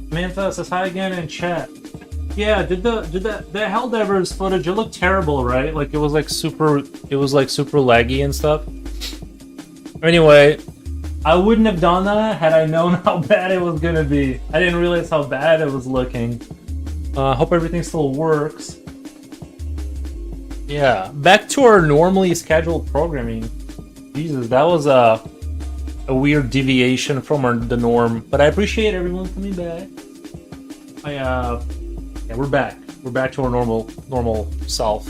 Samantha says hi again in chat. Yeah, did the Helldivers footage? It looked terrible, right? Like it was like super laggy and stuff. Anyway, I wouldn't have done that had I known how bad it was gonna be. I didn't realize how bad it was looking. Hope everything still works. Yeah, back to our normally scheduled programming. Jesus, that was a weird deviation from the norm, but I appreciate everyone coming back. Yeah, we're back. We're back to our normal self.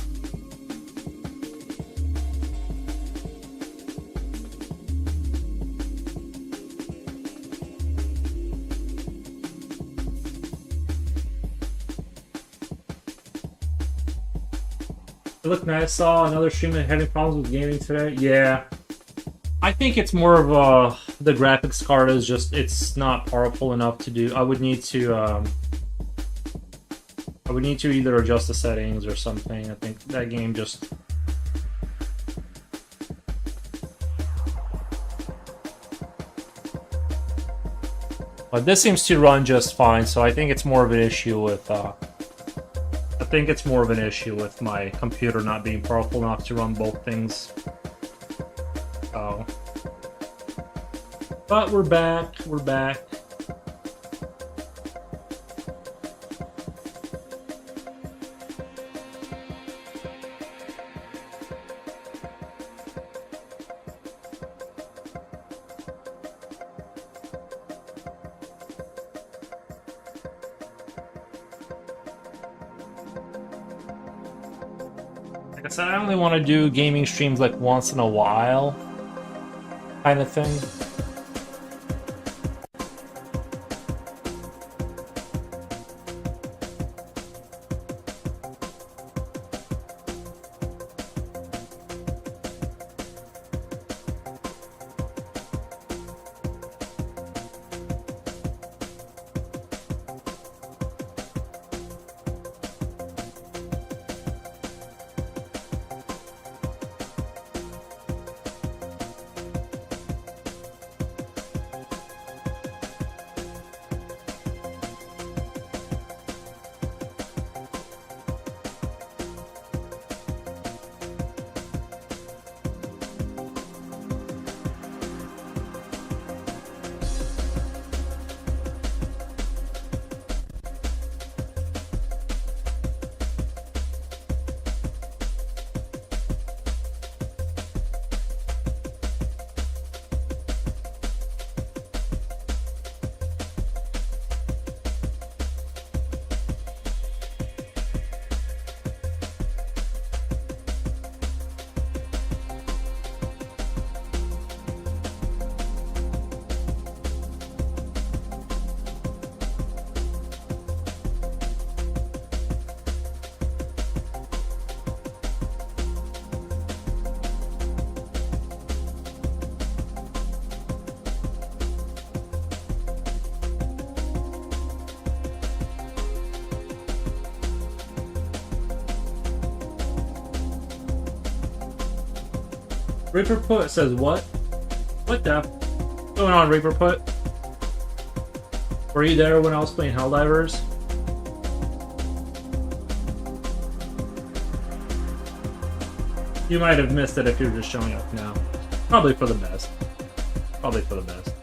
Look, man, I saw another streamer having problems with gaming today. Yeah, I think it's more of the graphics card is just it's not powerful enough to do. I would need to either adjust the settings or something. I think that game just. But this seems to run just fine, so I think it's more of an issue with. I think it's more of an issue with my computer not being powerful enough to run both things. So. But we're back. We're back. Like I said, I only want to do gaming streams like once in a while, kind of thing. Reaper Put says what? What the? What's going on, Reaper Put? Were you there when I was playing Helldivers? You might have missed it if you're just showing up now. Probably for the best. Probably for the best.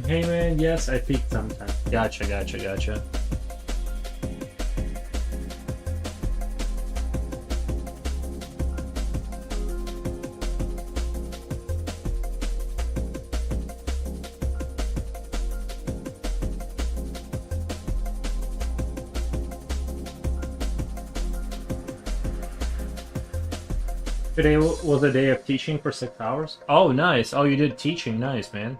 Hey man, yes, I peek sometimes. Gotcha. Today was a day of teaching for 6 hours. Oh, nice. Oh, you did teaching. Nice, man.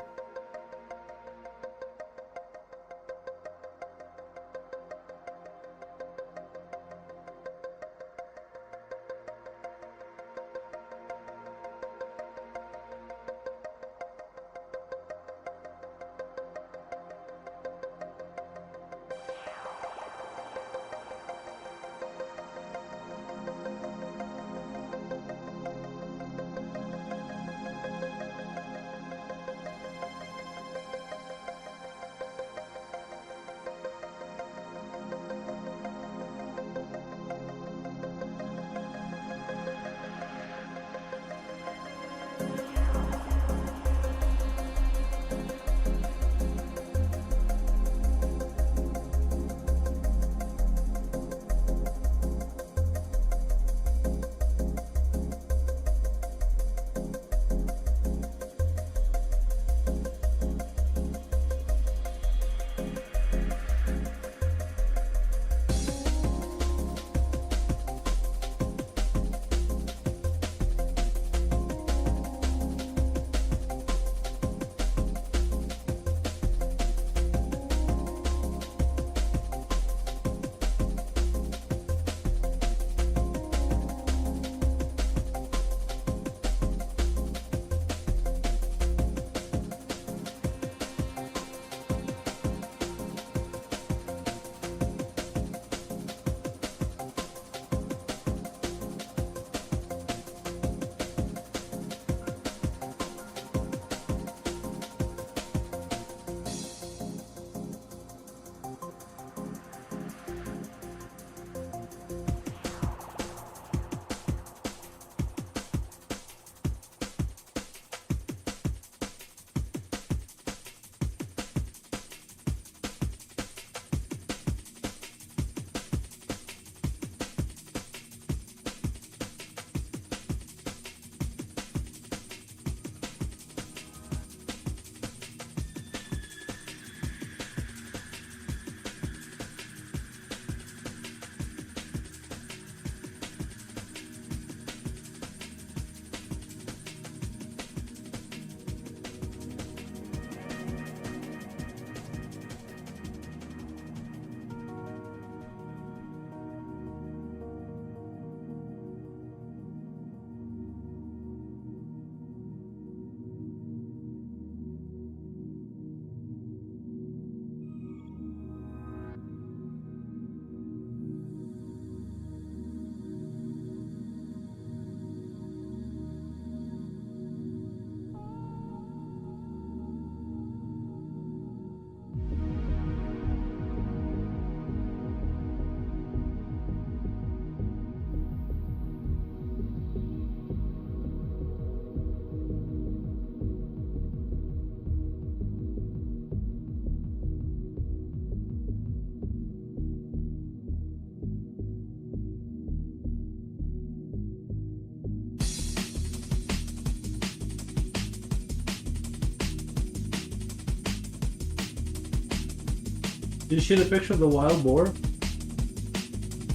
Did you see the picture of the wild boar?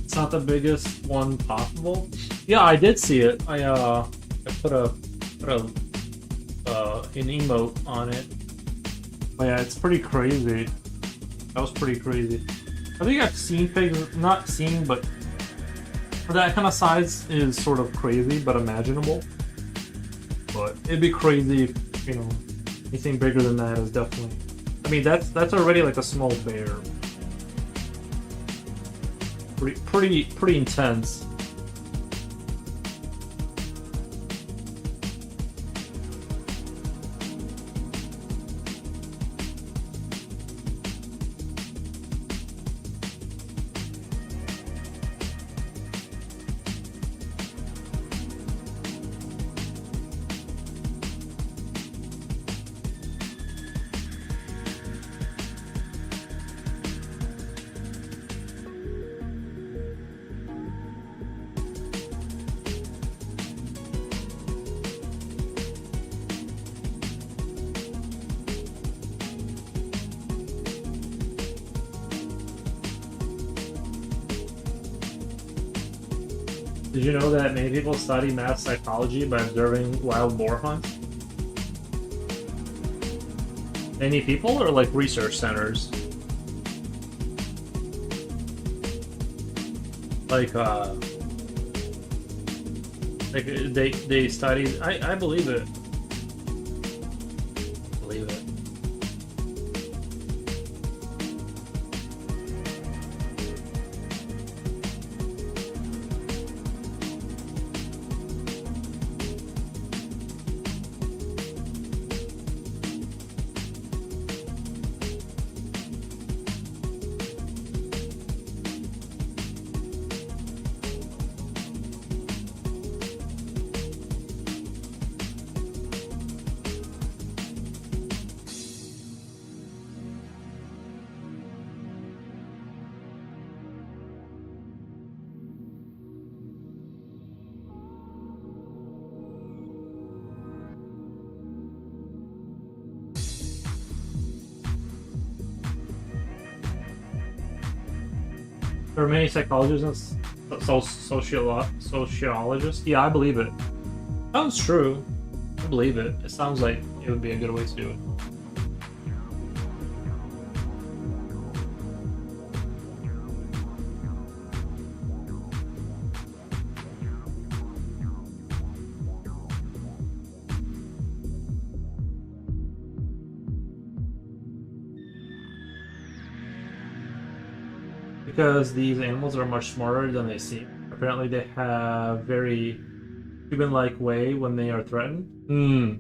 It's not the biggest one possible. Yeah, I did see it. I put an emote on it. But yeah, it's pretty crazy. That was pretty crazy. I think I've seen pigs, not seen, but for that kind of size is sort of crazy, but imaginable. But it'd be crazy if, you know, anything bigger than that is definitely. I mean, that's already like a small bear. Pretty intense. Did you know that many people study mass psychology by observing wild boar hunts? Many people or like research centers? Like they study. I believe it. Believe it. There are many psychologists and sociologists. Yeah, I believe it. Sounds true. I believe it. It sounds like it would be a good way to do it. Because these animals are much smarter than they seem. Apparently they have very human-like way when they are threatened. Hmm.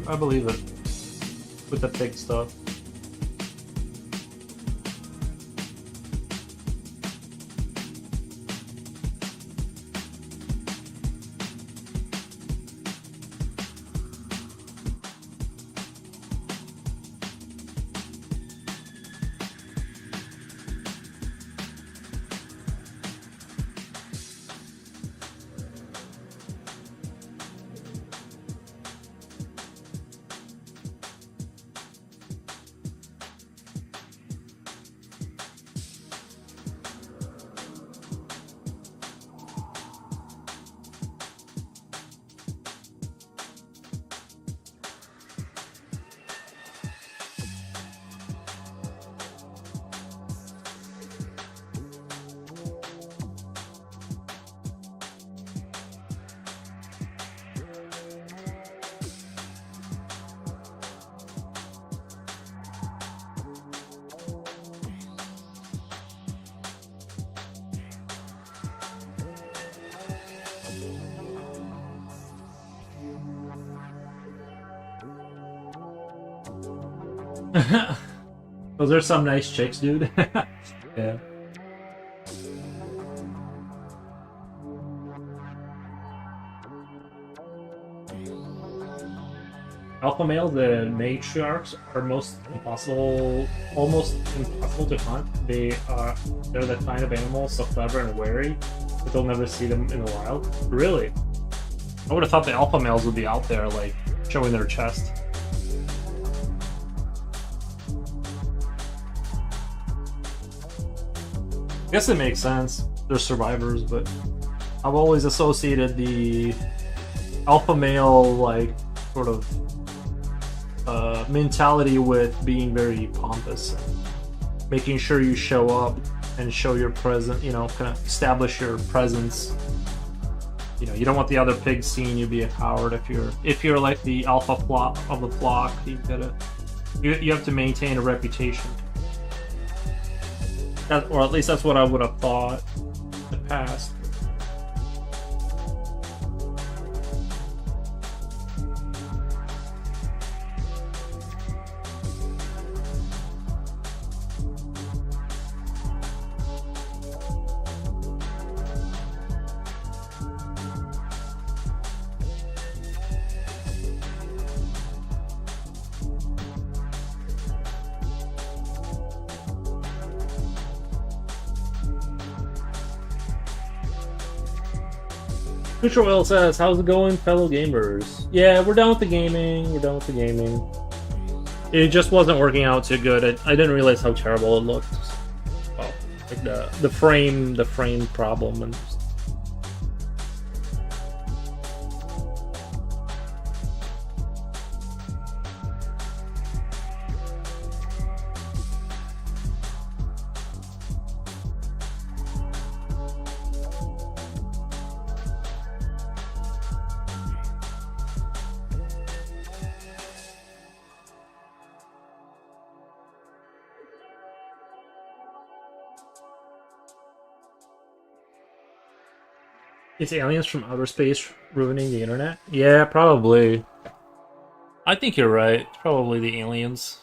I believe it. With the pig stuff. Those are some nice chicks, dude. Yeah. Alpha males, the matriarchs, are almost impossible to hunt. They're the kind of animals so clever and wary that they'll never see them in the wild. Really? I would have thought the alpha males would be out there, like, showing their chest. I guess it makes sense. They're survivors, but I've always associated the alpha male, like, sort of mentality with being very pompous, making sure you show up and show your presence. You know, kind of establish your presence. You know, you don't want the other pigs seeing you be a coward. If you're like the alpha flock of the flock, you have to maintain a reputation. Or at least that's what I would have thought in the past. Future Oil says, how's it going, fellow gamers? Yeah, we're done with the gaming. We're done with the gaming. It just wasn't working out too good. I didn't realize how terrible it looked. Well, like the frame problem and. It's aliens from outer space ruining the internet? Yeah, probably. I think you're right. It's probably the aliens.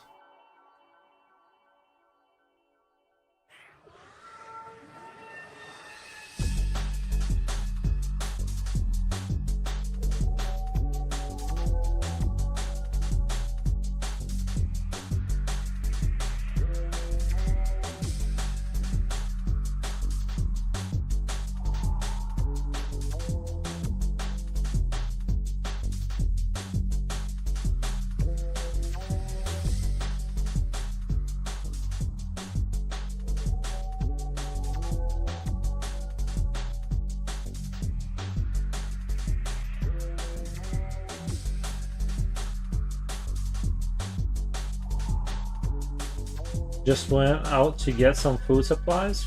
Just went out to get some food supplies.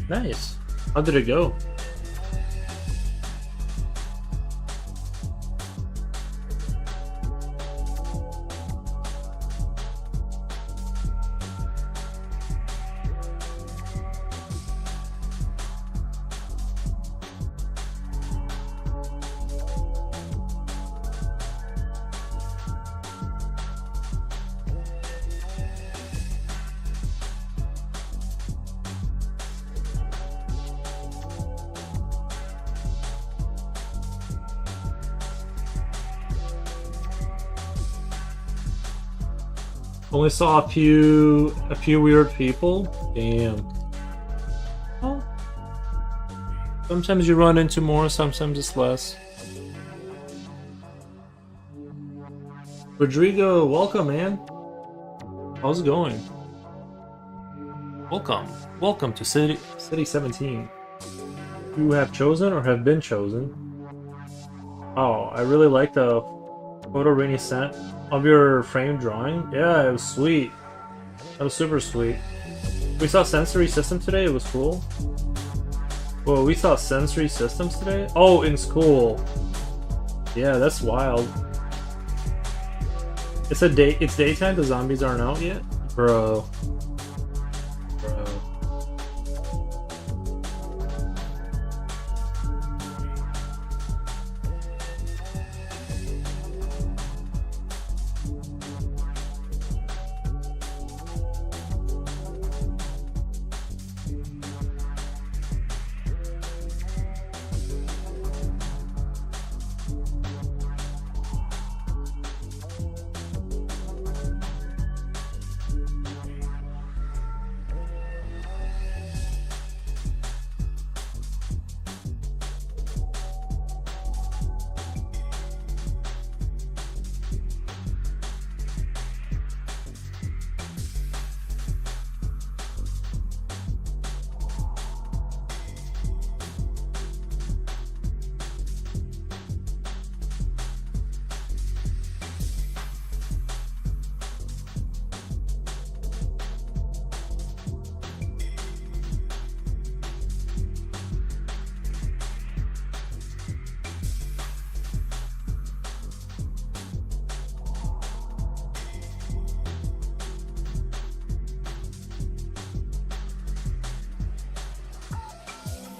Nice. How did it go? Only saw a few weird people. Damn. Well, sometimes you run into more, sometimes it's less. Rodrigo, welcome, man. How's it going? Welcome to City 17. You have chosen or have been chosen. Oh, I really like the photo Rainy sent of your framed drawing. Yeah, it was sweet. That was super sweet. We saw sensory systems today. It was cool. Whoa, we saw sensory systems today? Oh, in school. Yeah, that's wild. It's daytime. The zombies aren't out yet, bro.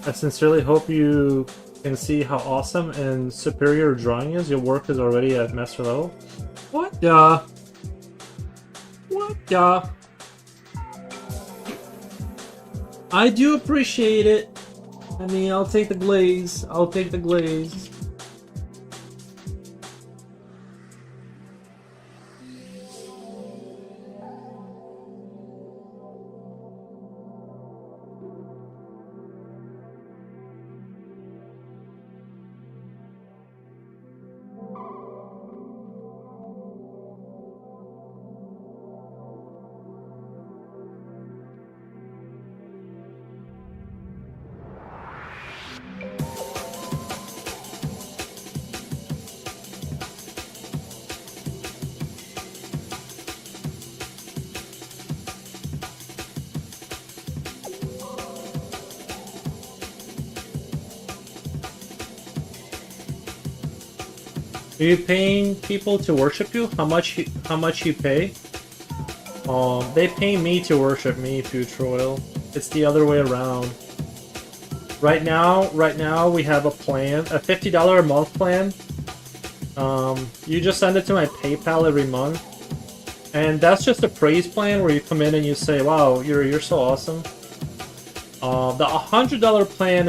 I sincerely hope you can see how awesome and superior your drawing is. Your work is already at master level. What the? What the? I do appreciate it. I mean, I'll take the glaze. I'll take the glaze. Are you paying people to worship you? How much you pay? They pay me to worship me, Future Oil. It's the other way around. Right now we have a plan, a $50 a month plan. You just send it to my PayPal every month, and that's just a praise plan where you come in and you say, "Wow, you're so awesome." The $100 plan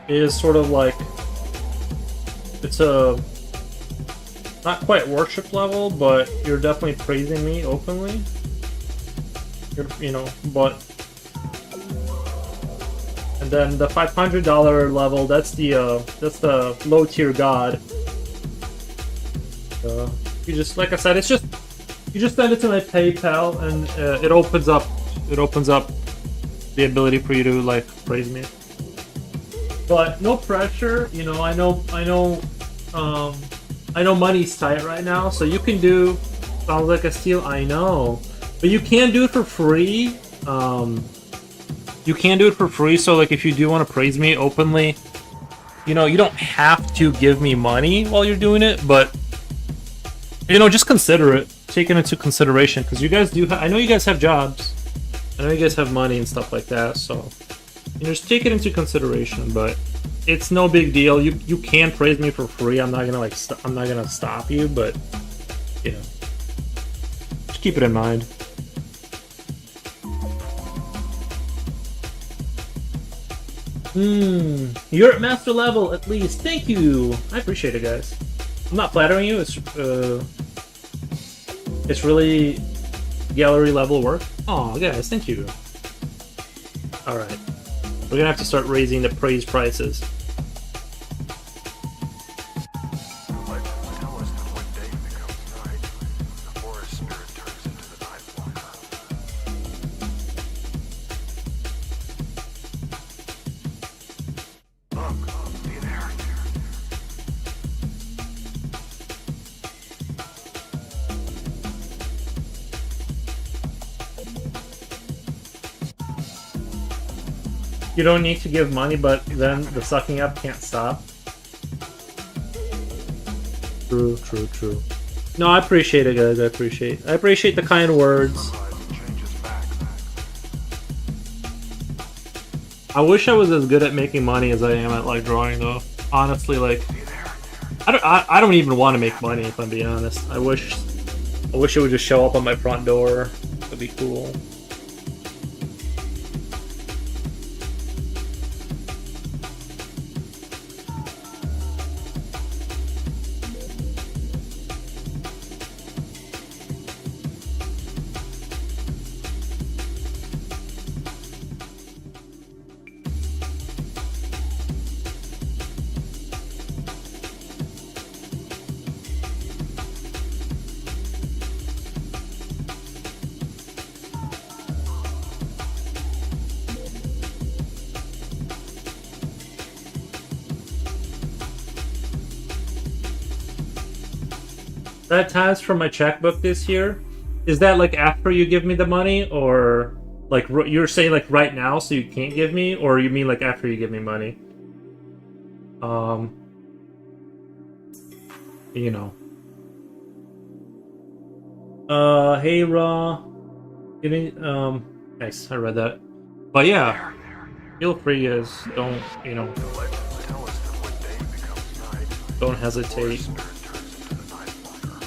is sort of like, it's a not quite worship level, but you're definitely praising me openly. But and then the $500 level, that's the low tier god. You just, like I said, it's just, you just send it to my PayPal, and it opens up the ability for you to like praise me. But no pressure, I know money's tight right now, so you can do, sounds like a steal, I know. But you can do it for free. You can do it for free, so like if you do want to praise me openly, you don't have to give me money while you're doing it, but just consider it. Take it into consideration, because you guys do, I know you guys have jobs. I know you guys have money and stuff like that, so just take it into consideration, but it's no big deal. You can praise me for free. I'm not gonna I'm not gonna stop you, but just keep it in mind. You're at master level at least. Thank you. I appreciate it, guys. I'm not flattering you. It's really gallery level work. Oh, guys, thank you. All right. We're gonna have to start raising the praise prices. Legends tell us that when day becomes night, the forest spirit turns into the night walker. Look, be there. You don't need to give money, but then the sucking up can't stop. True. No, I appreciate it, guys. I appreciate the kind words. I wish I was as good at making money as I am at like drawing, though. Honestly, like I don't even want to make money, if I'm being honest. I wish it would just show up on my front door. That'd be cool. That task from my checkbook this year, is that like after you give me the money, or like you're saying like right now so you can't give me, or you mean like after you give me money? Hey Raw, nice, I read that. But yeah, Feel free, guys. Don't, you know, The legends tell us that when day becomes night, don't the hesitate. forest spirit turns into the night walker.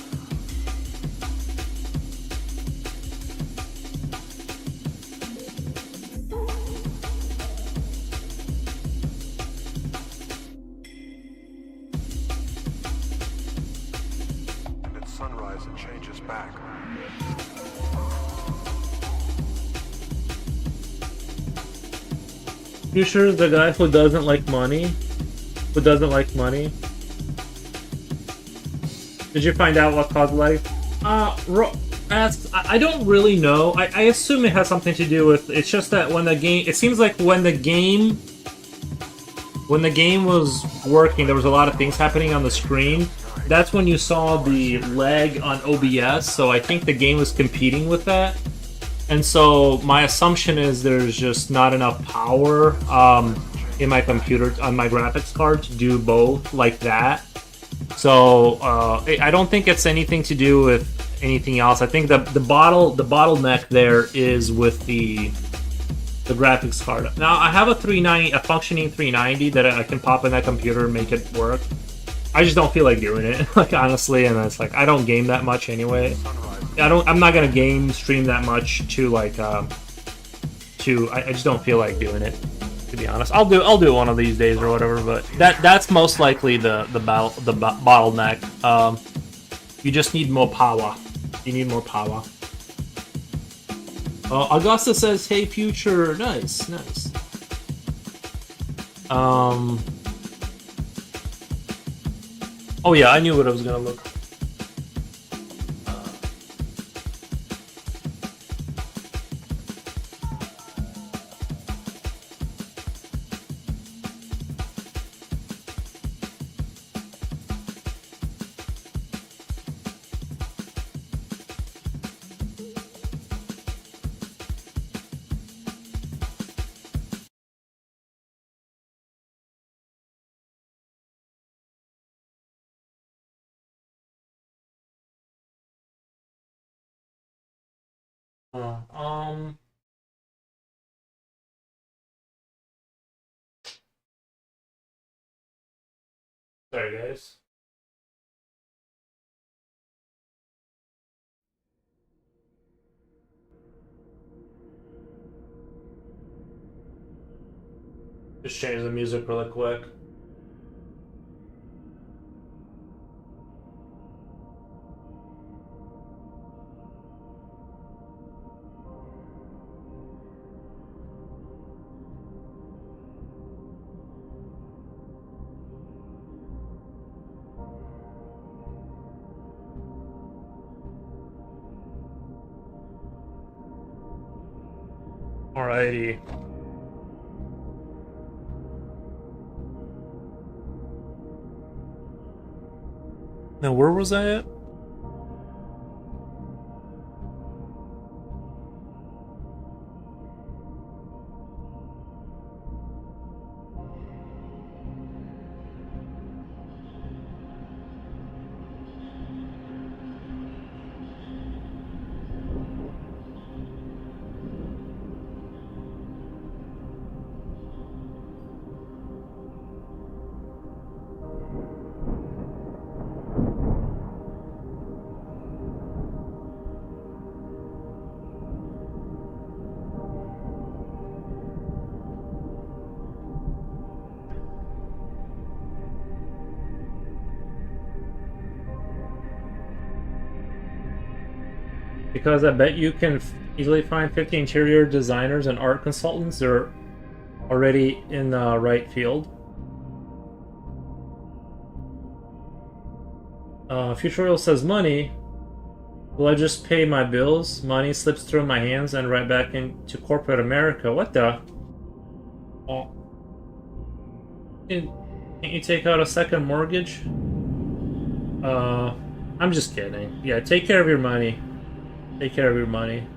And at sunrise it changes back. Future is the guy who doesn't like money. Who doesn't like money. Did you find out what caused life? I don't really know. I assume it has something to do with. It's just that when the game, it seems like when the game was working, there was a lot of things happening on the screen. That's when you saw the lag on OBS. So I think the game was competing with that. And so my assumption is there's just not enough power in my computer, on my graphics card, to do both like that. So I don't think it's anything to do with anything else. I think the bottleneck there is with the graphics card. Now I have a functioning 390 that I can pop in that computer and make it work. I just don't feel like doing it, like, honestly, and it's like I don't game that much anyway. I'm not gonna game stream that much to like I just don't feel like doing it, to be honest. I'll do it one of these days or whatever, but that's most likely the bottleneck. You just need more power. You need more power. Augusta says, "Hey, future, nice. Oh yeah, I knew what I was gonna look. Sorry, guys. Just change the music really quick. Alrighty. Now, where was I at? Because I bet you can easily find 50 interior designers and art consultants that are already in the right field. Futural says money. Will I just pay my bills? Money slips through my hands and right back into corporate America. What the? Oh. Can't you take out a second mortgage? I'm just kidding. Yeah, take care of your money. Take care of your money.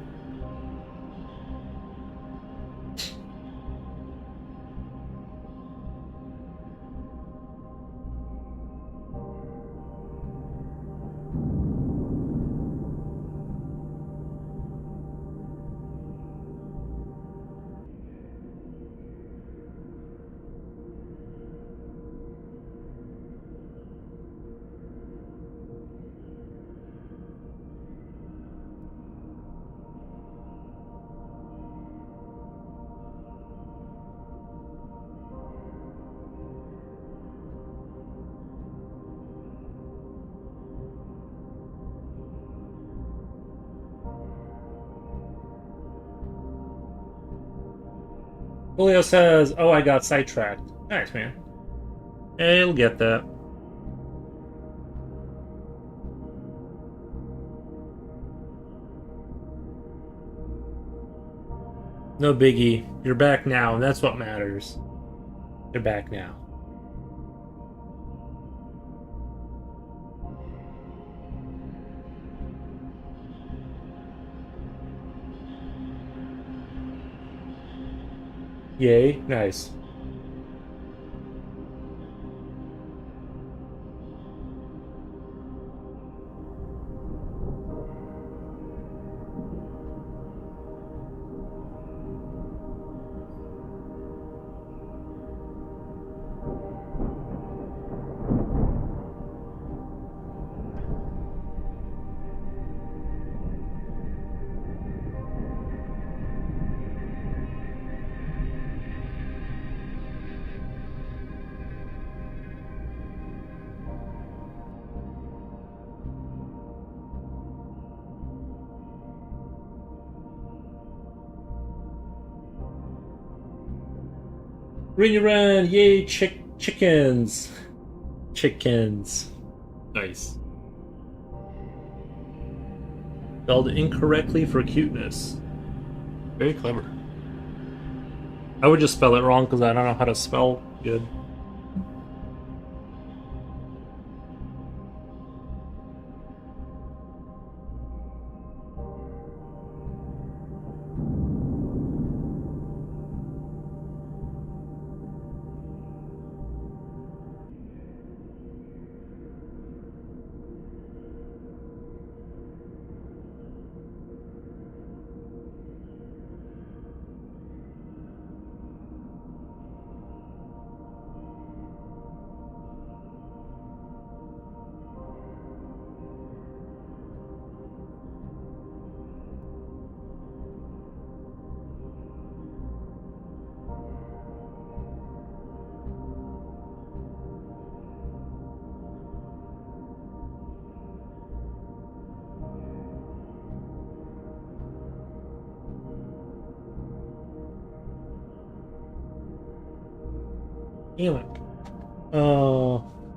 Julio says, "Oh, I got sidetracked." Nice, man. Hey, you'll get that. No biggie. You're back now, and that's what matters. You're back now. Yay, nice. Ring around, yay, chickens. Chickens. Nice. Spelled incorrectly for cuteness. Very clever. I would just spell it wrong because I don't know how to spell good. Healing.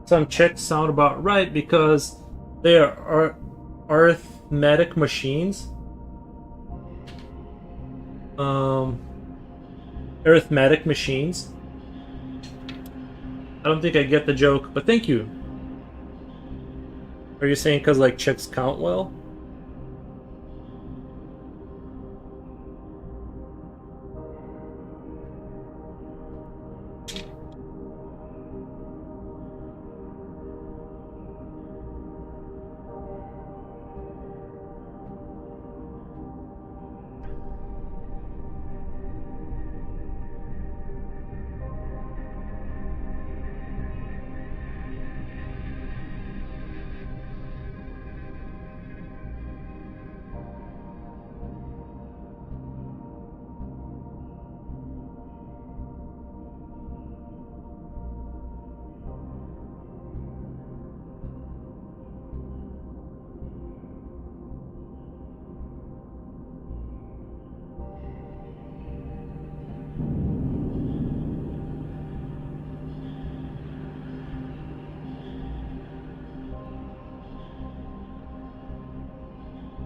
Some checks sound about right because they are arithmetic machines. Arithmetic machines. I don't think I get the joke, but thank you. Are you saying because like chicks count well?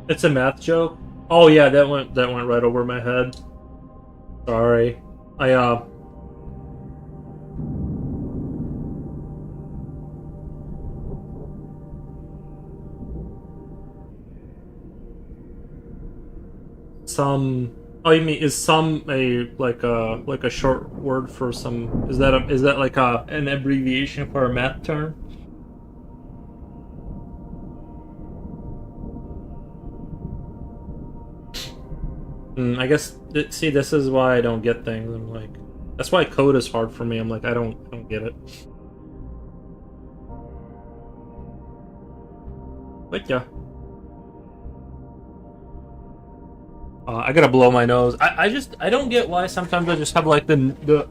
It's a math joke. Oh yeah, that went right over my head. Sorry. I some. Oh, you mean is some a short word for some? Is that like an abbreviation for a math term? I guess. See, this is why I don't get things. I'm like, that's why code is hard for me. I'm like, I don't get it. But yeah, I gotta blow my nose. I don't get why sometimes I just have like the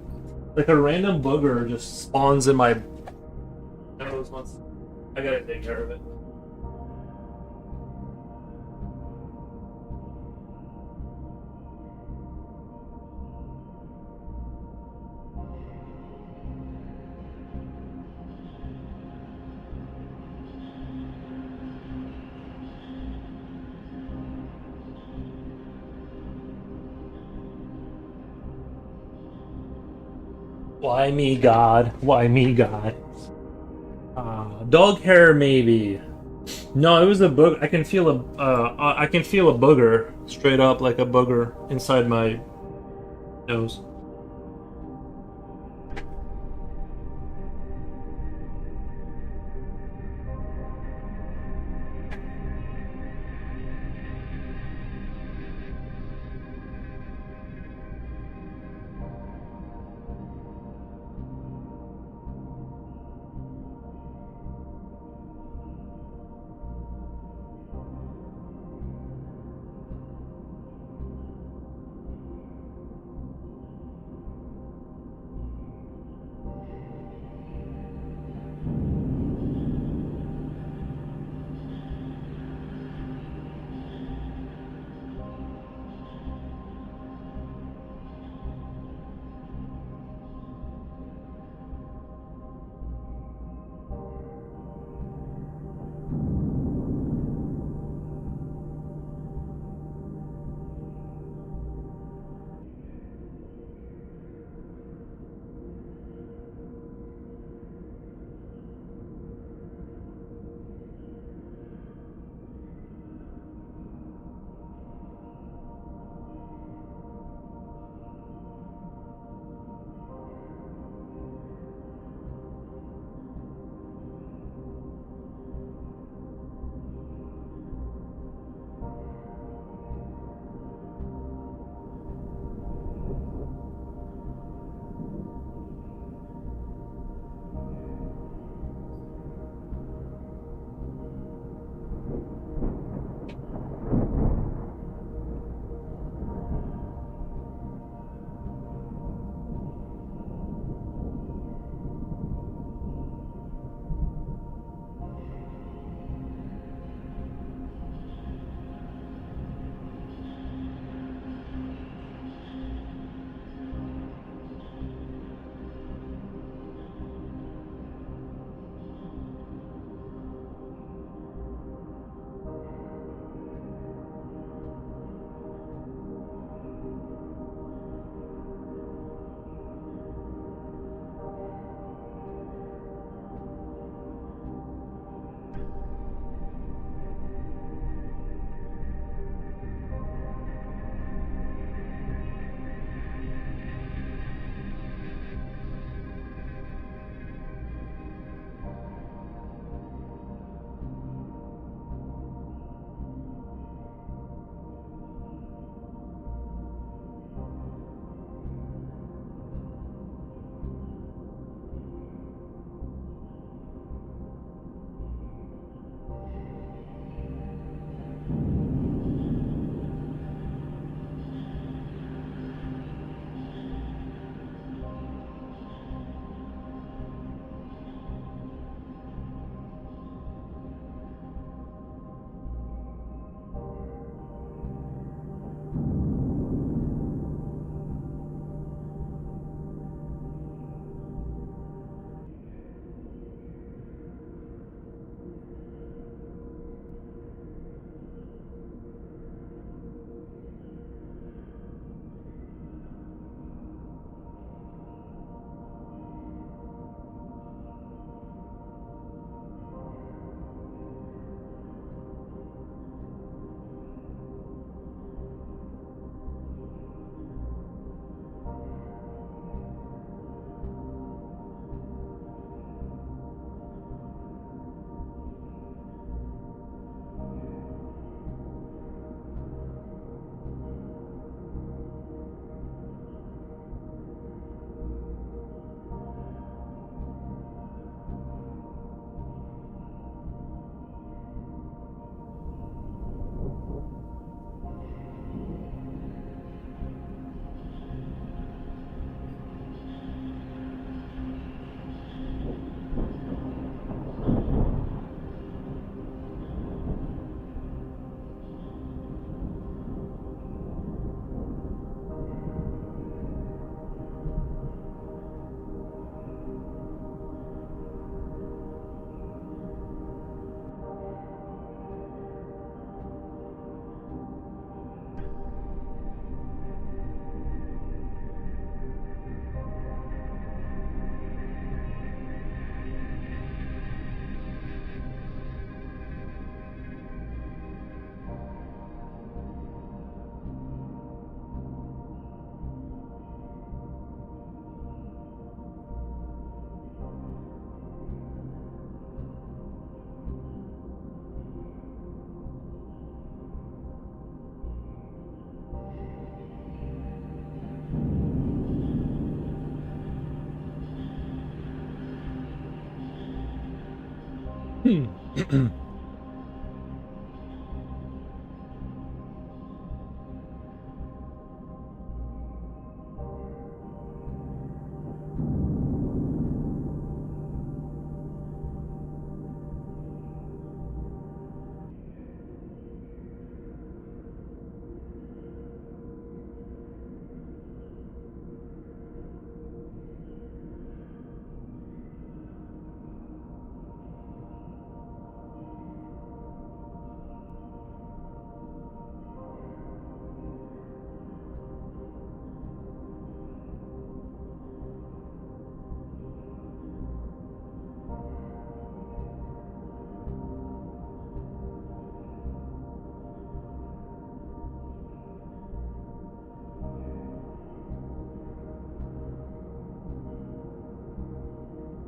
like a random booger just spawns in my nose once. I gotta take care of it. Why me, God? Why me, God? Dog hair, maybe. No, it was a boog. I can feel I can feel a booger straight up, like a booger inside my nose.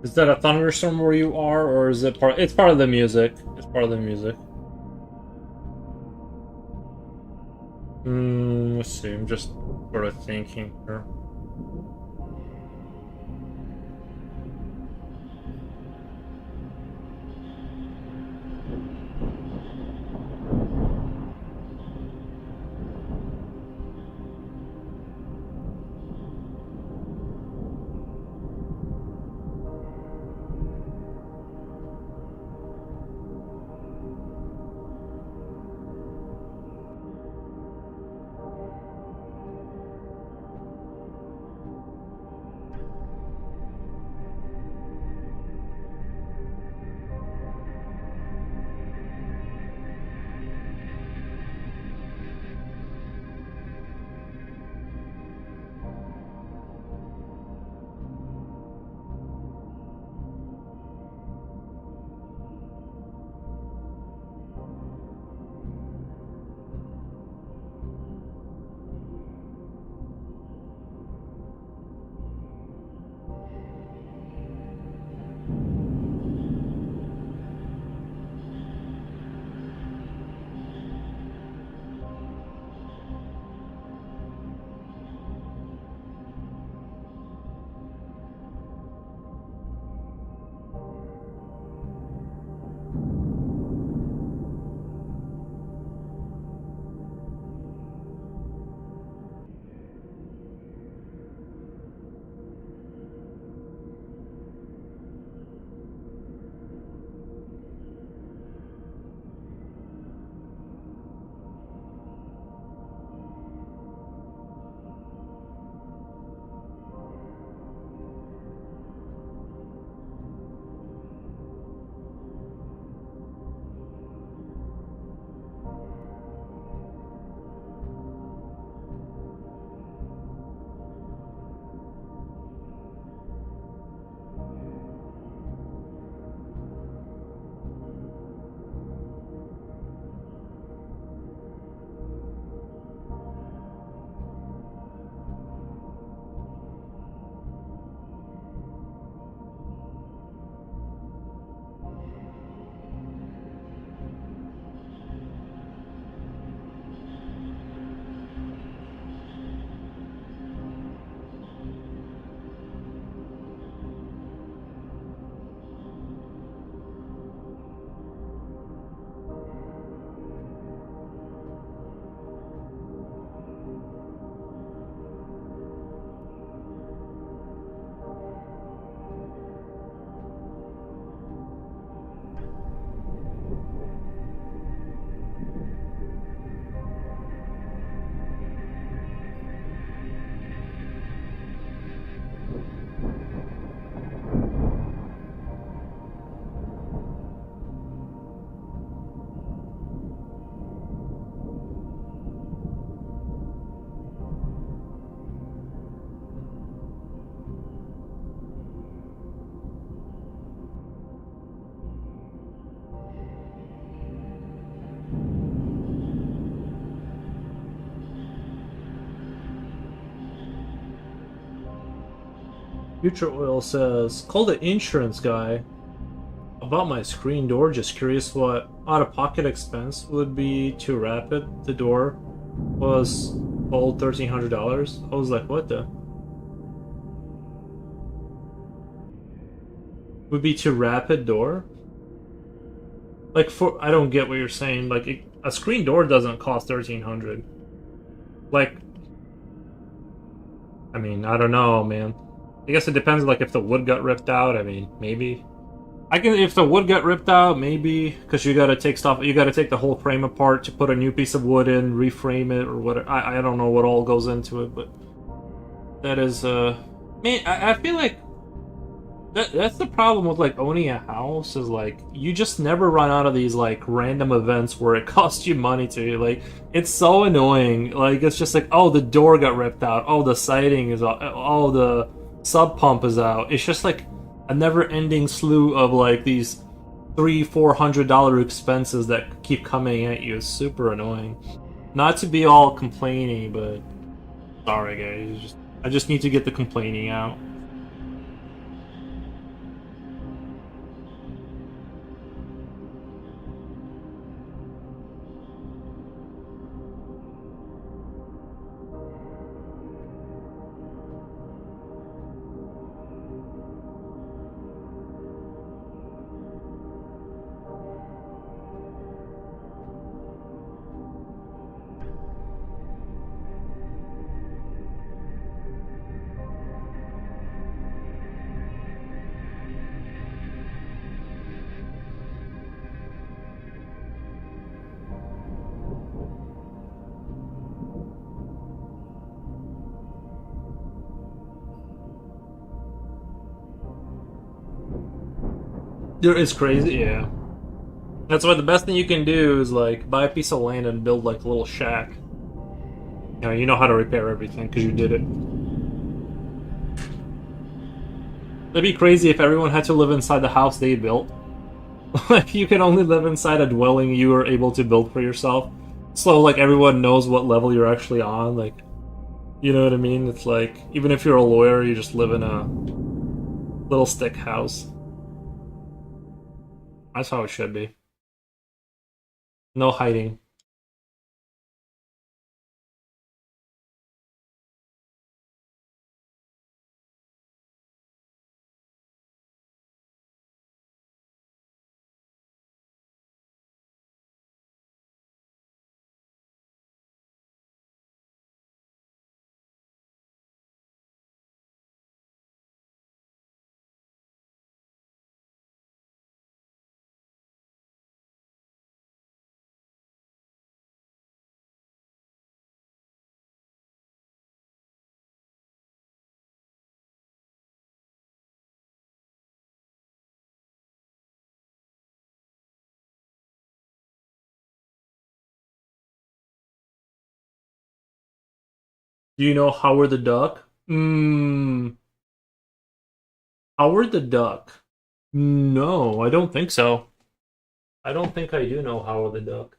Is that a thunderstorm where you are, or is it part? It's part of the music. It's part of the music. Let's see. I'm just sort of thinking here. Future Oil says, call the insurance guy about my screen door. Just curious what out-of-pocket expense would be too rapid. The door was all $1,300. I was like, what the? Would be too rapid door? Like for I don't get what you're saying. Like a screen door doesn't cost 1,300. Like I mean, I don't know, man. I guess it depends. Like if the wood got ripped out, I mean, maybe. I can if the wood got ripped out, maybe because you got to take stuff. You got to take the whole frame apart to put a new piece of wood in, reframe it, or what. I don't know what all goes into it, but that is man. I feel like that's the problem with like owning a house is like you just never run out of these like random events where it costs you money to like it's so annoying. Like it's just like oh the door got ripped out, oh the siding is out, oh the sub pump is out. It's just like a never ending slew of like these $300-400 expenses that keep coming at you. It's super annoying. Not to be all complaining, but sorry guys, I just need to get the complaining out. It's crazy, yeah. That's why the best thing you can do is like buy a piece of land and build like a little shack. You know how to repair everything because you did it. It'd be crazy if everyone had to live inside the house they built. Like you can only live inside a dwelling you are able to build for yourself. So like everyone knows what level you're actually on. Like you know what I mean? It's like even if you're a lawyer, you just live in a little stick house. That's how it should be. No hiding. Do you know Howard the Duck? Howard the Duck. No, I don't think so. I don't think I do know Howard the Duck.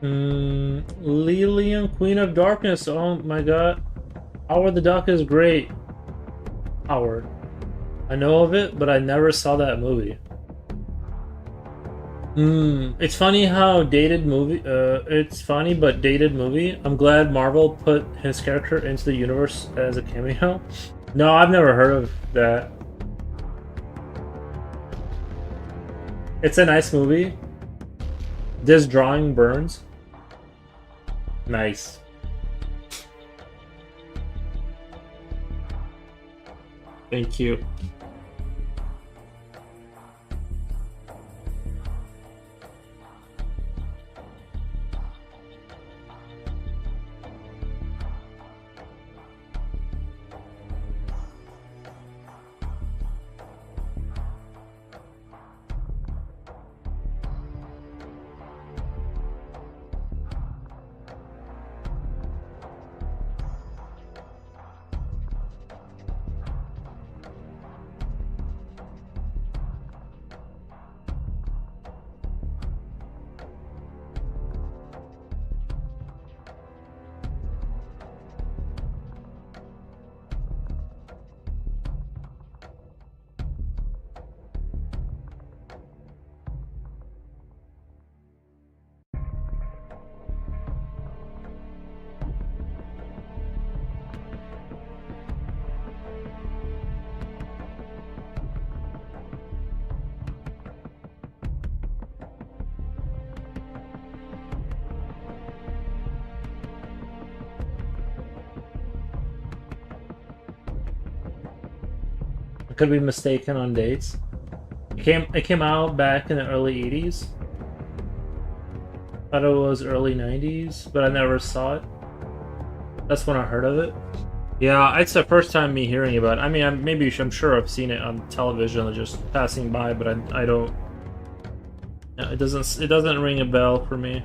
Lilian, Queen of Darkness. Oh my god. Howard the Duck is great. Howard. I know of it, but I never saw that movie. It's funny how dated movie. It's funny but dated movie. I'm glad Marvel put his character into the universe as a cameo. No, I've never heard of that. It's a nice movie. This drawing burns. Nice. Thank you. I could be mistaken on dates. It came out back in the early 80s. Thought it was early 90s, but I never saw it. That's when I heard of it. Yeah, it's the first time me hearing about it. I mean, I'm sure I've seen it on television, just passing by, but I don't. Yeah, it doesn't ring a bell for me.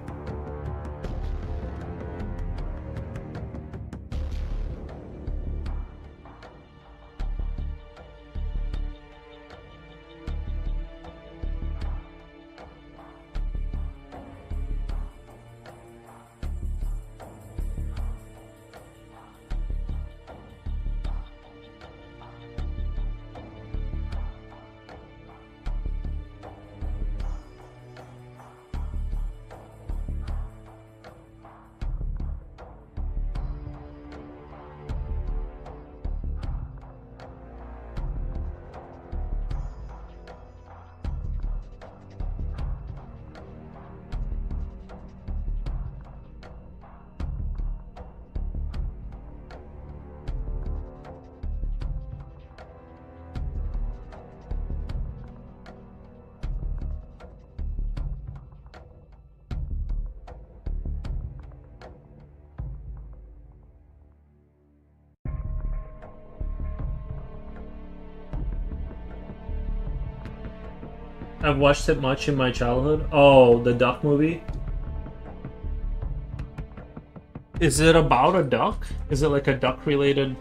I've watched it much in my childhood. Oh, the duck movie. Is it about a duck? Is it like a duck related?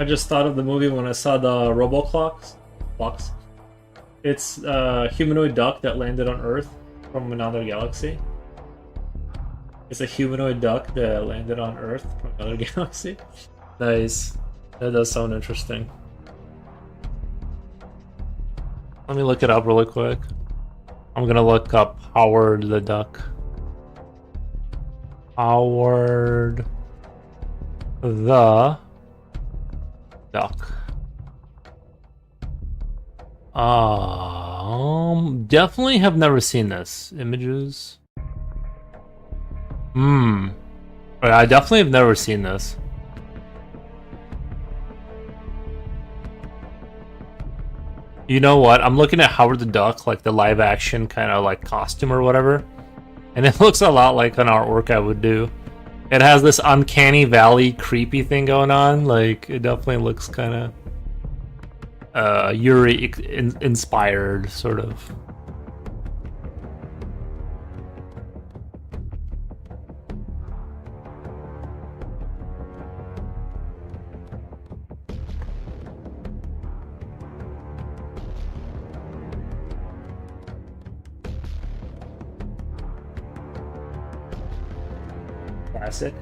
I just thought of the movie when I saw the Roboclocks. Clocks. It's a humanoid duck that landed on Earth from another galaxy. It's a humanoid duck that landed on Earth from another galaxy. Nice. That does sound interesting. Let me look it up really quick. I'm gonna look up Howard the Duck. Howard the Duck. Definitely have never seen this. Images. I definitely have never seen this. You know what? I'm looking at Howard the Duck, like the live action kind of like costume or whatever. And it looks a lot like an artwork I would do. It has this uncanny valley creepy thing going on. Like, it definitely looks kind of Yuri inspired, sort of. Classic.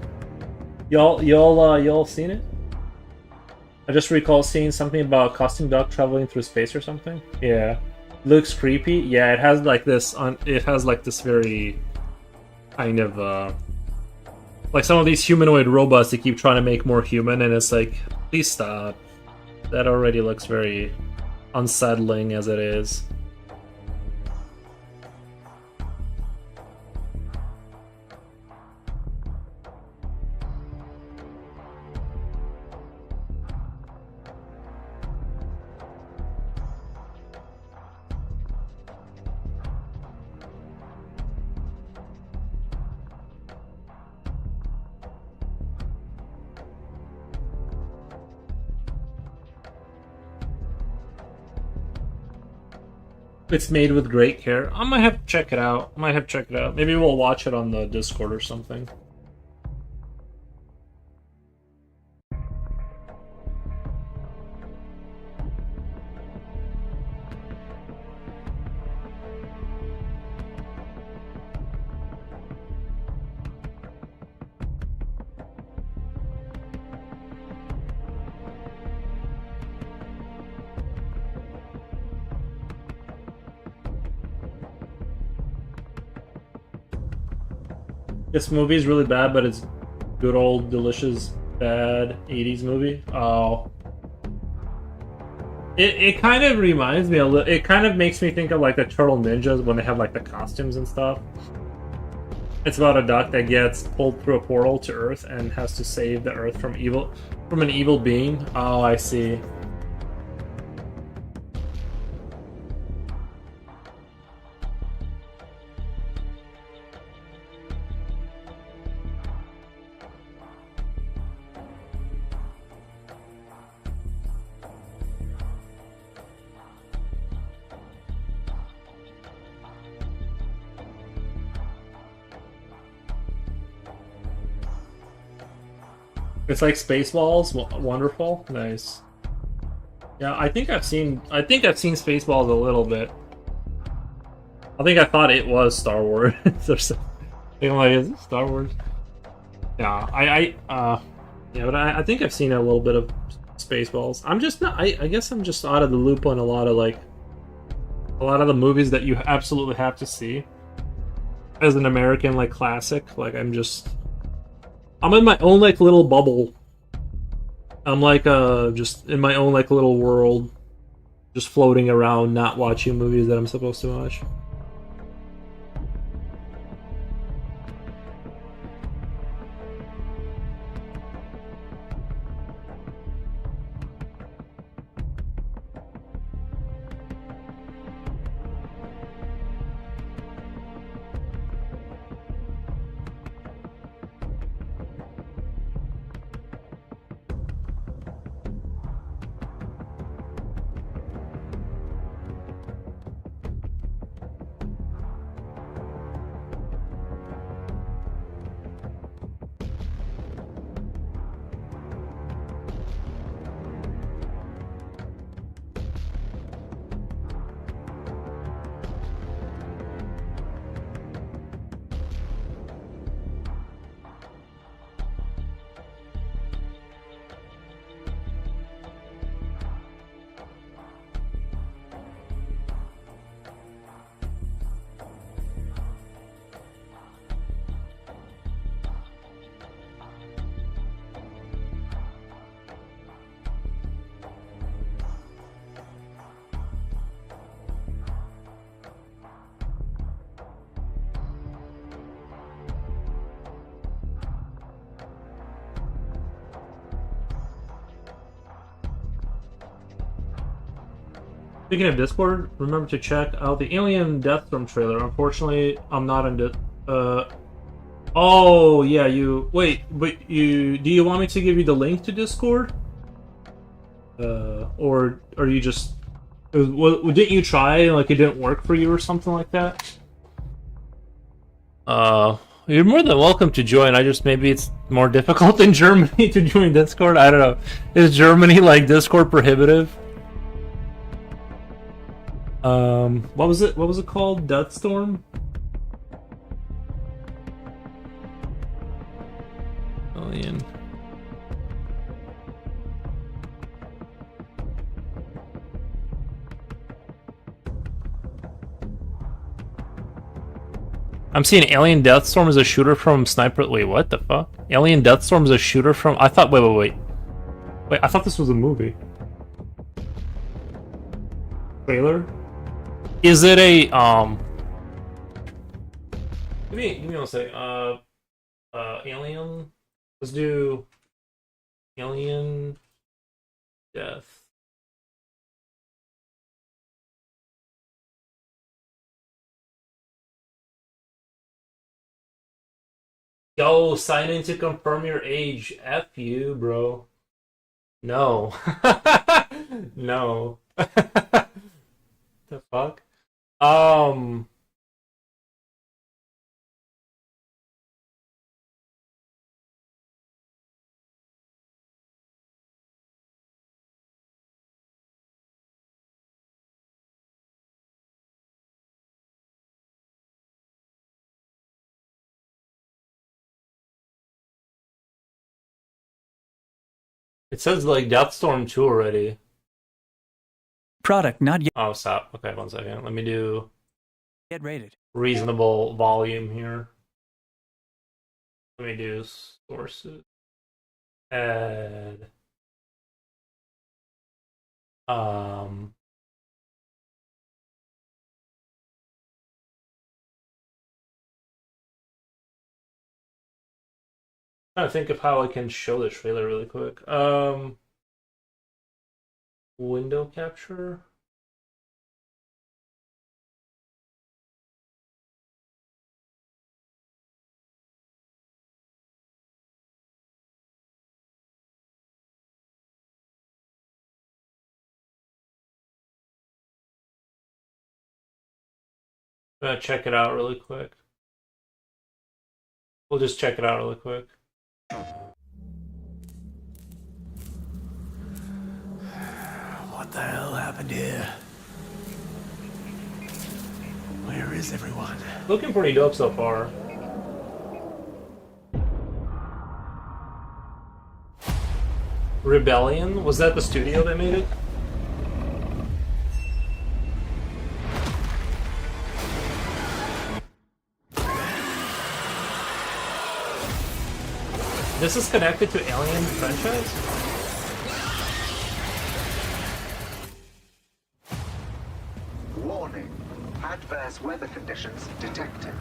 Y'all seen it? I just recall seeing something about a costume duck traveling through space or something. Yeah, looks creepy. Yeah, it has like this. It has like this very kind of like some of these humanoid robots they keep trying to make more human, and it's like, please stop. That already looks very unsettling as it is. It's made with great care. I might have to check it out. Maybe we'll watch it on the Discord or something. This movie is really bad, but it's good old delicious bad 80s movie. Oh. It kind of reminds me a little. It kind of makes me think of like the Turtle Ninjas when they have like the costumes and stuff. It's about a duck that gets pulled through a portal to Earth and has to save the Earth from an evil being. Oh, I see. It's like Spaceballs. Wonderful, nice. Yeah, I think I've seen Spaceballs a little bit. I think I thought it was Star Wars or something. I'm like, is it Star Wars? Yeah, yeah, but I think I've seen a little bit of Spaceballs. I'm just not. I guess I'm just out of the loop on a lot of the movies that you absolutely have to see as an American like classic. Like I'm in my own like little bubble. I'm like just in my own like little world, just floating around, not watching movies that I'm supposed to watch. Speaking of Discord, remember to check out the Alien Deathstorm trailer. Unfortunately, I'm not in oh yeah, you wait, but do you want me to give you the link to Discord? Or are you just didn't you try like it didn't work for you or something like that? You're more than welcome to join. I just maybe it's more difficult in Germany to join Discord. I don't know. Is Germany like Discord prohibitive? What was it? What was it called? Deathstorm? Alien. I'm seeing Alien Deathstorm as a shooter from Sniper. Wait, what the fuck? Alien Deathstorm is a shooter from. I thought. Wait. Wait, I thought this was a movie. Trailer? Is it a Give me one second. Alien. Let's do Alien Death. Yo, sign in to confirm your age. F you, bro. No. No. The fuck? Um. It says like Deathstorm 2 already. Product not Oh, stop. Okay, one second. Let me do yet rated. reasonable volume here. Let me do sources. Add. Um. Trying to think of how I can show the trailer really quick. Window capture. I'm gonna check it out really quick. We'll just check it out really quick. What the hell happened here? Where is everyone? Looking pretty dope so far. Rebellion? Was that the studio that made it? This is connected to Alien franchise? Warning. Adverse weather conditions detected.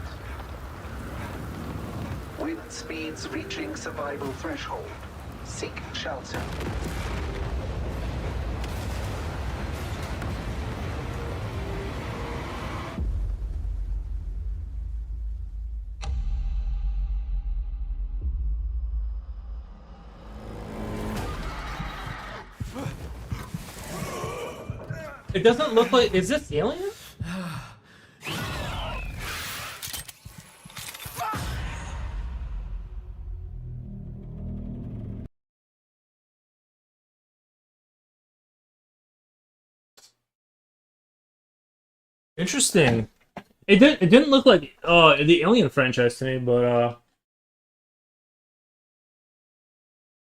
Wind speeds reaching survival threshold. Seek shelter. It doesn't look like. Is this Alien? Interesting. It didn't look like the Alien franchise to me, but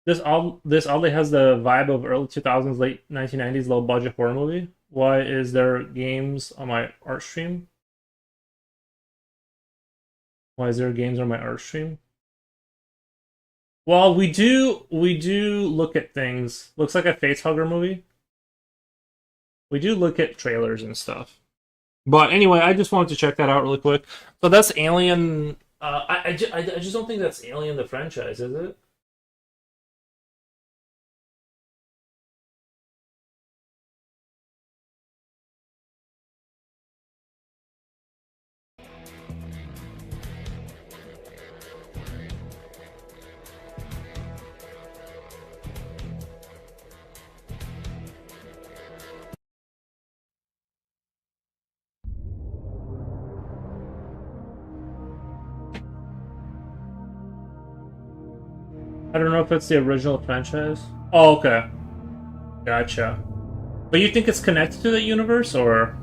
this oddly has the vibe of early 2000s, late 1990s low budget horror movie. Why is there games on my art stream? Why is there games on my art stream? Well, we do look at things. Looks like a facehugger movie. We do look at trailers and stuff. But anyway, I just wanted to check that out really quick. So that's Alien. I just don't think that's Alien the franchise, is it? I don't know if it's the original franchise. Oh, okay. Gotcha. But you think it's connected to the universe, or?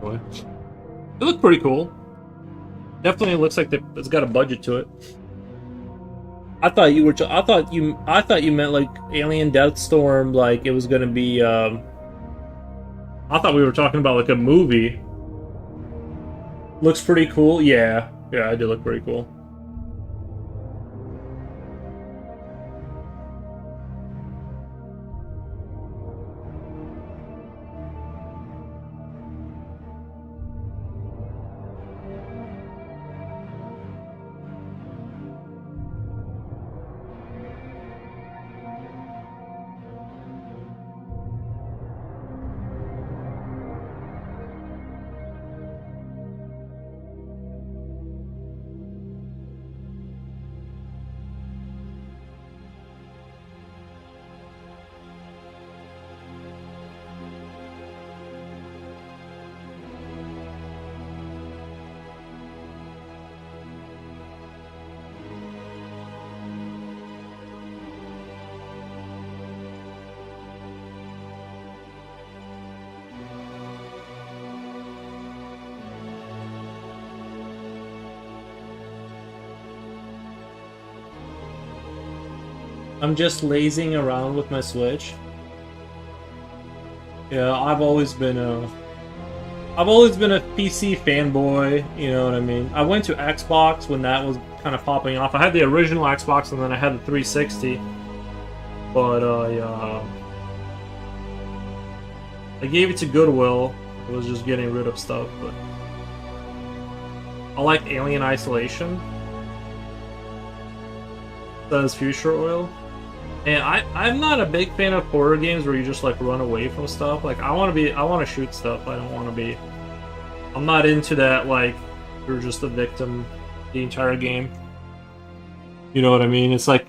It looked pretty cool. Definitely looks like it's got a budget to it. I thought you were. I thought you meant like Alien Deathstorm. Like it was gonna be. I thought we were talking about like a movie. Looks pretty cool. Yeah, yeah, it did look pretty cool. I'm just lazing around with my Switch. Yeah, I've always been a PC fanboy, you know what I mean? I went to Xbox when that was kind of popping off. I had the original Xbox and then I had the 360. But I gave it to Goodwill. I was just getting rid of stuff, but I liked Alien Isolation. That is Future Oil. And I'm not a big fan of horror games where you just like run away from stuff. Like I want to shoot stuff. I don't want to be. I'm not into that. Like you're just a victim the entire game. You know what I mean? It's like.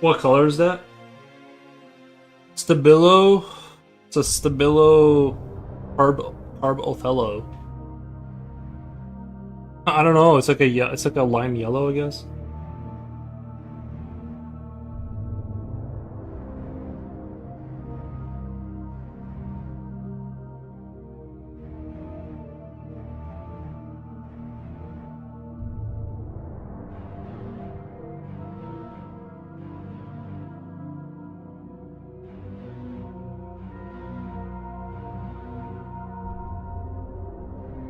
What color is that? Stabilo. It's a Stabilo Carb Othello. I don't know. It's like a lime yellow, I guess.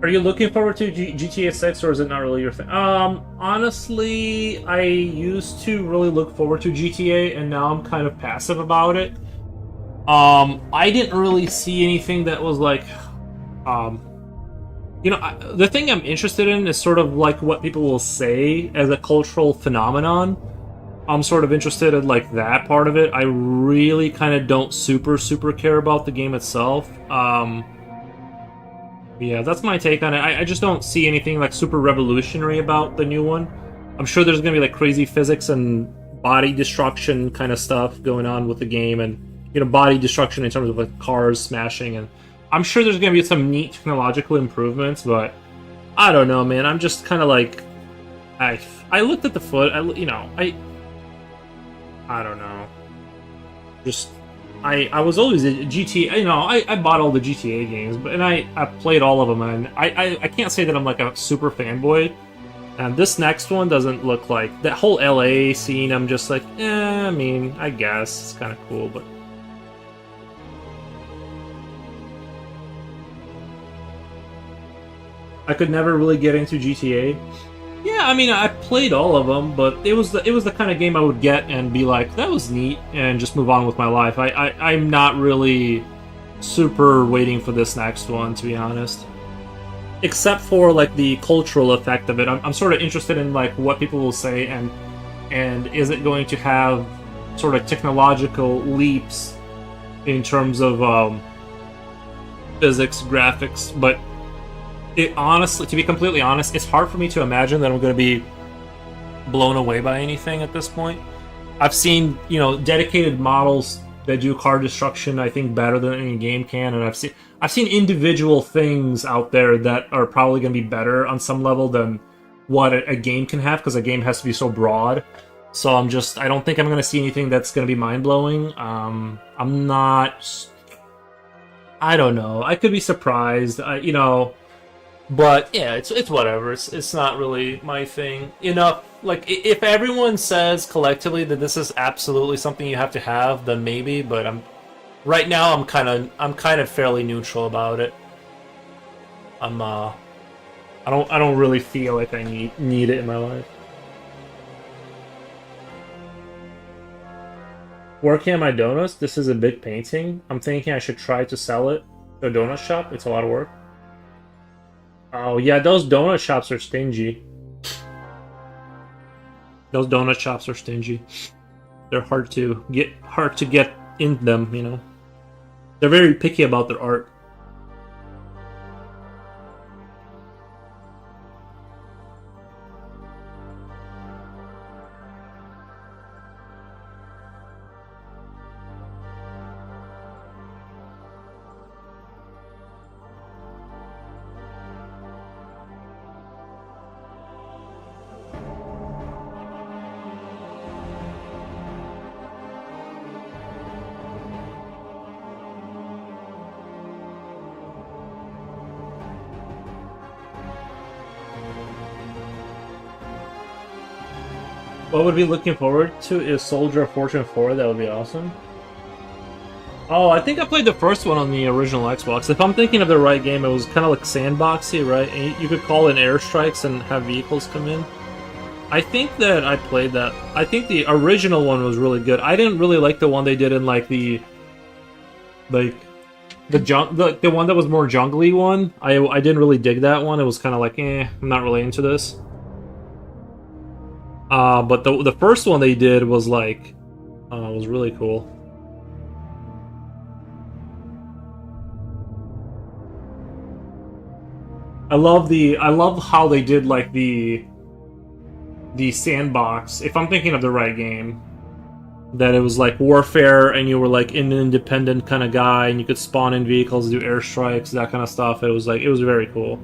Are you looking forward to GTA 6 or is it not really your thing? Honestly, I used to really look forward to GTA and now I'm kind of passive about it. I didn't really see anything that was like, um, the thing I'm interested in is sort of like what people will say as a cultural phenomenon. I'm sort of interested in like that part of it. I really kind of don't super care about the game itself. Yeah, that's my take on it. I just don't see anything like super revolutionary about the new one. I'm sure there's gonna be like crazy physics and body destruction kind of stuff going on with the game, and body destruction in terms of like cars smashing, and I'm sure there's gonna be some neat technological improvements. But I don't know, man. I'm just kind of like, I looked at the foot. I don't know. Just I was always a GTA. I bought all the GTA games, and I played all of them, and I can't say that I'm like a super fanboy. And this next one doesn't look like that whole LA scene. I'm just like, I mean, I guess it's kind of cool, but I could never really get into GTA. Yeah, I mean, I played all of them, but it was the kind of game I would get and be like, that was neat, and just move on with my life. I'm not really super waiting for this next one, to be honest. Except for like the cultural effect of it, I'm sort of interested in like what people will say, and is it going to have sort of technological leaps in terms of physics, graphics, but. It honestly, to be completely honest, it's hard for me to imagine that I'm going to be blown away by anything at this point. I've seen, dedicated models that do car destruction, I think, better than any game can, and I've seen individual things out there that are probably going to be better on some level than what a game can have, because a game has to be so broad. So I don't think I'm going to see anything that's going to be mind-blowing. I'm not, I don't know. I could be surprised, But yeah, it's whatever. It's not really my thing. Like if everyone says collectively that this is absolutely something you have to have, then maybe. But right now I'm kind of fairly neutral about it. I don't really feel like I need it in my life. Working on my donuts. This is a big painting. I'm thinking I should try to sell it to a donut shop. It's a lot of work. Oh yeah, those donut shops are stingy. Those donut shops are stingy. They're hard to get in them, They're very picky about their art. What would be looking forward to is Soldier of Fortune 4. That would be awesome. Oh, I think I played the first one on the original Xbox. If I'm thinking of the right game, it was kind of like sandboxy, right? And you could call in airstrikes and have vehicles come in. I think that I played that. I think the original one was really good. I didn't really like the one they did in like the one that was more jungly one. I didn't really dig that one. It was kind of like, I'm not really into this. But the first one they did was like, was really cool. I love how they did like the sandbox. If I'm thinking of the right game, that it was like warfare, and you were like an independent kind of guy, and you could spawn in vehicles, do airstrikes, that kind of stuff. It was very cool.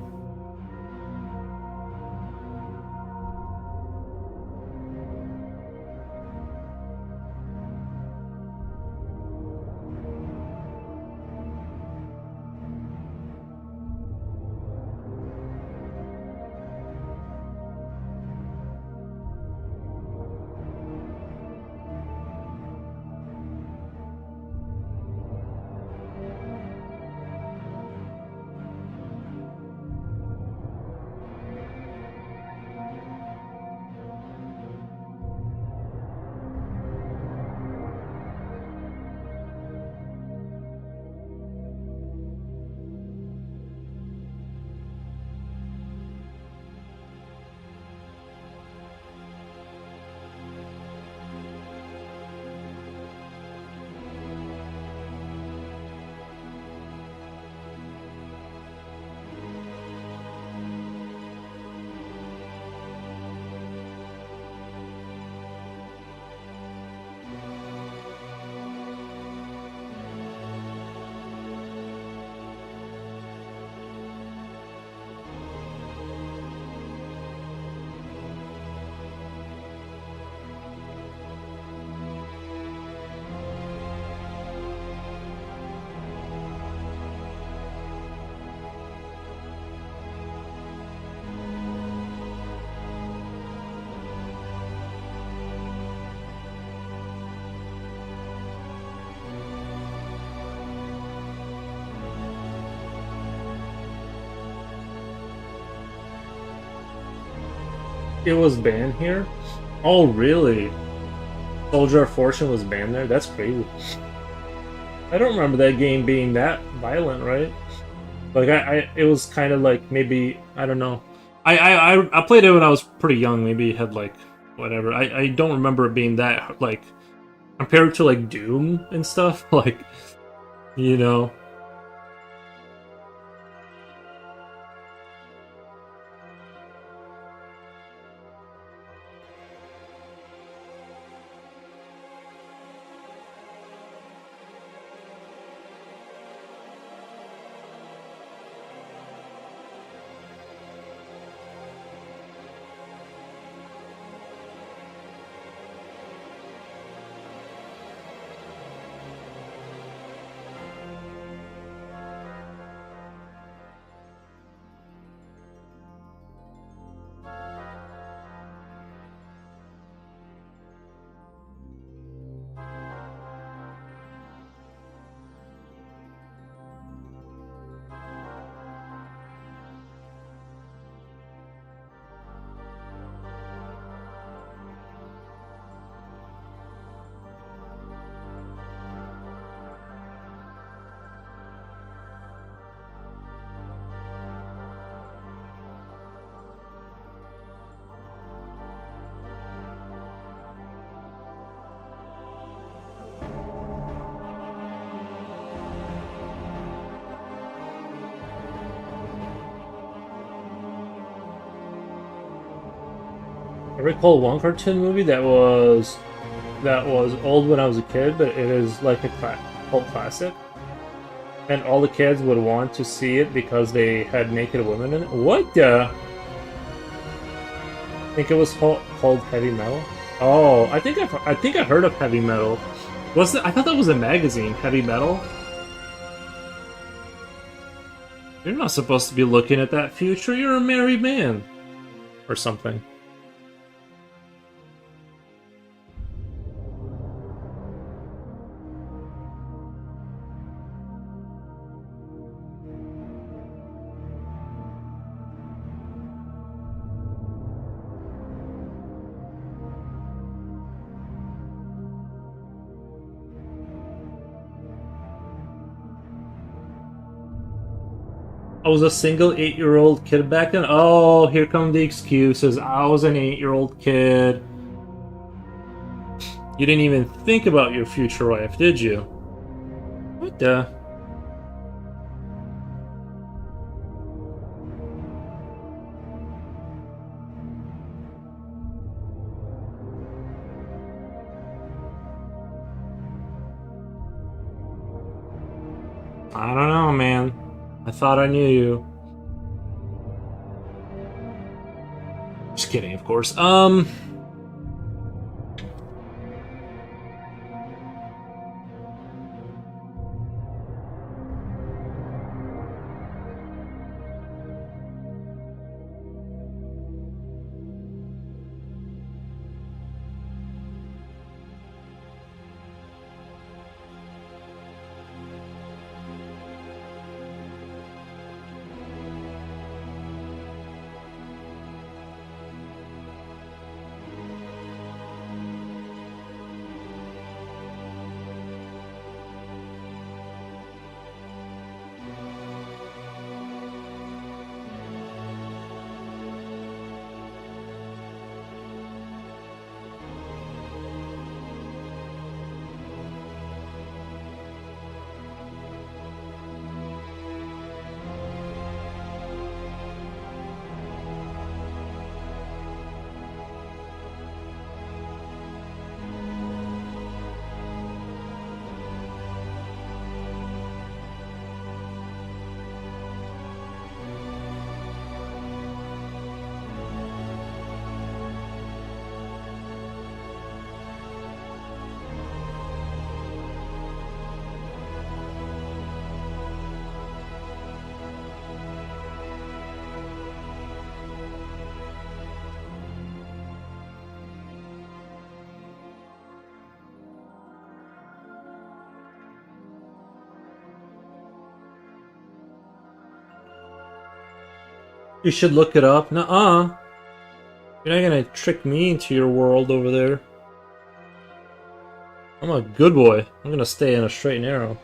it was banned here? Oh, really? Soldier of Fortune was banned there? That's crazy. I don't remember that game being that violent, right? Like it was kind of like maybe I don't know. I played it when I was pretty young. Maybe it had like whatever. I don't remember it being that like compared to like Doom and stuff. Like you know. I recall one cartoon movie that was old when I was a kid, but it is like a cult classic, and all the kids would want to see it because they had naked women in it. What the? I think it was called Heavy Metal. Oh, I think I heard of Heavy Metal. Was it? I thought that was a magazine, Heavy Metal. You're not supposed to be looking at that future. You're a married man, or something. I was a single 8-year-old kid back then. Oh, here come the excuses. I was an 8-year-old kid. You didn't even think about your future wife, did you? What the? I don't know, man. I thought I knew you. Just kidding, of course. You should look it up. Nuh-uh. You're not gonna trick me into your world over there. I'm a good boy. I'm gonna stay in a straight and narrow.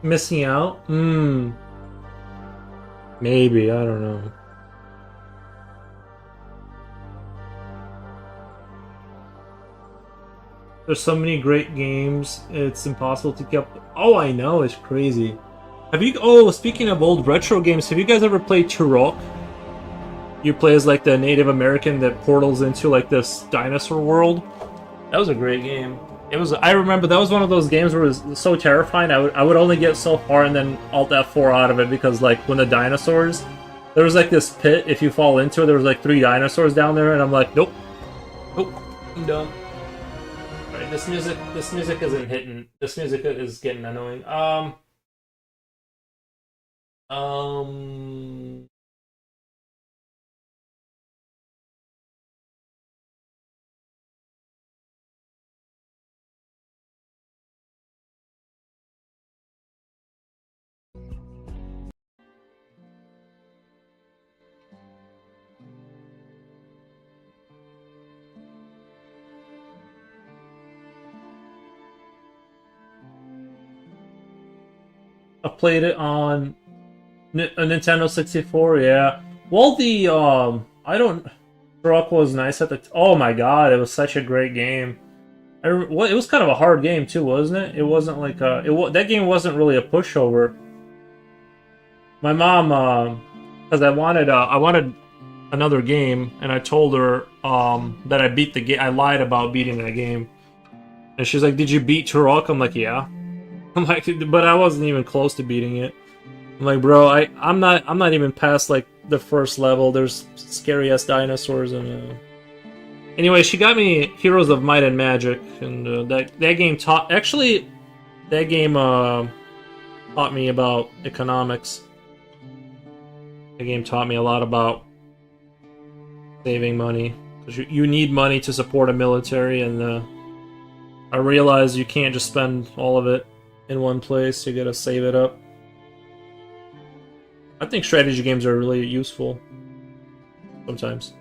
Missing out? Maybe, I don't know. There's so many great games, it's impossible to keep up. Oh, I know, it's crazy. Have you, oh, speaking of old retro games, have you guys ever played Turok? You play as like the Native American that portals into like this dinosaur world. That was a great game. It was. I remember that was one of those games where it was so terrifying. I would only get so far and then Alt F4 out of it because like when the dinosaurs, there was like this pit. If you fall into it, there was like 3 dinosaurs down there, and I'm like, nope, nope, I'm done. All right, this music isn't hitting. This music is getting annoying. Um. I played it on a Nintendo 64. Yeah. Well, the I don't. Truck was nice at the. Oh my god, it was such a great game. It was kind of a hard game too, wasn't it? It wasn't like that game wasn't really a pushover. My mom, because I wanted another game, and I told her that I beat the game. I lied about beating that game, and she's like, "Did you beat Turok?" I'm like, "Yeah." I'm like, but I wasn't even close to beating it. I'm like, bro, I'm not even past like the first level. There's scary ass dinosaurs and. Anyway, she got me Heroes of Might and Magic, and that game taught. Actually, that game taught me about economics. The game taught me a lot about saving money because you need money to support a military, and I realized you can't just spend all of it in one place. You gotta save it up. I think strategy games are really useful sometimes.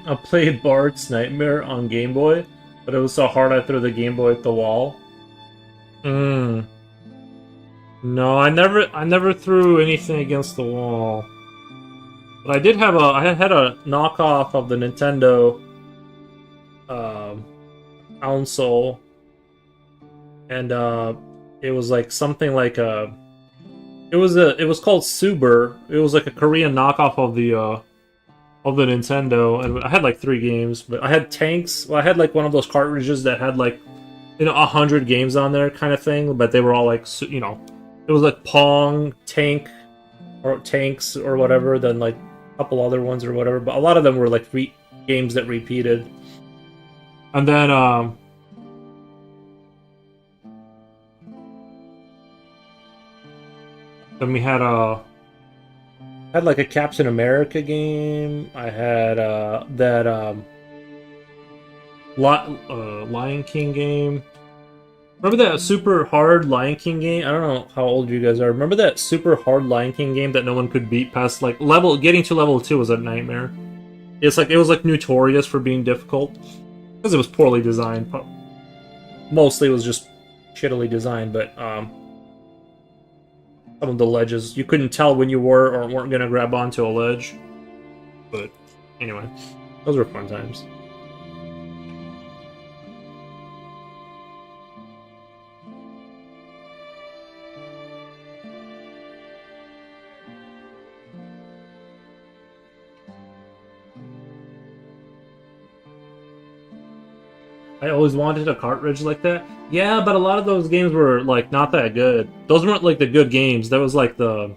I played Bard's Nightmare on Game Boy, but it was so hard I threw the Game Boy at the wall. No, I never threw anything against the wall. But I had a knockoff of the Nintendo console, and it was like something like a. It was called Suber. It was like a Korean knockoff of the Nintendo, and I had like 3 games. But I had tanks. Well, I had like one of those cartridges that had like 100 games on there, kind of thing. But they were all like it was like Pong, Tanks or whatever. Then like a couple other ones or whatever. But a lot of them were like games that repeated. And then then we had like a Captain America game. I had that Lion King game. Remember that super hard Lion King game? I don't know how old you guys are. Remember that super hard Lion King game that no one could beat past like getting to level 2 was a nightmare. It was like notorious for being difficult because it was poorly designed. Mostly it was just shittily designed, but some of the ledges you couldn't tell when you were or weren't gonna grab onto a ledge. But anyway, those were fun times. I always wanted a cartridge like that. Yeah, but a lot of those games were like not that good. Those weren't like the good games. That was like the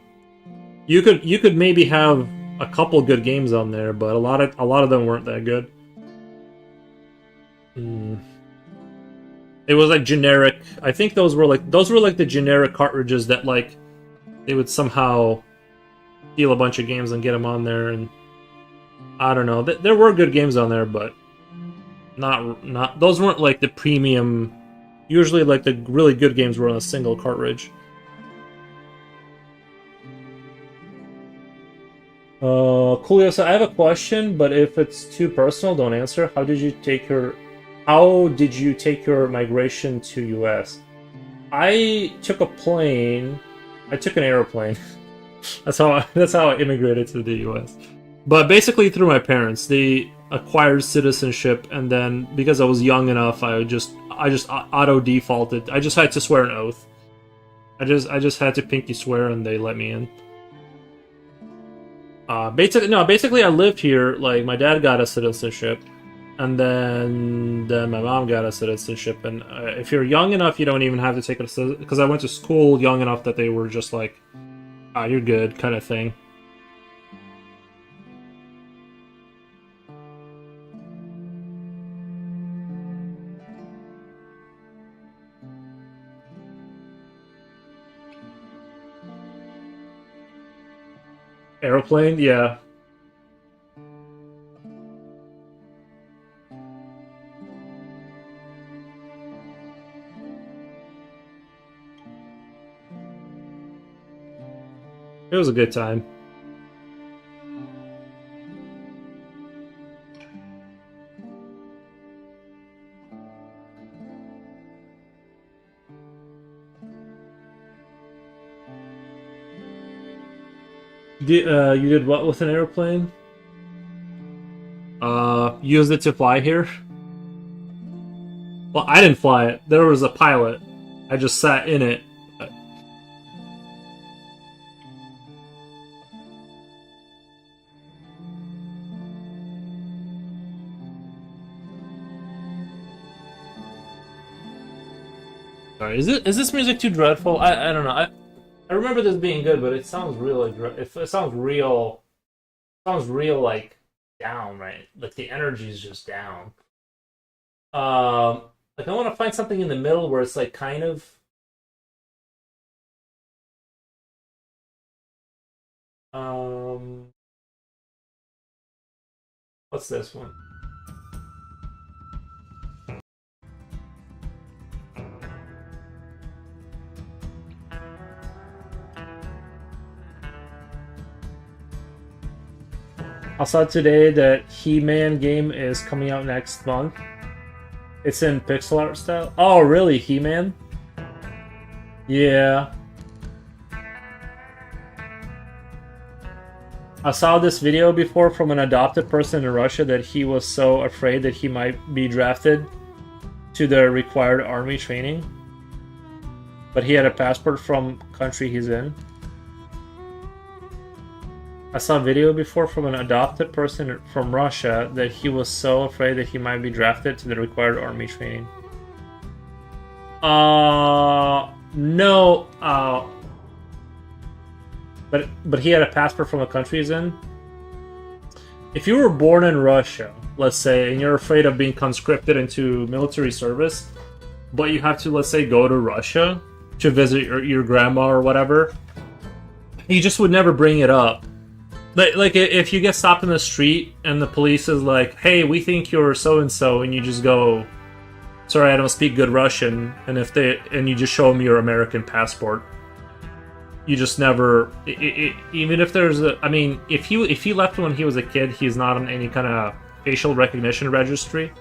you could maybe have a couple good games on there, but a lot of them weren't that good. It was like generic. I think those were like the generic cartridges that like they would somehow steal a bunch of games and get them on there, and I don't know. There were good games on there, but not those weren't like the premium. Usually like the really good games were on a single cartridge. Coolio said, I have a question, but if it's too personal, don't answer. How did you take your migration to US? I took a plane. I took an airplane. That's how I immigrated to the US. But basically through my parents. They acquired citizenship, and then because I was young enough, I just auto defaulted. I just had to swear an oath. I just had to pinky swear, and they let me in. Basically I lived here. Like my dad got a citizenship, and then my mom got a citizenship. And if you're young enough, you don't even have to take it because I went to school young enough that they were just like, you're good, kind of thing. Airplane, yeah. It was a good time. You did what with an airplane? Used it to fly here? Well, I didn't fly it. There was a pilot. I just sat in it. Sorry, is this music too dreadful? I don't know. I remember this being good, but it sounds really it sounds real like down, right? Like the energy is just down. Like I want to find something in the middle where it's like kind of what's this one? I saw today that He-Man game is coming out next month. It's in pixel art style. Oh, really? He-Man? Yeah. I saw this video before from an adopted person in Russia that he was so afraid that he might be drafted to the required army training, but he had a passport from country he's in. I saw a video before from an adopted person from Russia that he was so afraid that he might be drafted to the required army training. No. But he had a passport from a country he's in. If you were born in Russia, let's say, and you're afraid of being conscripted into military service, but you have to, let's say, go to Russia to visit your grandma or whatever, you just would never bring it up. Like if you get stopped in the street and the police is like, "Hey, we think you're so and so," and you just go, "Sorry, I don't speak good Russian," and you just show them your American passport, you just never. Even if there's if he left when he was a kid, he's not on any kind of facial recognition registry.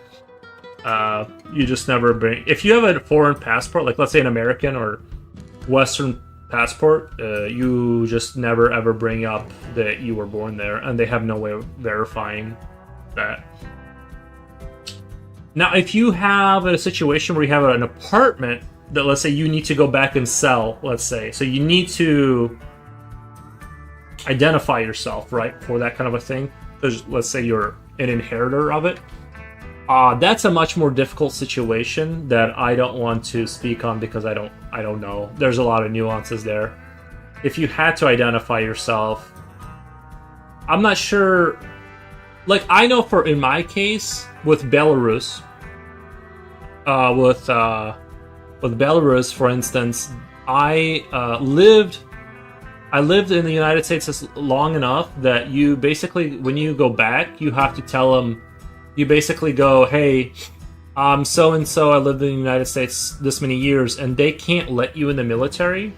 You just never bring. If you have a foreign passport, like let's say an American or Western passport, you just never ever bring up that you were born there, and they have no way of verifying that. Now, if you have a situation where you have an apartment that, let's say, you need to go back and sell, let's say, so you need to identify yourself, right, for that kind of a thing, because let's say you're an inheritor of it, that's a much more difficult situation that I don't want to speak on because I don't know. There's a lot of nuances there. If you had to identify yourself, I'm not sure. Like, I know in my case with Belarus, with Belarus, for instance, I lived in the United States long enough that you basically, when you go back, you have to tell them. You basically go, "Hey, I'm so-and-so, I lived in the United States this many years," and they can't let you in the military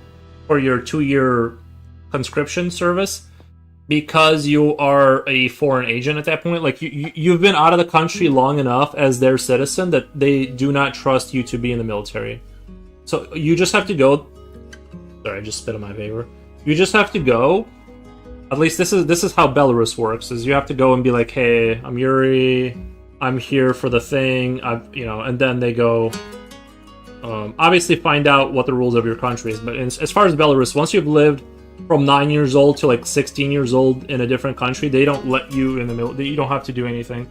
for your 2-year conscription service because you are a foreign agent at that point. Like, you've been out of the country long enough as their citizen that they do not trust you to be in the military. So you just have to go... Sorry, I just spit in my paper. You just have to go... At least this is how Belarus works, is you have to go and be like, "Hey, I'm Yuri, I'm here for the thing," and then they go, obviously find out what the rules of your country is. But as far as Belarus, once you've lived from 9 years old to like 16 years old in a different country, they don't let you in the middle. You don't have to do anything.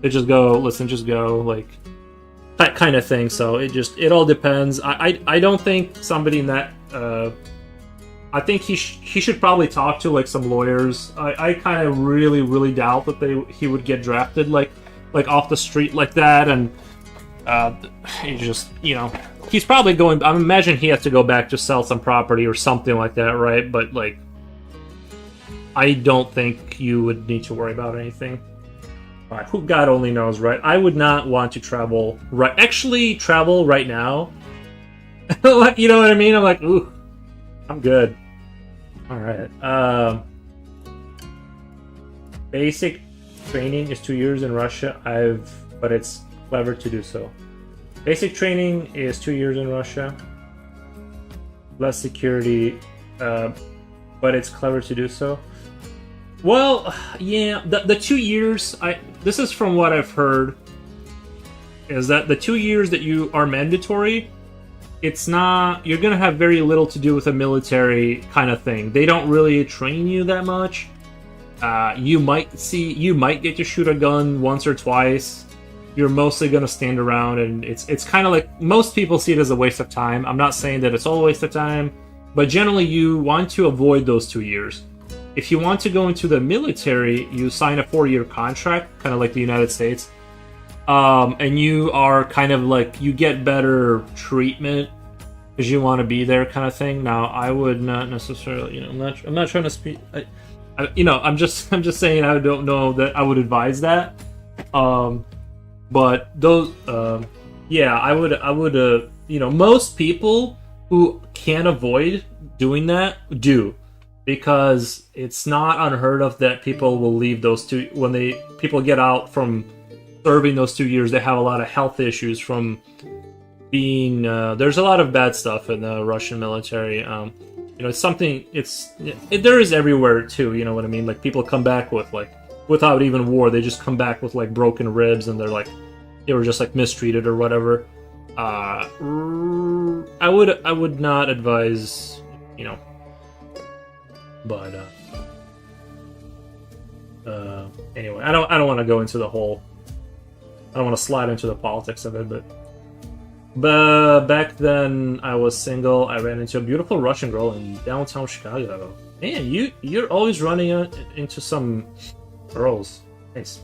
They just go, "Listen, just go," like that kind of thing. So it all depends. I don't think somebody in that. I think he should probably talk to like some lawyers. I kind of really doubt that he would get drafted like off the street like that, and he just, he's probably going. I imagine he has to go back to sell some property or something like that, right? But like, I don't think you would need to worry about anything. Who God only knows, right? I would not want to travel right now. You know what I mean? I'm like, ooh, I'm good. All right. Basic training is 2 years in Russia. But it's clever to do so. Basic training is 2 years in Russia. Less security, but it's clever to do so. Well, yeah, the 2 years. This is from what I've heard. Is that the 2 years that you are mandatory? It's not, you're gonna have very little to do with a military kind of thing. They don't really train you that much. You might get to shoot a gun once or twice. You're mostly gonna stand around, and it's kind of like, most people see it as a waste of time. I'm not saying that it's all a waste of time, but generally you want to avoid those 2 years. If you want to go into the military, you sign a 4-year contract, kind of like the United States. And you are kind of like, you get better treatment because you want to be there, kind of thing. Now, I would not necessarily, I'm not trying to speak. I'm just saying I don't know that I would advise that. But those, I would. Most people who can avoid doing that do, because it's not unheard of that people will leave those two when people get out from serving those 2 years. They have a lot of health issues from being there's a lot of bad stuff in the Russian military. It's something, there is everywhere too, you know what I mean? Like, people come back with, like, without even war, they just come back with like broken ribs, and they're like, they were just like mistreated or whatever. I would not advise, you know, but anyway, I don't want to go into the whole. I don't want to slide into the politics of it, but back then I was single. I ran into a beautiful Russian girl in downtown Chicago. Man, you're always running into some girls. Nice.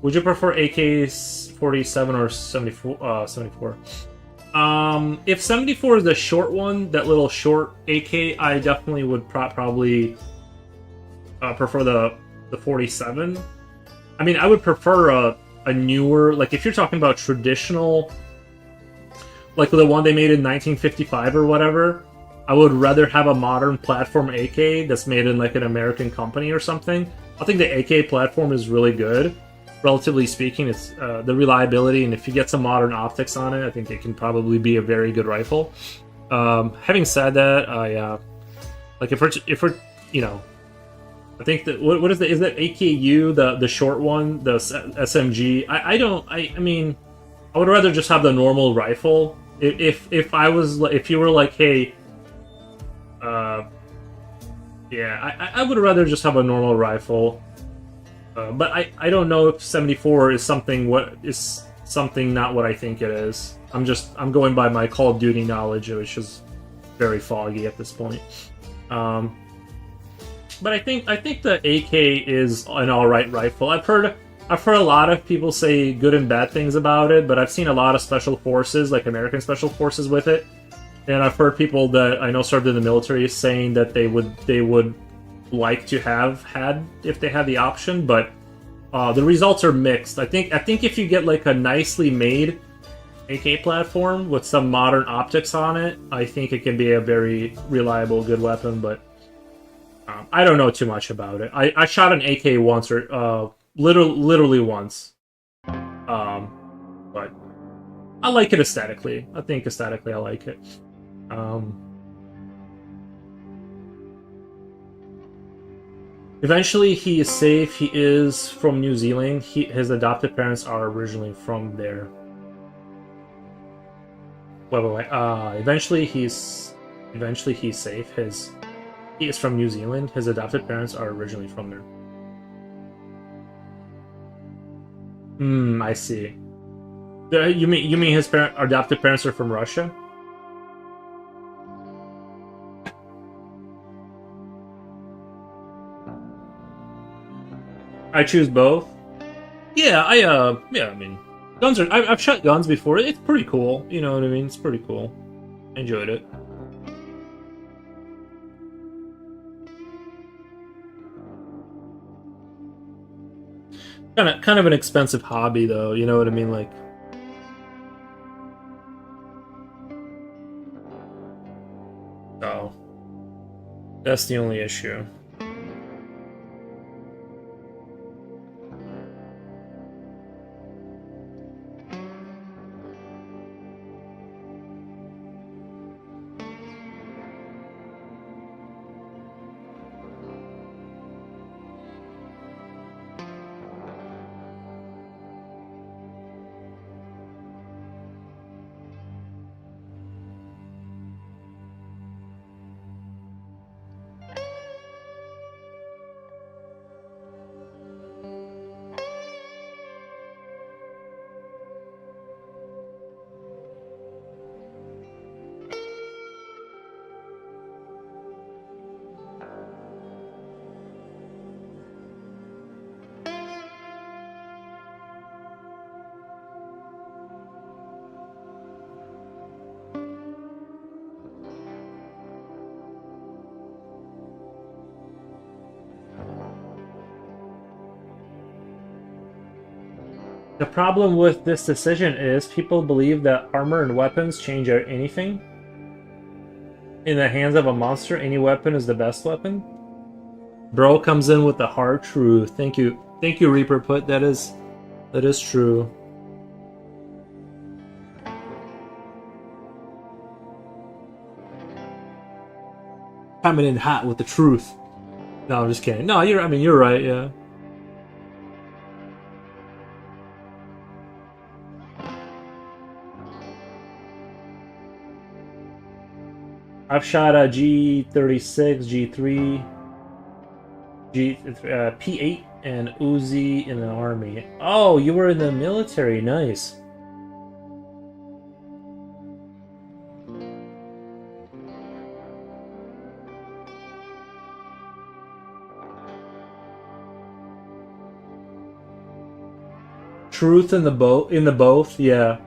Would you prefer AK-47 or 74? 74. If 74 is the short one, that little short AK, I definitely would probably prefer the 47. I mean, I would prefer a newer, like if you're talking about traditional, like the one they made in 1955 or whatever, I would rather have a modern platform AK that's made in like an American company or something. I think the AK platform is really good. Relatively speaking, it's the reliability, and if you get some modern optics on it, I think it can probably be a very good rifle. Having said that, like if we're you know, I think that what is that AKU, the short one, the SMG? I mean, I would rather just have the normal rifle. If you were like, hey, yeah, I would rather just have a normal rifle. But I don't know if 74 is something not what I think it is. I'm going by my Call of Duty knowledge, which is very foggy at this point. But I think the AK is an alright rifle. I've heard a lot of people say good and bad things about it, but I've seen a lot of special forces, like American special forces, with it, and I've heard people that I know served in the military saying that they would like to have had if they had the option, but the results are mixed. I think if you get like a nicely made AK platform with some modern optics on it, I think it can be a very reliable, good weapon. But I don't know too much about it. I shot an AK once, or literally once, but I like it aesthetically. I think aesthetically I like it. Eventually, he is safe. He is from New Zealand. His adopted parents are originally from there. Wait. Eventually he's safe. He is from New Zealand. His adopted parents are originally from there. I see. You mean his adopted parents are from Russia? I choose both. Yeah, I mean, guns are. I've shot guns before. It's pretty cool. You know what I mean? It's pretty cool. I enjoyed it. Kind of an expensive hobby, though. You know what I mean? Like, oh, that's the only issue. The problem with this decision is people believe that armor and weapons change anything. In the hands of a monster, any weapon is the best weapon. Bro comes in with the hard truth. Thank you, Reaper Put. That is true. Coming in hot with the truth. No, I'm just kidding. No, you're right. Yeah. I've shot a G36, G3, P8, and Uzi in the army. Oh, you were in the military. Nice. Truth in the both, yeah.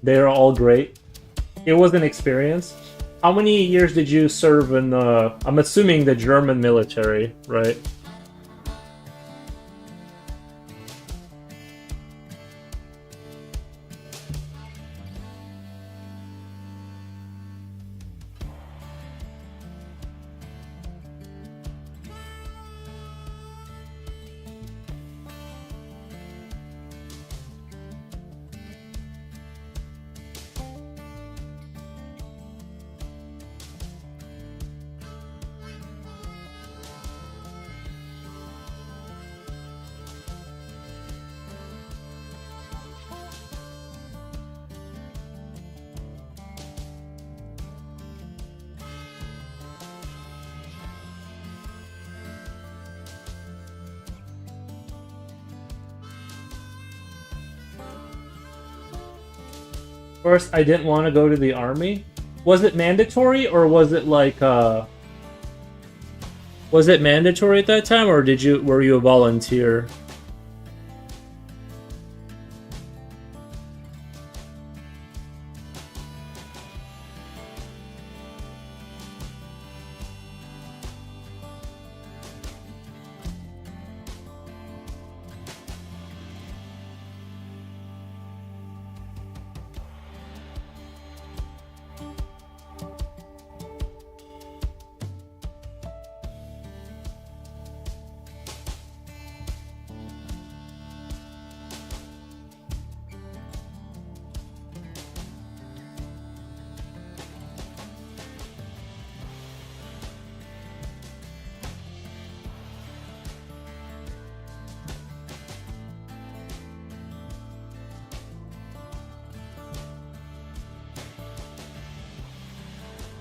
They're all great. It was an experience. How many years did you serve in the, I'm assuming the German military, right? First, I didn't want to go to the army. Was it mandatory or was it like was it mandatory at that time or were you a volunteer?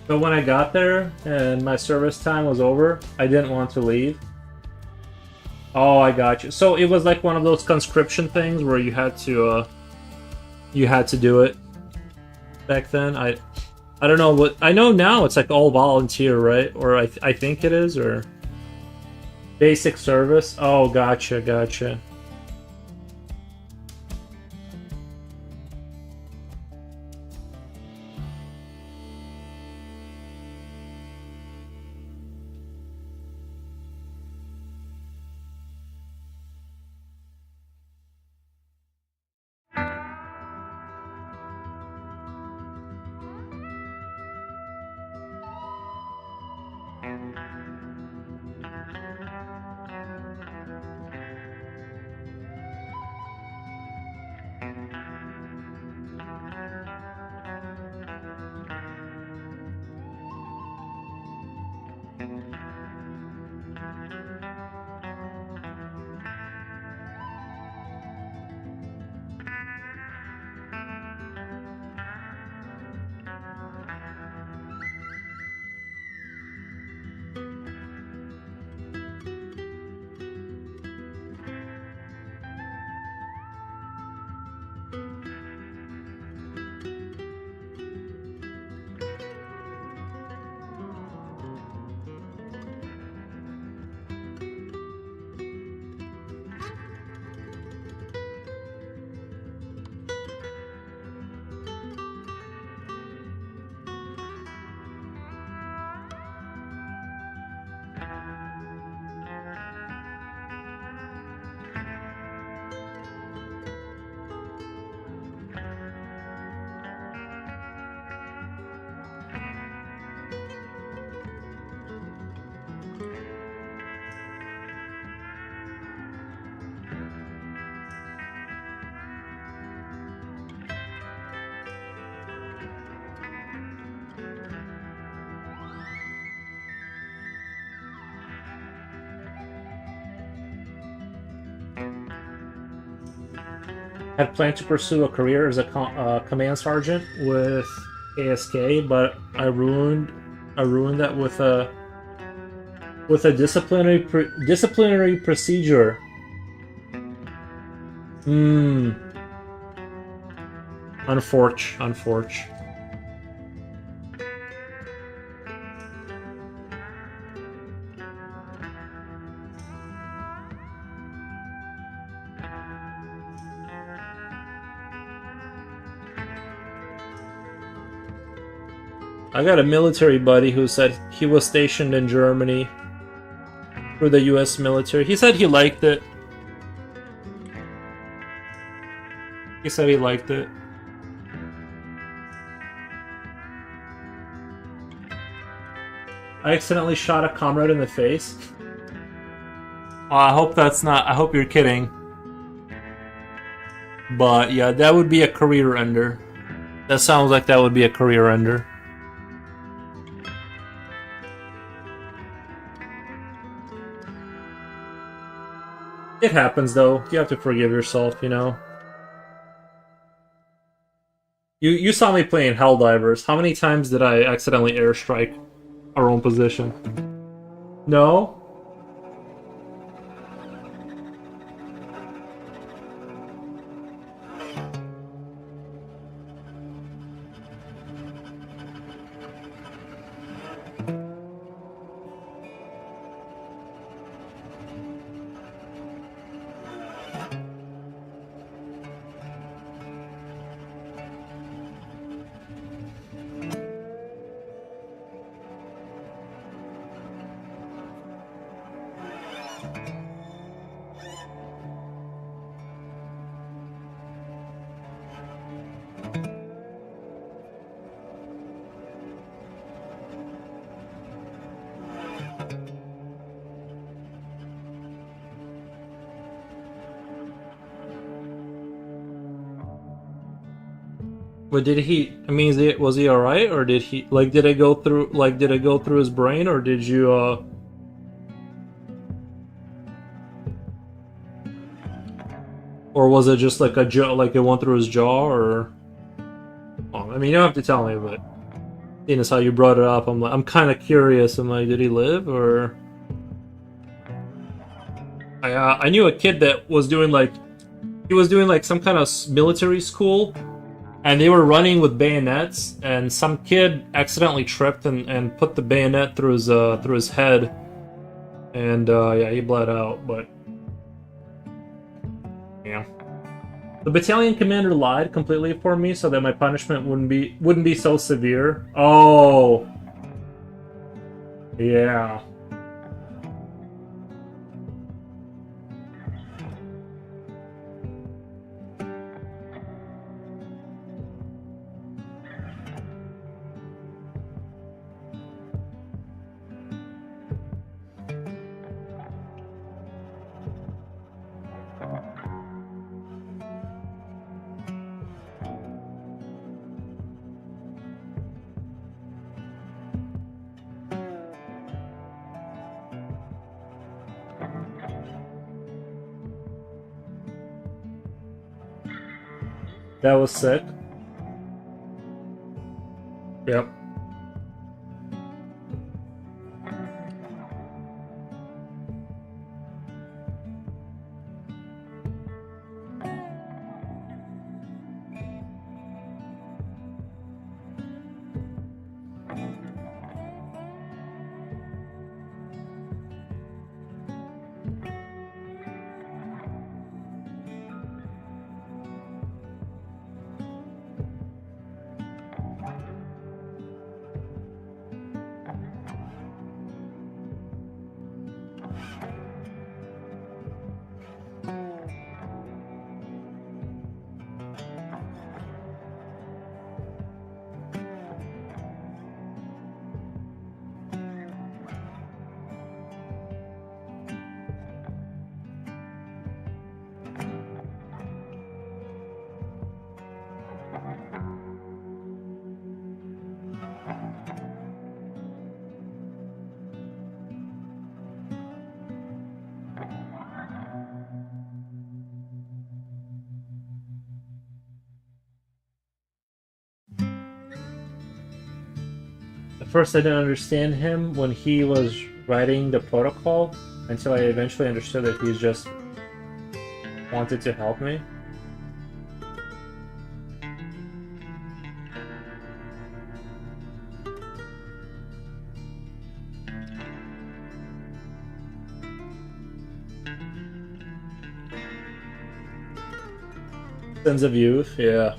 So when I got there and my service time was over, I didn't want to leave. Oh, I got you. So it was like one of those conscription things where you had to do it back then. I don't know what I know now. It's like all volunteer, right? Or I think it is, or basic service. Oh, gotcha, gotcha. had planned to pursue a career as a command sergeant with ASK, but I ruined that with a disciplinary procedure. Hmm. Unfortunate. I got a military buddy who said he was stationed in Germany for the US military. He said he liked it. He said he liked it. I accidentally shot a comrade in the face. I hope that's not. I hope you're kidding. But yeah, that would be a career ender. That sounds like that would be a career ender. It happens though. You have to forgive yourself, you know. You saw me playing Helldivers. How many times did I accidentally airstrike our own position? No? But did he? I mean, was he all right, or did he did it go through? Did it go through his brain, or did you? Or was it just like a jaw? Like it went through his jaw, or? Well, I mean, you don't have to tell me, but seeing as how you brought it up, I'm kind of curious. I'm like, did he live, or? I knew a kid that was doing some kind of military school. And they were running with bayonets, and some kid accidentally tripped and put the bayonet through his head, and yeah, he bled out. But yeah, the battalion commander lied completely for me so that my punishment wouldn't be so severe. Oh, yeah. That was sick. Yep. At first, I didn't understand him when he was writing the protocol until I eventually understood that he just wanted to help me. Sense of youth, yeah.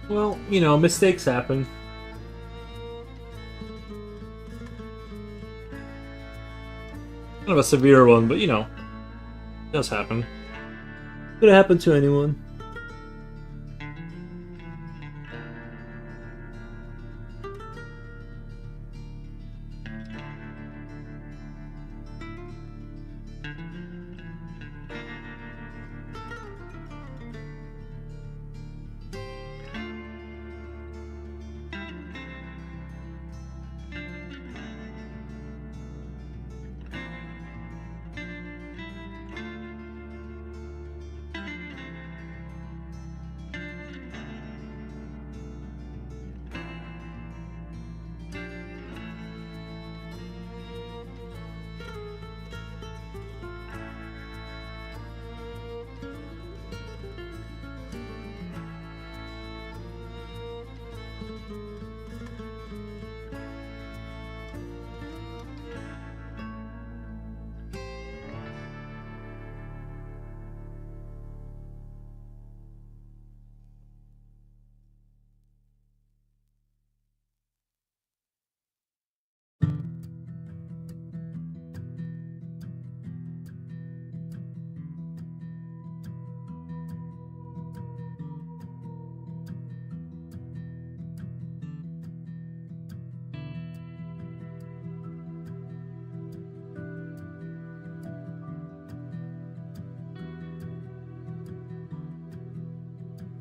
Well, you know, mistakes happen. Kind of a severe one, but you know, it does happen. Could happen to anyone.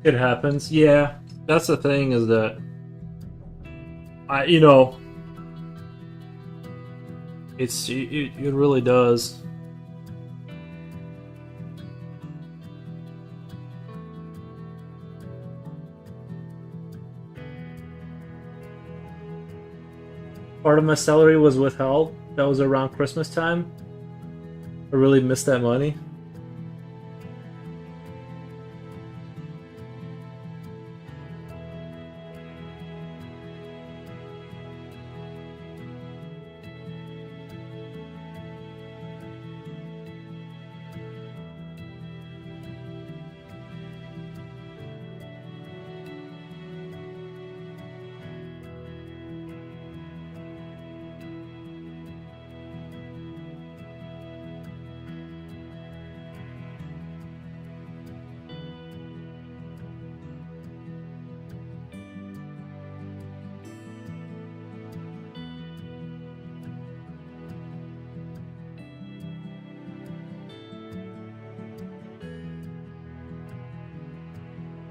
It happens. Yeah, that's the thing is that you know, it really does. Part of my salary was withheld. That was around Christmas time. I really missed that money.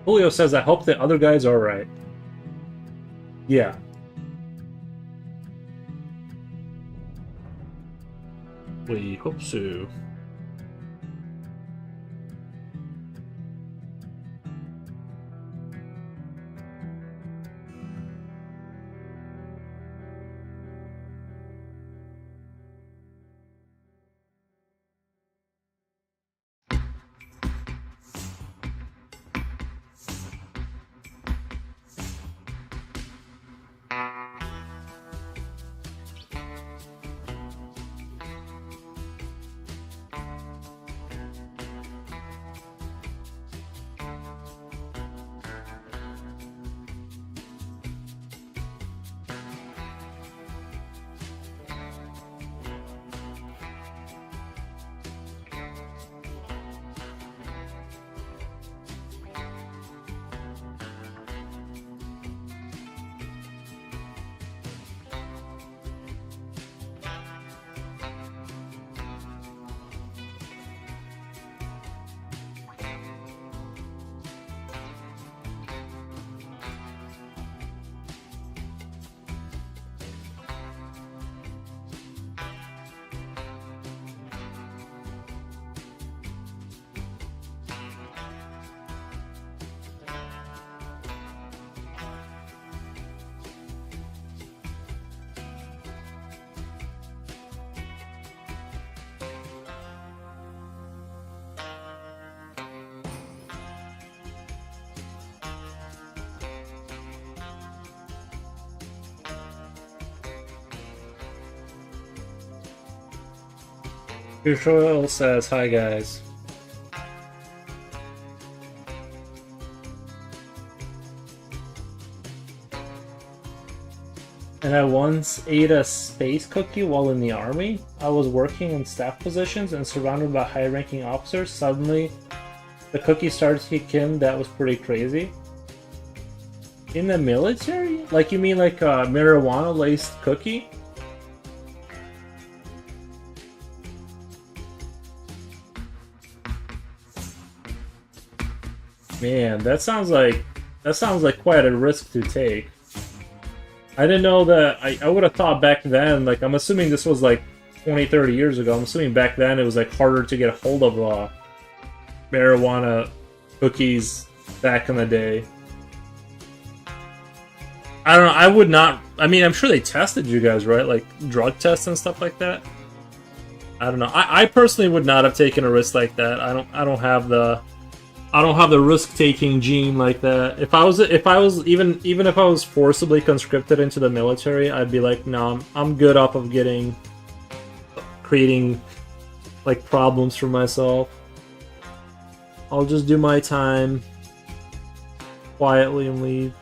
Julio says, I hope the other guys are alright. Yeah. We hope so. Future says, hi guys. And I once ate a space cookie while in the army. I was working in staff positions and surrounded by high-ranking officers. Suddenly, the cookie started to kick in. That was pretty crazy. In the military? Like, you mean like a marijuana-laced cookie? Man, that sounds like quite a risk to take. I didn't know that. I would have thought back then, like, I'm assuming this was like 20, 30 years ago. I'm assuming back then it was like harder to get a hold of marijuana cookies back in the day. I don't know. I would not. I mean, I'm sure they tested you guys, right? Like drug tests and stuff like that. I don't know. I personally would not have taken a risk like that. I don't have the risk-taking gene like that. If I was even if I was forcibly conscripted into the military, I'd be like, no, I'm good off of creating like problems for myself. I'll just do my time quietly and leave.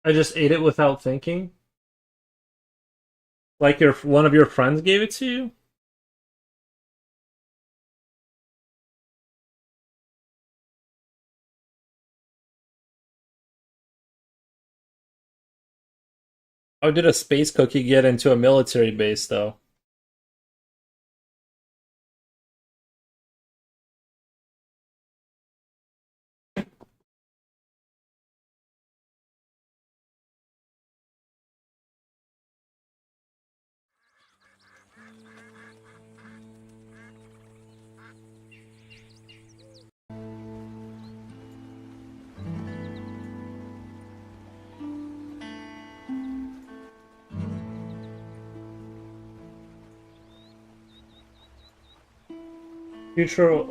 I just ate it without thinking. Like one of your friends gave it to you? How did a space cookie get into a military base, though? Future,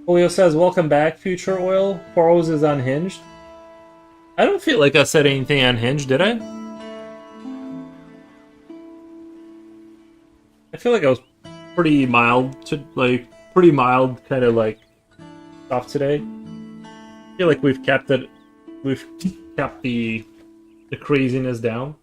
Julio says, welcome back, Future Oil. Quarles is unhinged. I don't feel like I said anything unhinged, did I? I feel like I was pretty mild kind of like stuff today. I feel like we've kept the craziness down.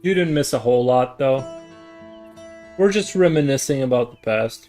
You didn't miss a whole lot, though. We're just reminiscing about the past.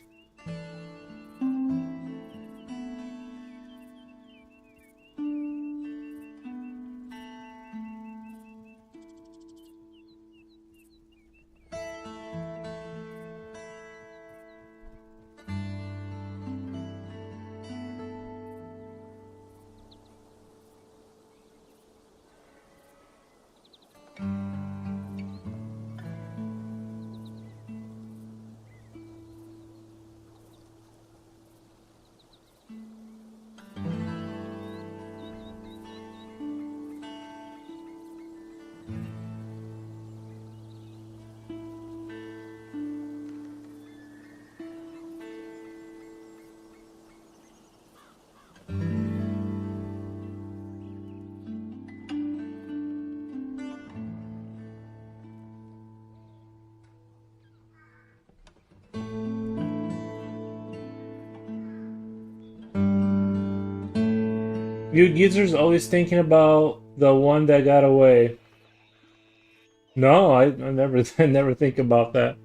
You geezers always thinking about the one that got away. No, I never I never think about that.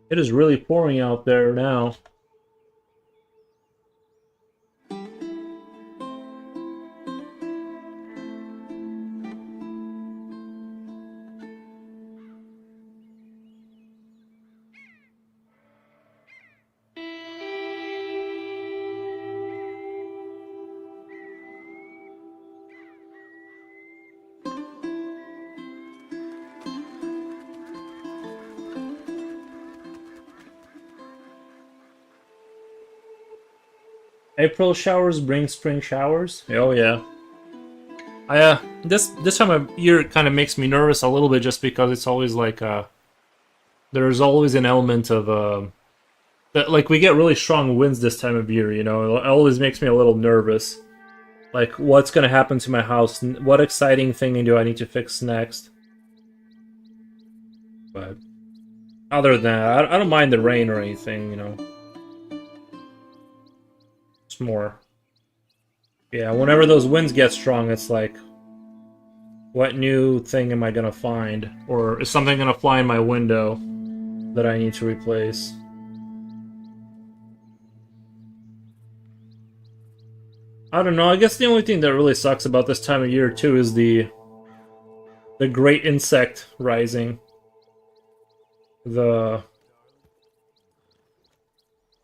It is really pouring out there now. April showers bring spring showers. Oh yeah. This time of year kind of makes me nervous a little bit just because it's always like there's always an element of that, like, we get really strong winds this time of year, you know. It always makes me a little nervous. Like, what's gonna happen to my house? What exciting thing do I need to fix next? But other than that, I don't mind the rain or anything, you know. It's more, yeah, whenever those winds get strong, it's like, what new thing am I gonna find? Or is something gonna fly in my window that I need to replace? I don't know, I guess the only thing that really sucks about this time of year too is the great insect rising.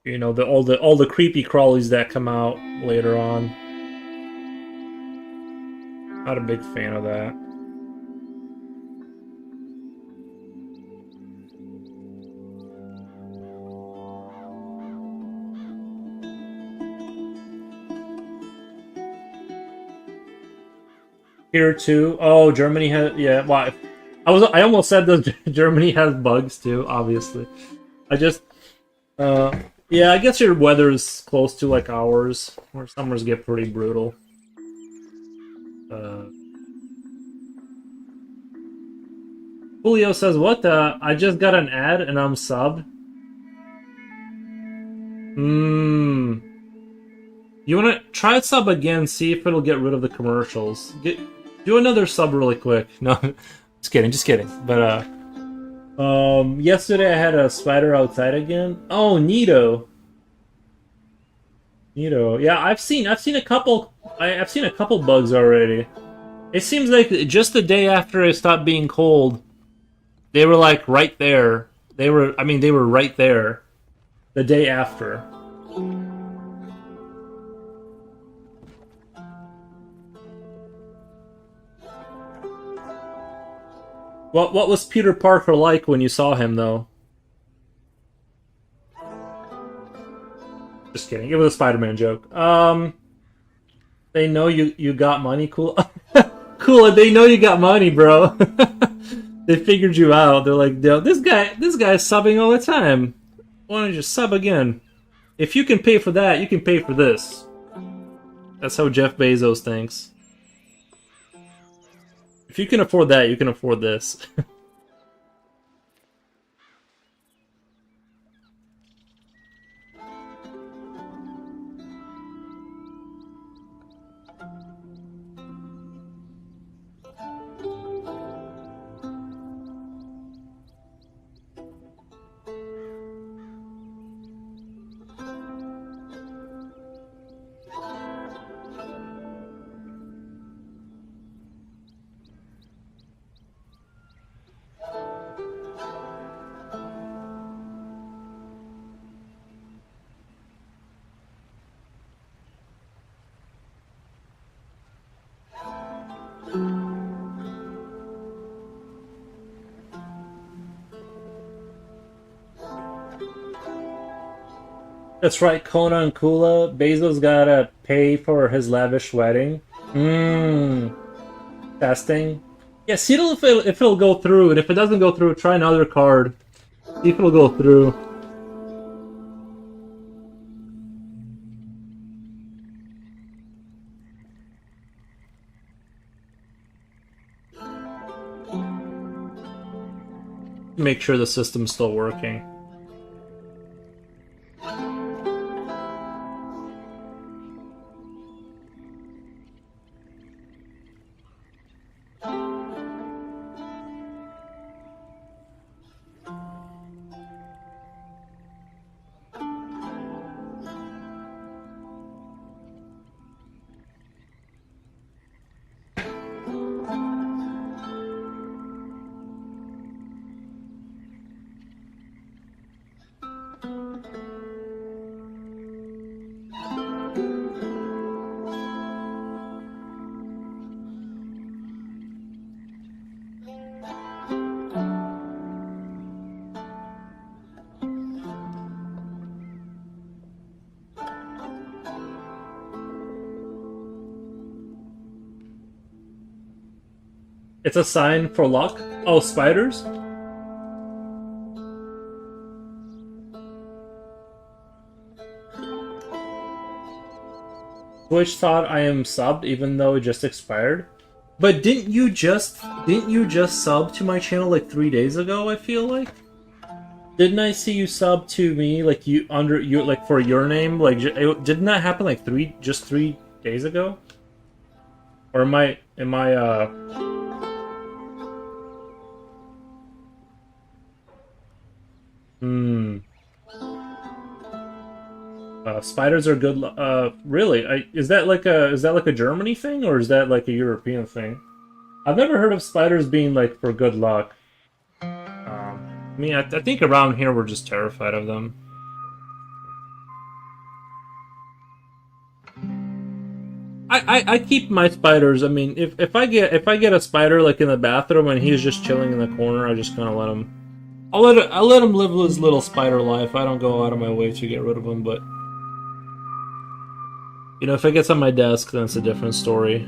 You know, all the creepy crawlies that come out later on. Not a big fan of that. Here too. Oh, Germany has, yeah. Well, I almost said that Germany has bugs too. Obviously, I just yeah. I guess your weather's close to like ours, where summers get pretty brutal. Julio says, "What the? I just got an ad and I'm subbed." You wanna try sub again? See if it'll get rid of the commercials. Do another sub really quick. No, just kidding, just kidding. But yesterday I had a spider outside again. Oh, neato. Neato. Yeah, I've seen a couple. I've seen a couple bugs already. It seems like just the day after it stopped being cold, they were like right there. They were right there. The day after. What was Peter Parker like when you saw him, though? Just kidding. It was a Spider-Man joke. They know you got money. Cool. Cool. They know you got money, bro. They figured you out. They're like, yo, this guy's subbing all the time. Why don't you just sub again? If you can pay for that, you can pay for this. That's how Jeff Bezos thinks. If you can afford that, you can afford this. That's right, Kona and Kula. Bezos gotta pay for his lavish wedding. Testing. Yeah, see if it'll go through, and if it doesn't go through, try another card. See if it'll go through. make sure the system's still working. It's a sign for luck? Oh, spiders? Twitch thought I am subbed even though it just expired. But didn't you just sub to my channel like 3 days ago, I feel like? Didn't I see you sub to me like you under you like for your name? Like didn't that happen like 3 days ago? Or am I spiders are good. Really? Is that like a Germany thing, or is that like a European thing? I've never heard of spiders being like for good luck. I mean, I think around here we're just terrified of them. I keep my spiders. I mean, if I get a spider like in the bathroom and he's just chilling in the corner, I just kind of let him. I'll let him live his little spider life. I don't go out of my way to get rid of him, but you know, if it gets on my desk, then it's a different story.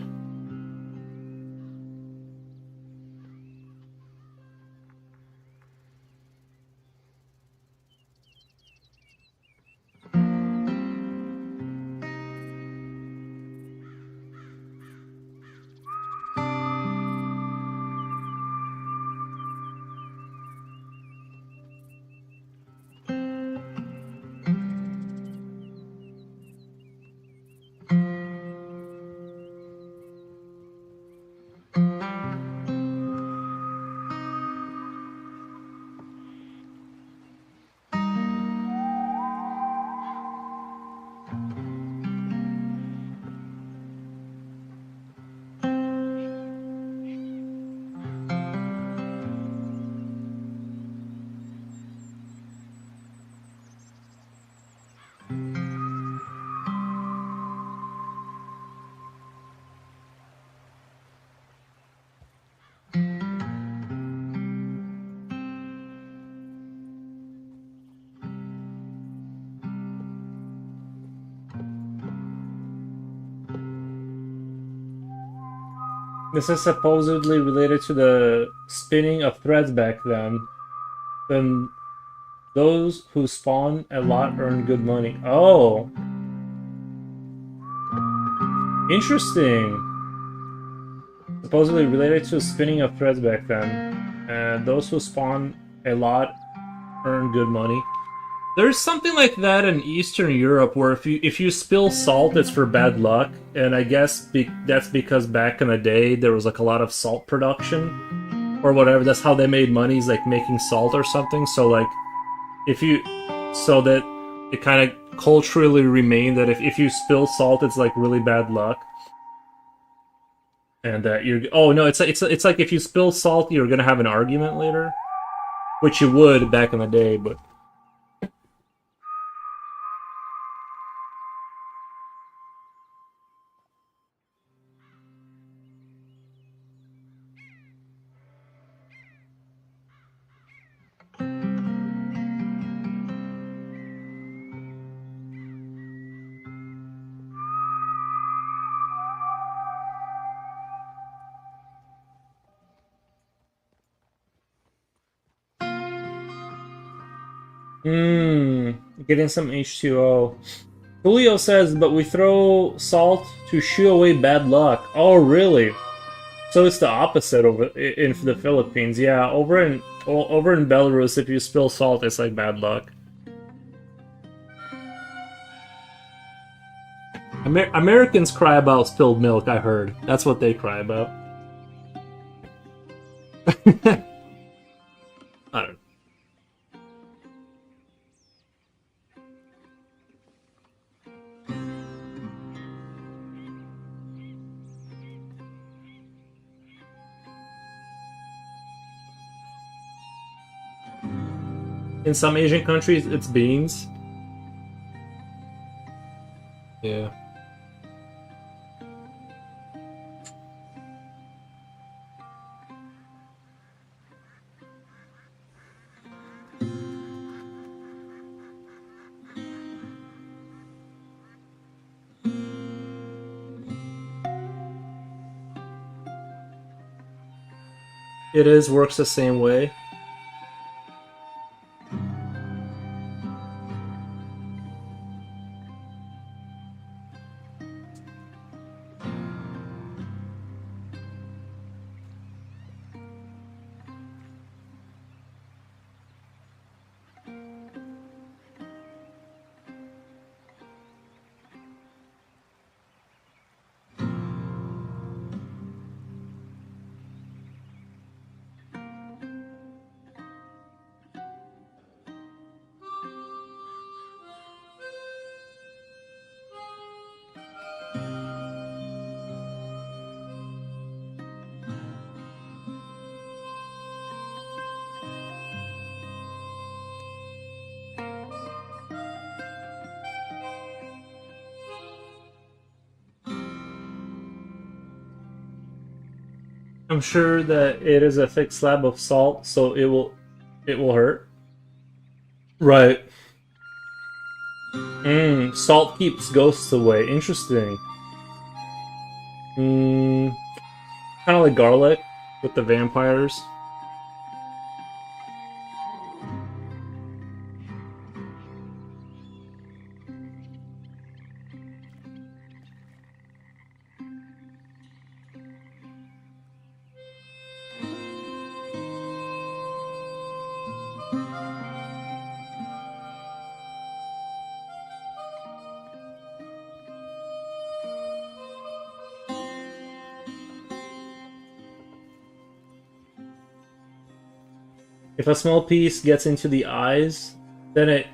This is supposedly related to the spinning of threads back then. Then those who spawn a lot earn good money. Oh. Interesting. Supposedly related to spinning of threads back then. And those who spawn a lot earn good money. There's something like that in Eastern Europe where if you spill salt, it's for bad luck, and I guess that's because back in the day there was like a lot of salt production or whatever. That's how they made money, is like making salt or something. So like so that it kind of culturally remained that if you spill salt, it's like really bad luck, and that it's like if you spill salt, you're gonna have an argument later, which you would back in the day, but. Getting some H2O. Julio says, but we throw salt to shoo away bad luck. Oh, really? So it's the opposite over in the Philippines. Yeah, over in Over in Belarus, if you spill salt, it's like bad luck. Americans cry about spilled milk, I heard. That's what they cry about. I don't know. In some Asian countries, it's beans. Yeah. It is, works the same way. I'm sure that it is a thick slab of salt, so it will hurt. Right. Salt keeps ghosts away. Interesting. Kind of like garlic with the vampires. If a small piece gets into the eyes, then it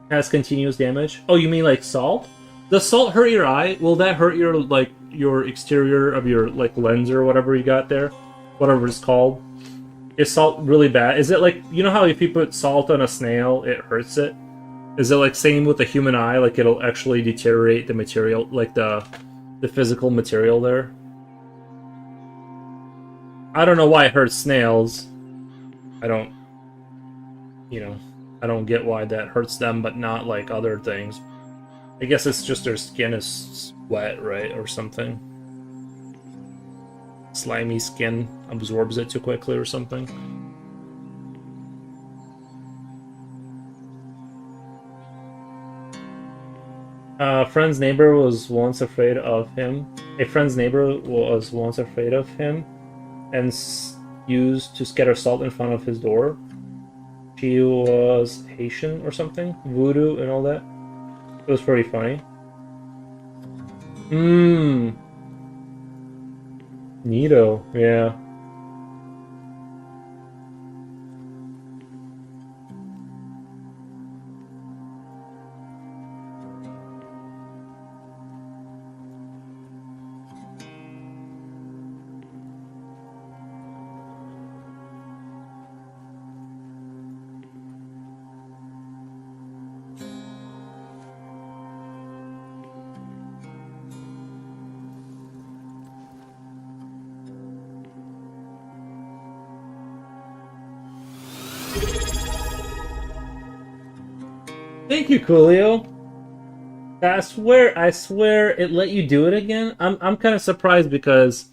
has continuous damage. Oh, you mean like salt? Does salt hurt your eye? Will that hurt your like your exterior of your like lens or whatever you got there? Whatever it's called. Is salt really bad? Is it like, you know how if you put salt on a snail, it hurts it? Is it like same with the human eye? Like it'll actually deteriorate the material, like the physical material there? I don't know why it hurts snails. I don't get why that hurts them, but not like other things. I guess it's just their skin is wet, right? Or something. Slimy skin absorbs it too quickly or something. A friend's neighbor was once afraid of him. A friend's neighbor was once afraid of him and used to scatter salt in front of his door. She was Haitian or something, voodoo and all that. It was pretty funny. Neato, yeah. Thank you, Coolio. I swear it let you do it again. I'm kind of surprised because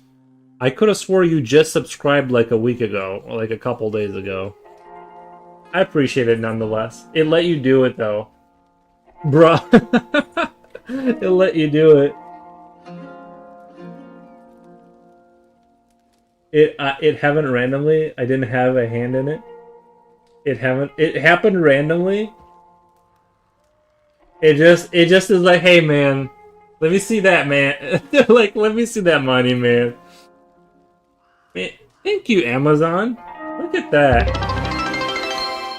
I could have swore you just subscribed like a week ago, or like a couple days ago. I appreciate it nonetheless. It let you do it though. Bruh. It let you do it. It happened randomly. I didn't have a hand in it. It happened randomly. It just is like, hey man, let me see that, man. Like, let me see that money, man. Man, thank you, Amazon. Look at that.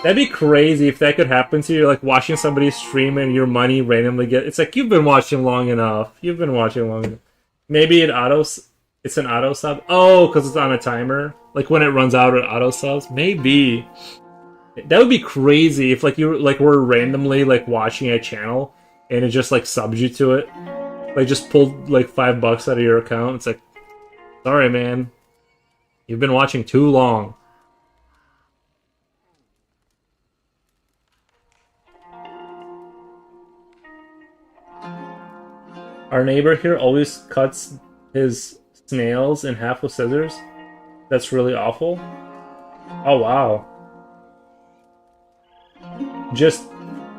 That'd be crazy if that could happen to you. Like watching somebody stream and your money randomly get. It's like you've been watching long enough. You've been watching long enough. Maybe it's an auto sub. Oh, because it's on a timer. Like when it runs out, it auto subs. Maybe that would be crazy if like you like were randomly like watching a channel and it just like subs you to it. Like just pulled like $5 out of your account. It's like, sorry, man, you've been watching too long. Our neighbor here always cuts his snails in half with scissors. That's really awful. Oh wow. Just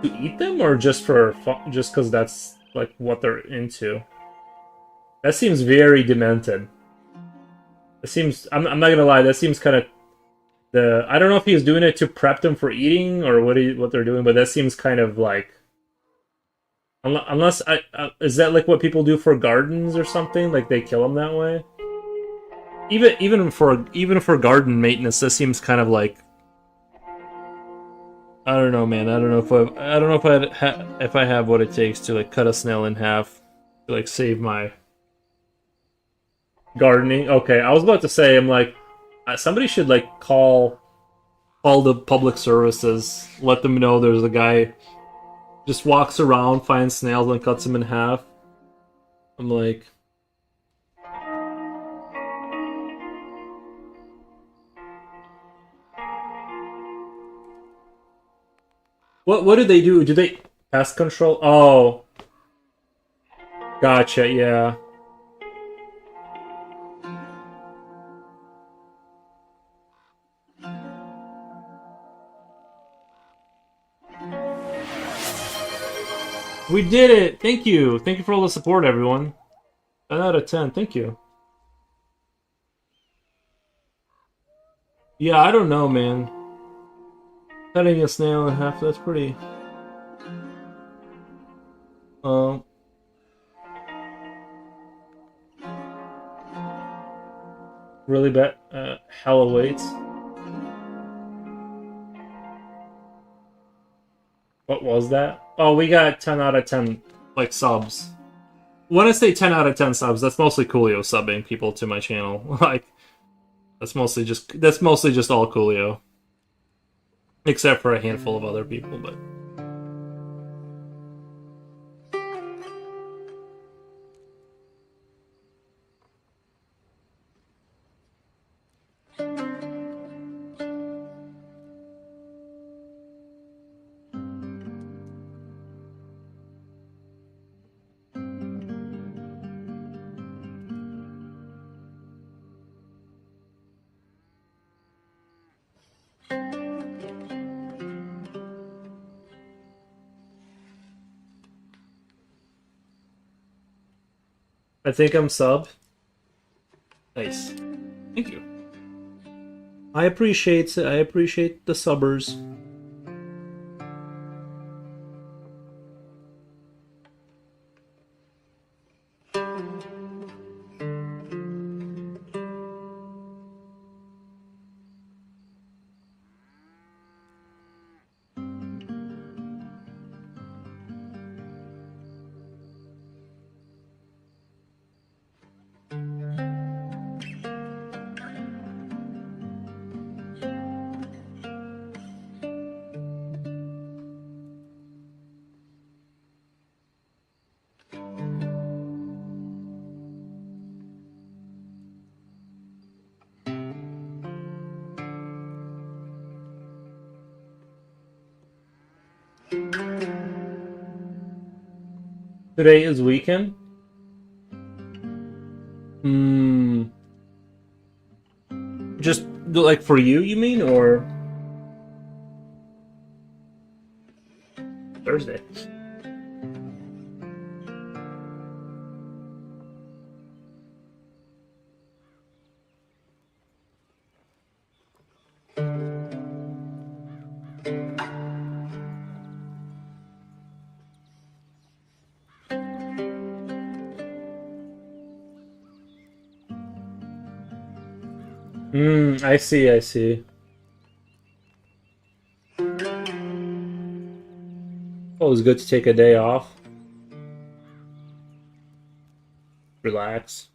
to eat them, or just for fun, just because that's like what they're into? That seems very demented. It seems. I'm not gonna lie. That seems kind of the. I don't know if he's doing it to prep them for eating or what they're doing, but that seems kind of like. Unless is that like what people do for gardens or something? Like they kill them that way. Even for garden maintenance, that seems kind of like. I don't know, man. I don't know if I have what it takes to like cut a snail in half to like save my gardening. Okay, I was about to say, I'm like, somebody should like call the public services, let them know there's a guy just walks around, finds snails and cuts them in half. I'm like, what do they do? Do they pest control? Oh, gotcha. Yeah. We did it! Thank you! Thank you for all the support, everyone. 10 out of 10, thank you. Yeah, I don't know, man. Cutting a snail in half, that's pretty... really bad, hella weights. What was that? Oh, we got 10 out of 10, like, subs. When I say 10 out of 10 subs, that's mostly Coolio subbing people to my channel. Like, that's mostly just all Coolio. Except for a handful of other people, but... I think I'm sub. Nice. Thank you. I appreciate the subbers. Today is weekend? Just like for you mean, or Thursday? I see, I see. Oh, it's good to take a day off. Relax.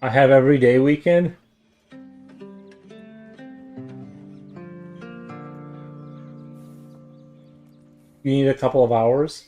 I have every day weekend. You need a couple of hours.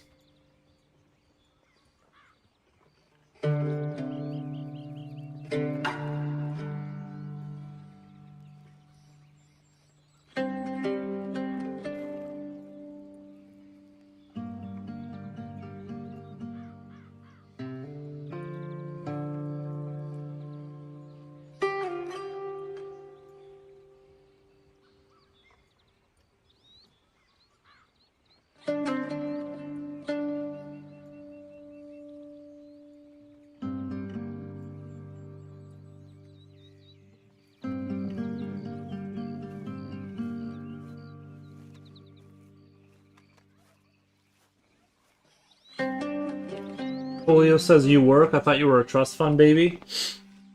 Julio says you work. I thought you were a trust fund baby.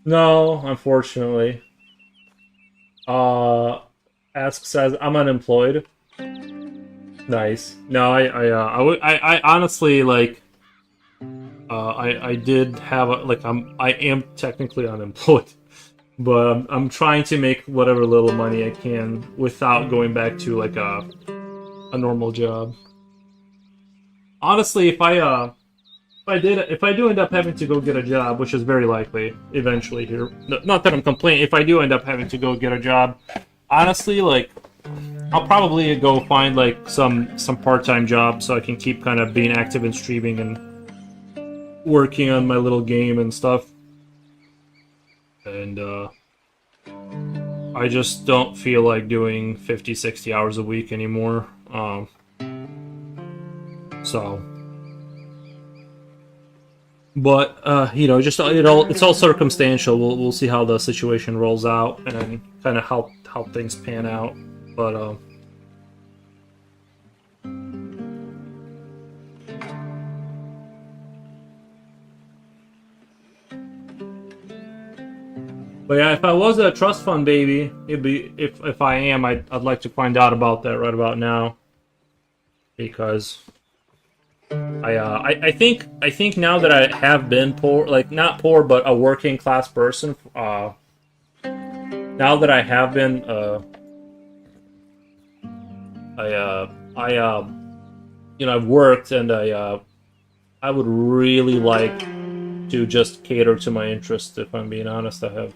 No, unfortunately. Uh, Ask says I'm unemployed. Nice. No, I honestly like. I did have I am technically unemployed, but I'm trying to make whatever little money I can without going back to like a normal job. Honestly, if I do end up having to go get a job, which is very likely eventually here, not that I'm complaining, if I do end up having to go get a job, honestly, like, I'll probably go find like some part-time job so I can keep kind of being active in streaming and working on my little game and stuff. And I just don't feel like doing 50, 60 hours a week anymore. So, but you know, just it's all circumstantial. We'll see how the situation rolls out and kind of how things pan out. But yeah, if I was a trust fund baby, it'd be if I am, I'd like to find out about that right about now, because I think now that I have been poor, like not poor, but a working class person, now that I have been, you know, I've worked, and I would really like to just cater to my interests. If I'm being honest, I have.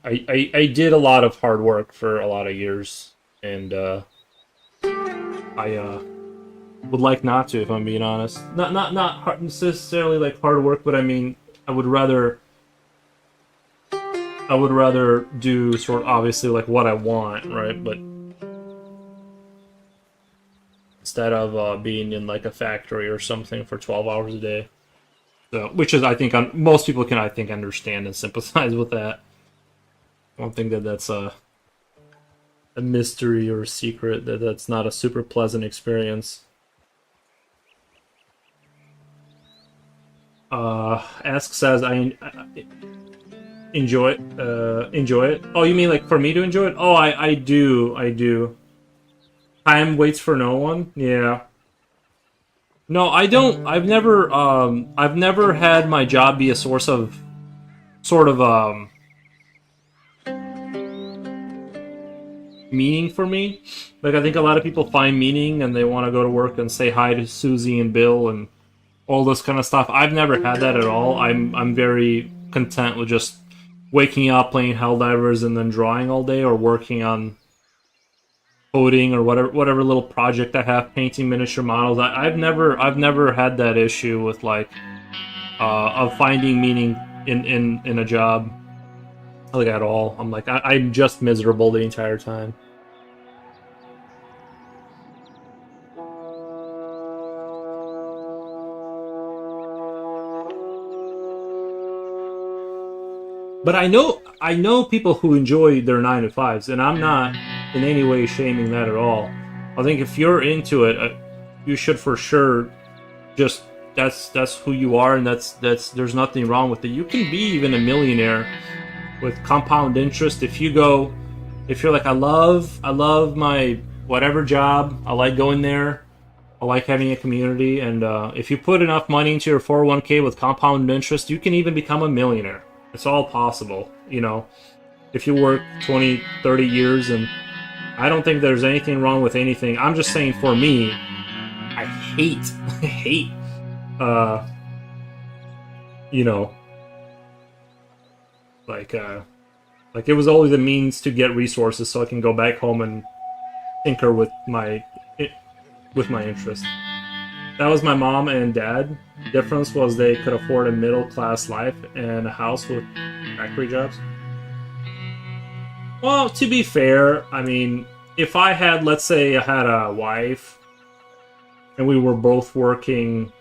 I did a lot of hard work for a lot of years, and I would like not to, if I'm being honest. Not necessarily like hard work, but I mean, I would rather do sort of obviously like what I want, right? But instead of being in like a factory or something for 12 hours a day. So, which is, I think, most people can, I think, understand and sympathize with that. I don't think that that's a mystery or a secret, that that's not a super pleasant experience. Ask says, I enjoy it. Enjoy it. Oh, you mean like for me to enjoy it? Oh, I do. Time waits for no one. Yeah. No, I don't. I've never had my job be a source of sort of meaning for me. Like, I think a lot of people find meaning and they want to go to work and say hi to Susie and Bill and all this kind of stuff. I've never had that at all. I'm very content with just waking up, playing Helldivers, and then drawing all day, or working on coding or whatever little project I have, painting miniature models. I've never had that issue with like of finding meaning in a job, like, at all. I'm like I'm just miserable the entire time. But I know people who enjoy their 9 to 5s, and I'm not in any way shaming that at all. I think if you're into it, you should for sure just that's who you are, and that's there's nothing wrong with it. You can be even a millionaire with compound interest if you're like, I love my whatever job, I like going there, I like having a community, and if you put enough money into your 401k with compound interest, you can even become a millionaire. It's all possible, you know, if you work 20, 30 years, and I don't think there's anything wrong with anything. I'm just saying, for me, I hate, you know, like it was always a means to get resources so I can go back home and tinker with my interest. That was my mom and dad. The difference was they could afford a middle-class life and a house with factory jobs. Well, to be fair, I mean, if I had, let's say I had a wife and we were both working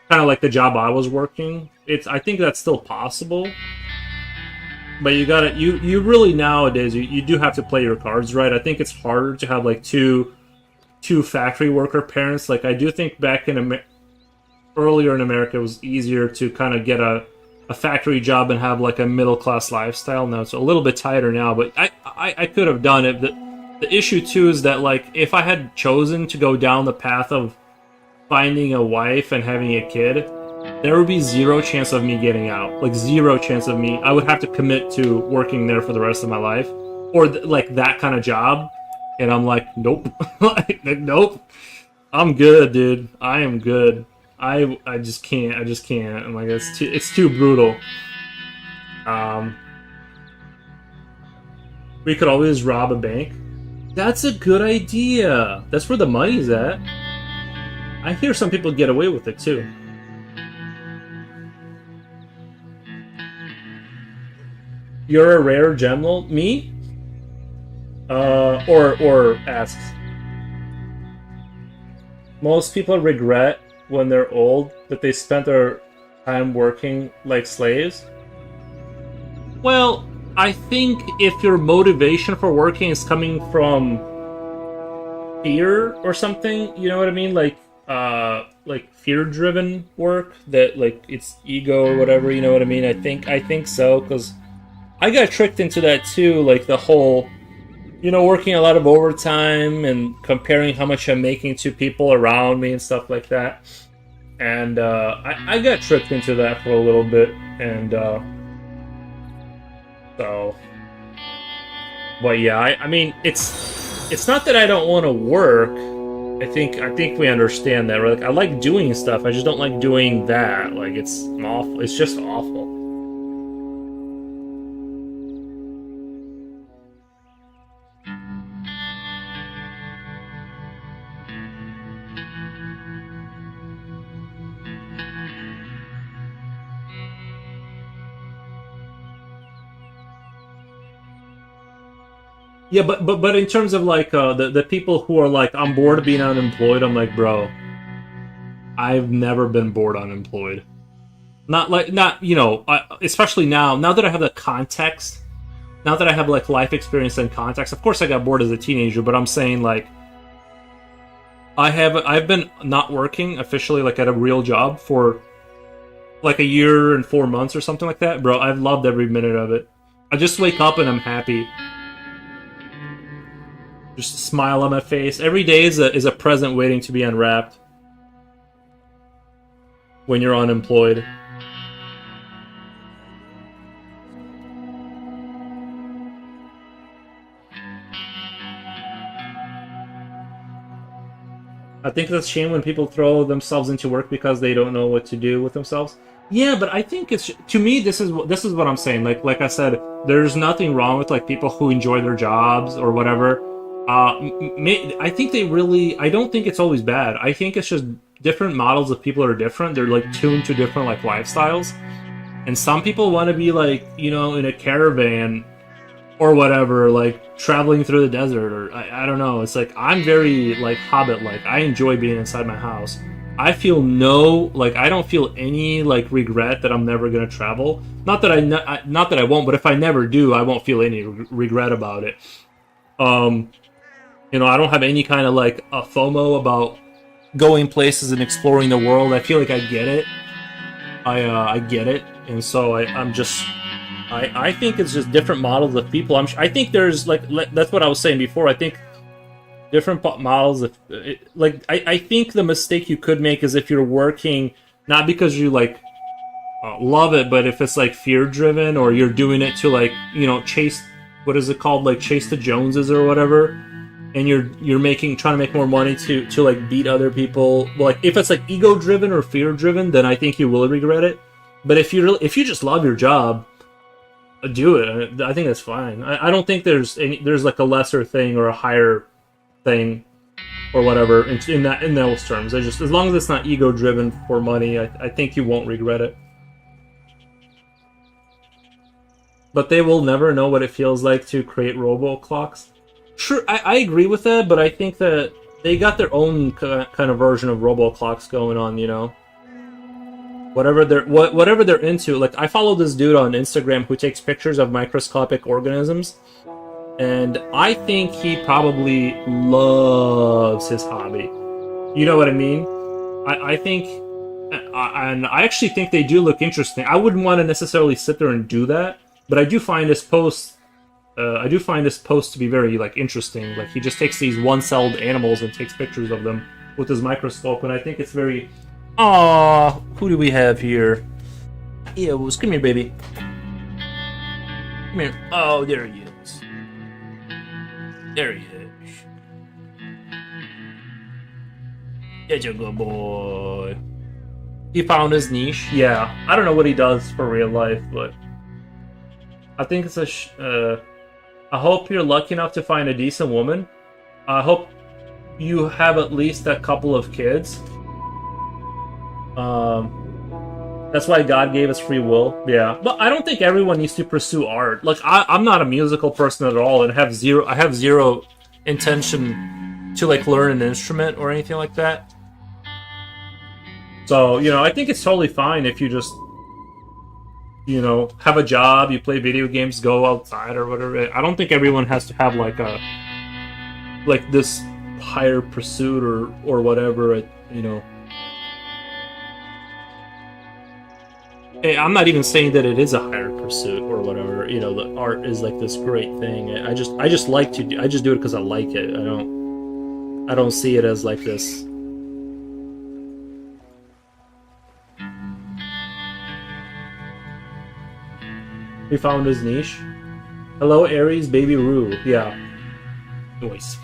kind of like the job I was working, I think that's still possible. But you really nowadays, you do have to play your cards right. I think it's harder to have like two factory worker parents. Like, I do think back in earlier in America, it was easier to kind of get a factory job and have like a middle class lifestyle. Now it's a little bit tighter now, but I could have done it. The issue too is that, like, if I had chosen to go down the path of finding a wife and having a kid, there would be zero chance of me getting out. Like, zero chance of me. I would have to commit to working there for the rest of my life, or like that kind of job. And I'm like, nope. Like, nope. I'm good, dude. I am good. I just can't. I'm like, it's too brutal. We could always rob a bank. That's a good idea. That's where the money's at. I hear some people get away with it too. You're a rare general? Me? Or asks. Most people regret when they're old that they spent their time working like slaves. Well, I think if your motivation for working is coming from fear or something, you know what I mean? Like fear-driven work, that like it's ego or whatever, you know what I mean? I think so, because I got tricked into that too, like the whole, you know, working a lot of overtime and comparing how much I'm making to people around me and stuff like that. And I got tricked into that for a little bit, and so, but yeah, I mean, it's not that I don't want to work. I think we understand that. Right? Like, I like doing stuff. I just don't like doing that. Like, it's awful. It's just awful. Yeah, but in terms of like the people who are like, I'm bored of being unemployed, I'm like, bro, I've never been bored unemployed. Not you know, especially now that I have the context, now that I have like life experience and context. Of course, I got bored as a teenager, but I'm saying, like, I've been not working officially, like, at a real job for like a year and 4 months or something like that, bro. I've loved every minute of it. I just wake up and I'm happy. Just a smile on my face. Every day is a present waiting to be unwrapped when you're unemployed. I think it's a shame when people throw themselves into work because they don't know what to do with themselves. Yeah, but I think it's, to me, this is what I'm saying. Like I said, there's nothing wrong with like people who enjoy their jobs or whatever. I think they really. I don't think it's always bad. I think it's just different models of people are different. They're like tuned to different like lifestyles, and some people want to be like, you know, in a caravan or whatever, like traveling through the desert, or I don't know. It's like I'm very like Hobbit like. I enjoy being inside my house. I feel no like I don't feel any like regret that I'm never gonna travel. Not that not that I won't, but if I never do, I won't feel any regret about it. Um, you know, I don't have any kind of like a FOMO about going places and exploring the world. I feel like I get it. I get it, and so I'm just I think it's just different models of people. I think there's like that's what I was saying before. I think different models of I think the mistake you could make is if you're working not because you like love it, but if it's like fear driven or you're doing it to like, you know, chase, what is it called, like chase the Joneses or whatever, and you're making trying to make more money to like beat other people. Like if it's like ego driven or fear driven, then I think you will regret it. But if you just love your job, do it. I think that's fine. I don't think there's like a lesser thing or a higher thing or whatever in those terms. I just, as long as it's not ego driven for money, I think you won't regret it. But they will never know what it feels like to create robo clocks. Sure, I agree with that, but I think that they got their own kind of version of robo clocks going on. You know, whatever they're into. Like I follow this dude on Instagram who takes pictures of microscopic organisms, and I think he probably loves his hobby. You know what I mean? I think, and I actually think they do look interesting. I wouldn't want to necessarily sit there and do that, but I do find this post. I do find this post to be very like interesting. Like he just takes these one-celled animals and takes pictures of them with his microscope, and I think it's very. Aw, who do we have here? Eels, come here, baby. Come here. Oh, there he is. There he is. That's a good boy. He found his niche. Yeah, I don't know what he does for real life, but I think it's I hope you're lucky enough to find a decent woman. I hope you have at least a couple of kids. That's why God gave us free will. Yeah, but I don't think everyone needs to pursue art. Like I'm not a musical person at all, and I have zero intention to like learn an instrument or anything like that. So, you know, I think it's totally fine if you just, you know, have a job, you play video games, go outside or whatever. I don't think everyone has to have like this higher pursuit or whatever, you know. Hey, I'm not even saying that it is a higher pursuit or whatever. You know, the art is like this great thing. I just like to I just do it because I like it. I don't see it as like this. He found his niche. Hello, Aries, baby Roo. Yeah. Noise.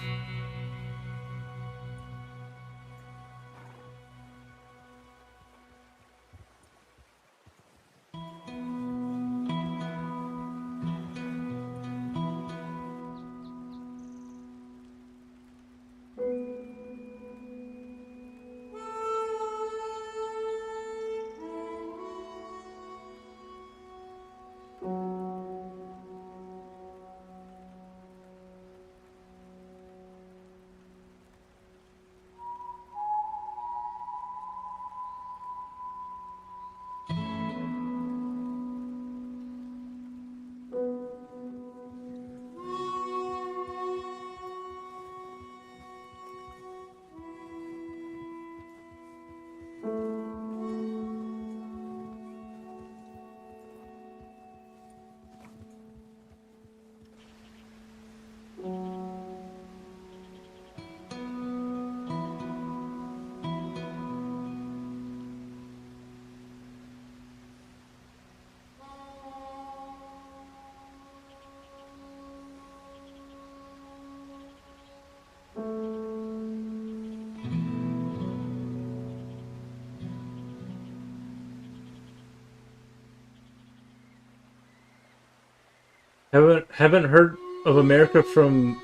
Haven't heard of America from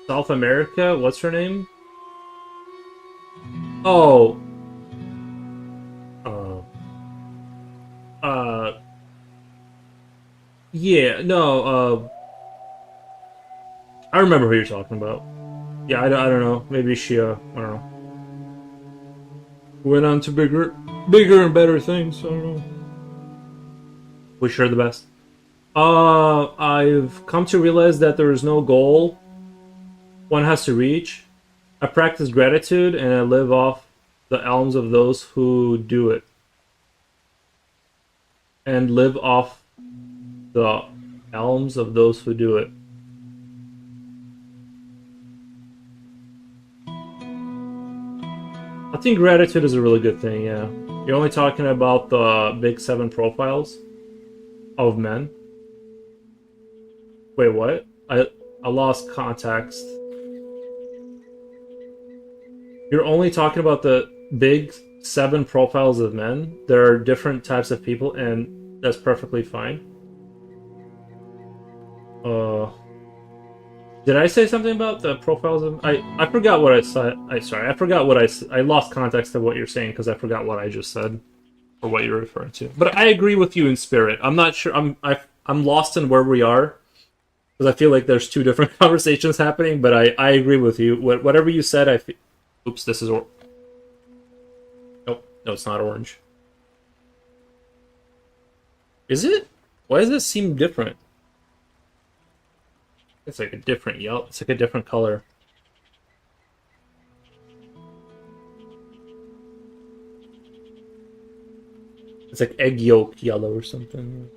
South America? What's her name? Oh, uh, uh, yeah, no, I remember who you're talking about. Yeah, I don't know. Maybe she, I don't know. Went on to bigger and better things. I don't know. Wish her the best. I've come to realize that there is no goal one has to reach. I practice gratitude and I live off the alms of those who do it. And live off the alms of those who do it. I think gratitude is a really good thing, yeah. You're only talking about the big 7 profiles of men. Wait, what? I lost context. You're only talking about the big 7 profiles of men. There are different types of people, and that's perfectly fine. Did I say something about the profiles of... I forgot what I said. I forgot what I lost context of what you're saying because I forgot what I just said or what you're referring to. But I agree with you in spirit. I'm not sure. I'm lost in where we are because I feel like there's 2 different conversations happening. But I agree with you. Whatever you said, I feel... Oops, this is... Nope, no, it's not orange. Is it? Why does this seem different? It's like a different yellow. It's like a different color. It's like egg yolk yellow or something.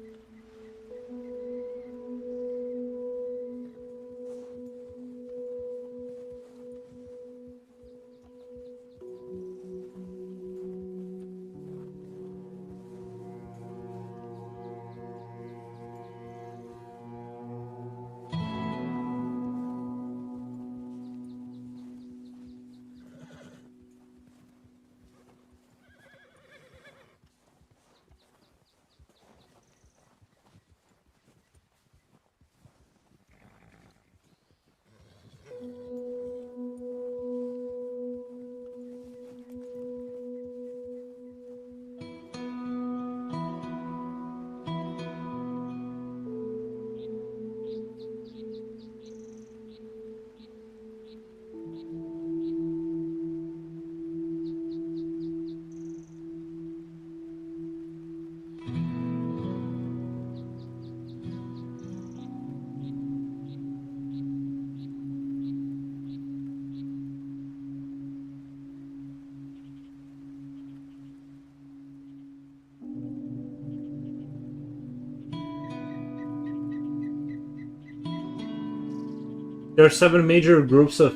There are 7 major groups of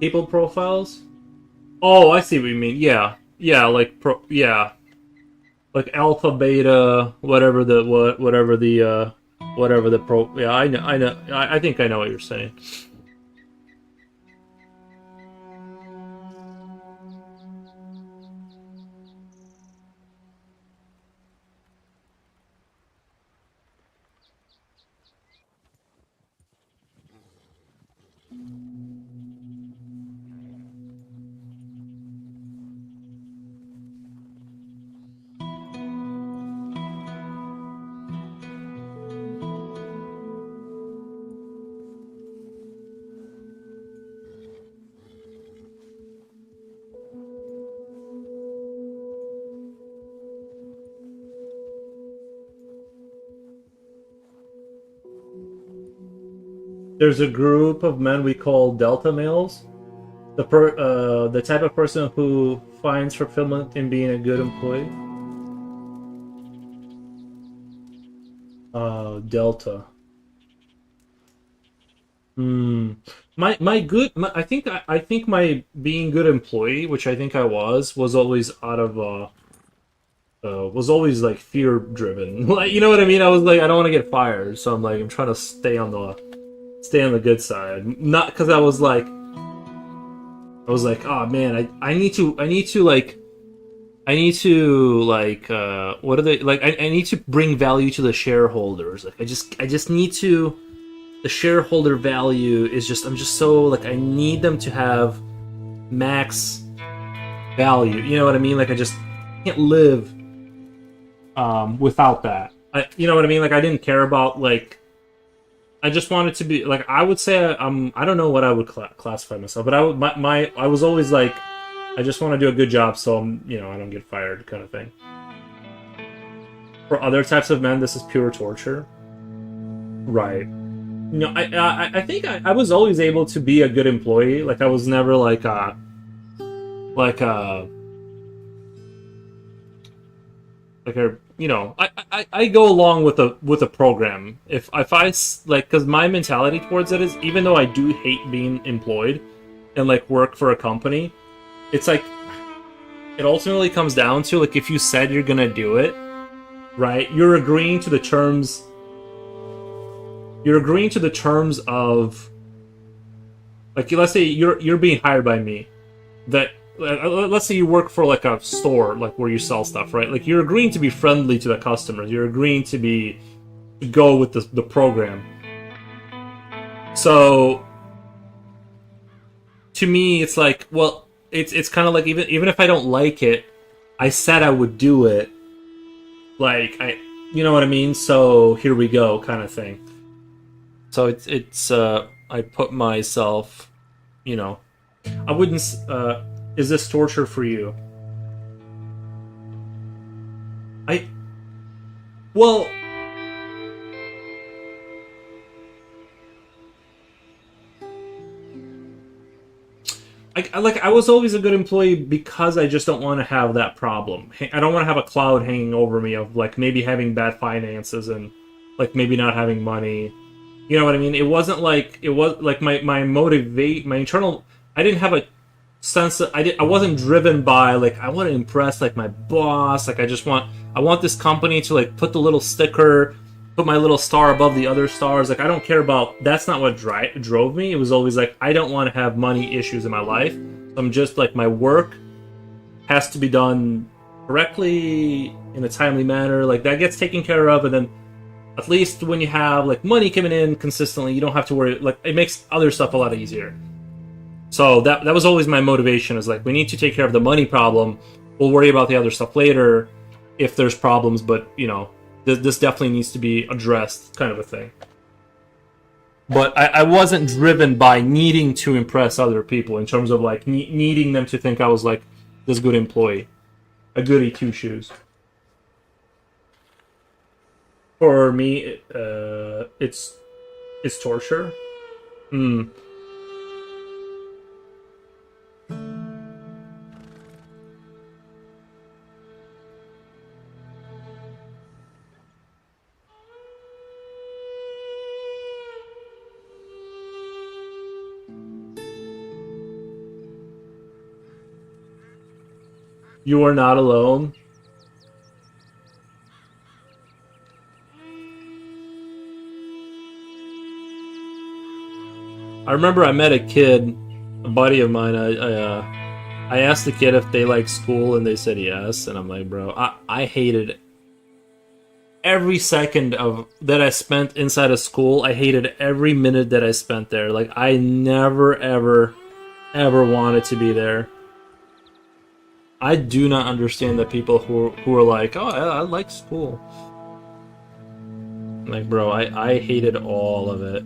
people profiles. Oh, I see what you mean. Yeah, yeah, like like alpha, beta, whatever the whatever the pro. Yeah, I know. I think I know what you're saying. There's a group of men we call delta males. The type of person who finds fulfillment in being a good employee. Delta. I think my being good employee, which I think I was always out of was always like fear driven. Like, you know what I mean? I was like, I don't want to get fired, so I'm trying to stay on the good side. Not because I was like, oh man, I need to I need to like what are they like? I need to bring value to the shareholders. Like I just need to. The shareholder value is just I'm just so like I need them to have max value. You know what I mean? Like I just can't live without that. You know what I mean? Like I didn't care about like I just wanted to be like I would say I don't know what I would classify myself, but I would I was always like I just want to do a good job so I don't get fired kind of thing. For other types of men, this is pure torture. Right. I think I was always able to be a good employee. Like I was never like like a I go along with a program if I like because my mentality towards it is even though I do hate being employed and like work for a company, it's like it ultimately comes down to like if you said you're gonna do it, right? You're agreeing to the terms. You're agreeing to the terms of like let's say you're being hired by me that let's say you work for like a store like where you sell stuff, right? Like you're agreeing to be friendly to the customers, you're agreeing to go with the program. So to me it's like well it's kind of like even if I don't like it, I said I would do it, like I you know what I mean, so here we go kind of thing. So it's I put myself, I wouldn't. Is this torture for you? Well, I was always a good employee because I just don't want to have that problem. I don't want to have a cloud hanging over me of like maybe having bad finances and like maybe not having money. You know what I mean? It wasn't like it was like my internal. I didn't have a sense that I wasn't driven by like I want to impress like my boss. Like I want this company to like put the little sticker, put my little star above the other stars. Like I don't care about that's not what drove me. It was always like I don't want to have money issues in my life. I'm just like my work has to be done correctly in a timely manner. Like that gets taken care of, and then at least when you have like money coming in consistently, you don't have to worry. Like it makes other stuff a lot easier. So that was always my motivation. Is like we need to take care of the money problem. We'll worry about the other stuff later if there's problems. But this definitely needs to be addressed, kind of a thing. But I wasn't driven by needing to impress other people in terms of like needing them to think I was like this good employee, a goody two shoes. For me, it's torture. You are not alone. I remember I met a kid, a buddy of mine. I asked the kid if they liked school, and they said yes. And I'm like, bro, I hated every second of that I spent inside of school. I hated every minute that I spent there. Like I never ever wanted to be there. I do not understand the people who are like, oh, I like school. Like, bro, I hated all of it.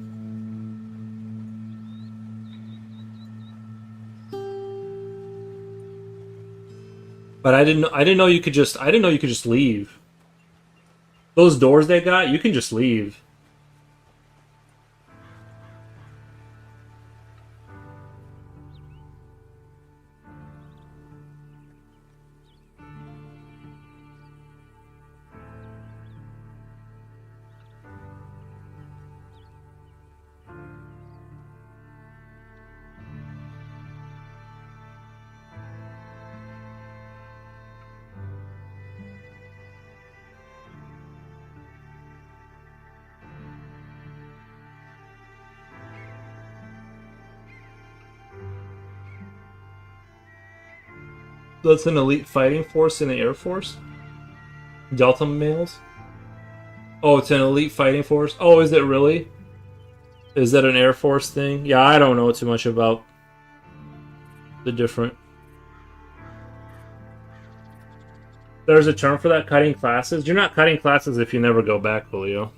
But I didn't know you could just leave. Those doors they got, you can just leave. That's an elite fighting force in the Air Force? Delta males? Oh, it's an elite fighting force? Oh, is it really? Is that an Air Force thing? Yeah, I don't know too much about the different... There's a term for that, cutting classes? You're not cutting classes if you never go back, Julio.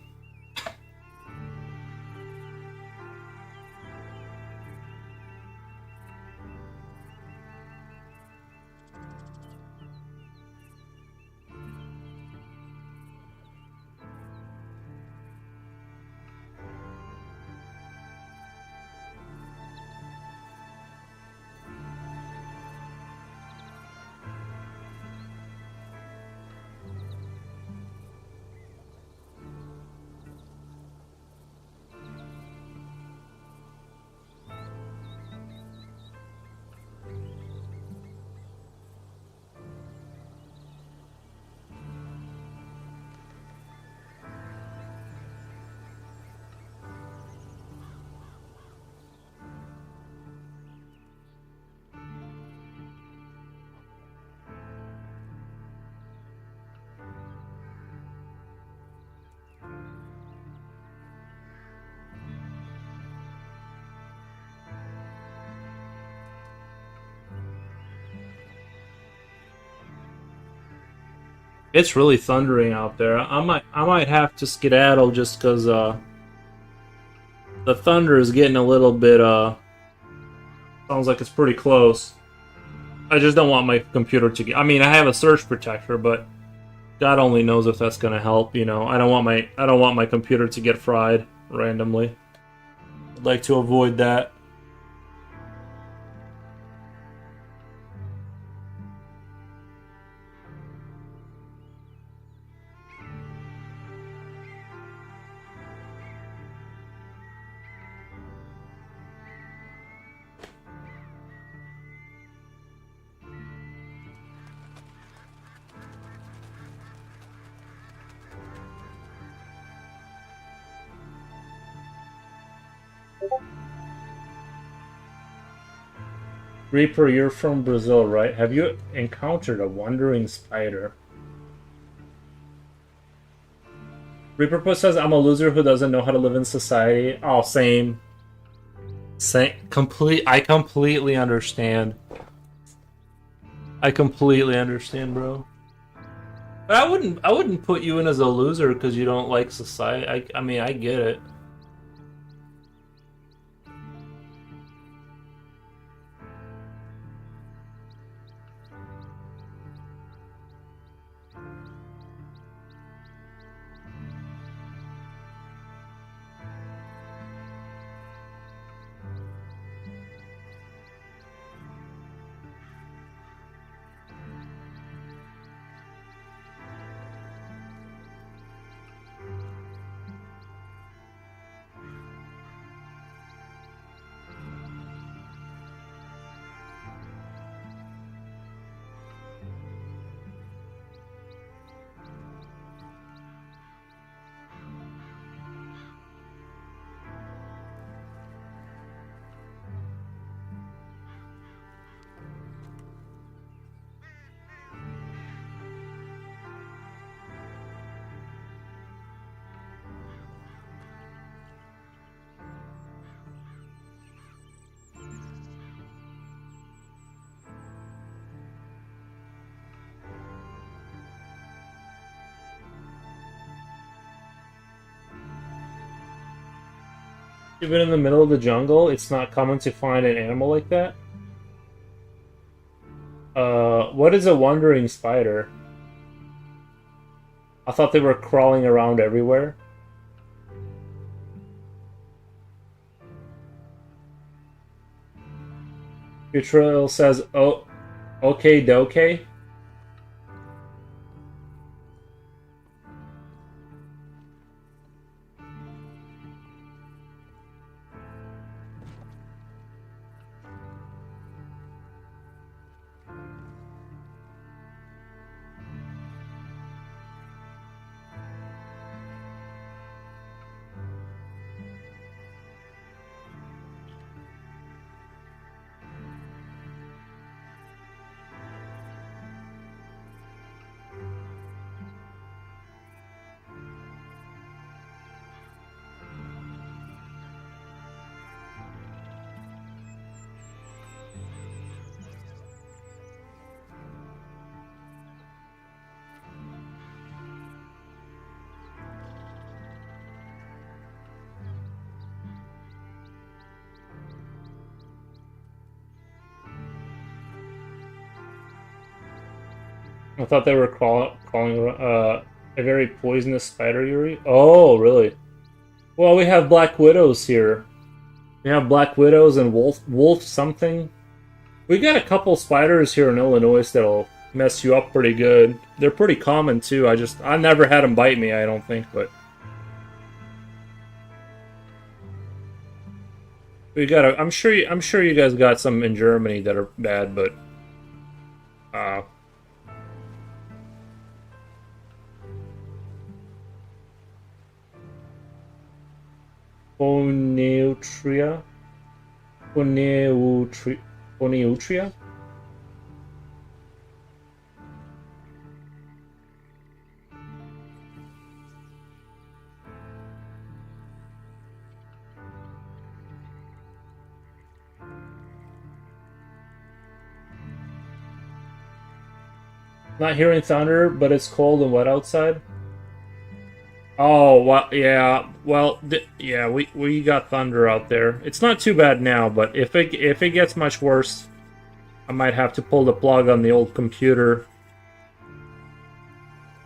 It's really thundering out there. I might have to skedaddle just because the thunder is getting a little bit sounds like it's pretty close. I just don't want my computer to get. I mean, I have a surge protector, but God only knows if that's gonna help. You know, I don't want my computer to get fried randomly. I'd like to avoid that. Reaper, you're from Brazil, right? Have you encountered a wandering spider? Reaper Puss says, I'm a loser who doesn't know how to live in society. Oh, same. I completely understand. I completely understand, bro. But I wouldn't put you in as a loser because you don't like society. I mean, I get it. Even in the middle of the jungle, it's not common to find an animal like that. What is a wandering spider? I thought they were crawling around everywhere. Futril says, oh, okay, doke. I thought they were calling a very poisonous spider, Yuri. Oh, really? Well, we have Black Widows here. We have Black Widows and Wolf something. We got a couple spiders here in Illinois that'll mess you up pretty good. They're pretty common too. I never had them bite me, I don't think, but we got I'm sure you guys got some in Germany that are bad, but uh Phoneutria? Phoneutria? Not hearing thunder, but it's cold and wet outside. Oh, well, yeah. Well, yeah, we got thunder out there. It's not too bad now, but if it gets much worse, I might have to pull the plug on the old computer.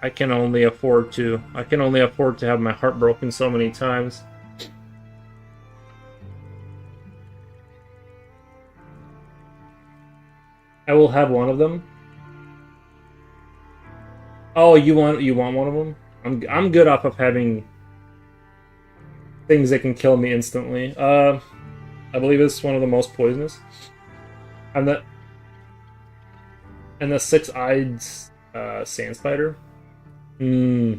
I can only afford to. I can only afford to have my heart broken so many times. I will have one of them. Oh, you want one of them? I'm good off of having things that can kill me instantly. I believe it's one of the most poisonous. And the six-eyed sand spider. Hmm.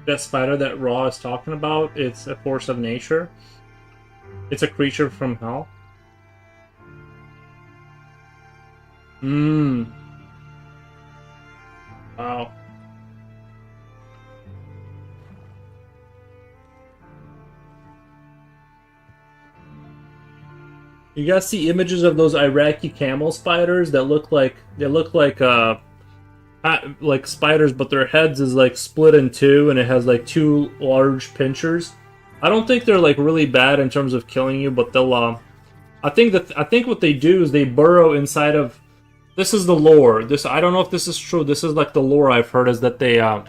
That spider that Raw is talking about, it's a force of nature. It's a creature from hell. Mmm. Wow. You guys see images of those Iraqi camel spiders that look like like spiders, but their heads is like split in two, and it has like two large pinchers. I don't think they're like really bad in terms of killing you, but they'll. I think what they do is they burrow inside of. This is the lore. I don't know if this is true. This is like the lore I've heard is that they have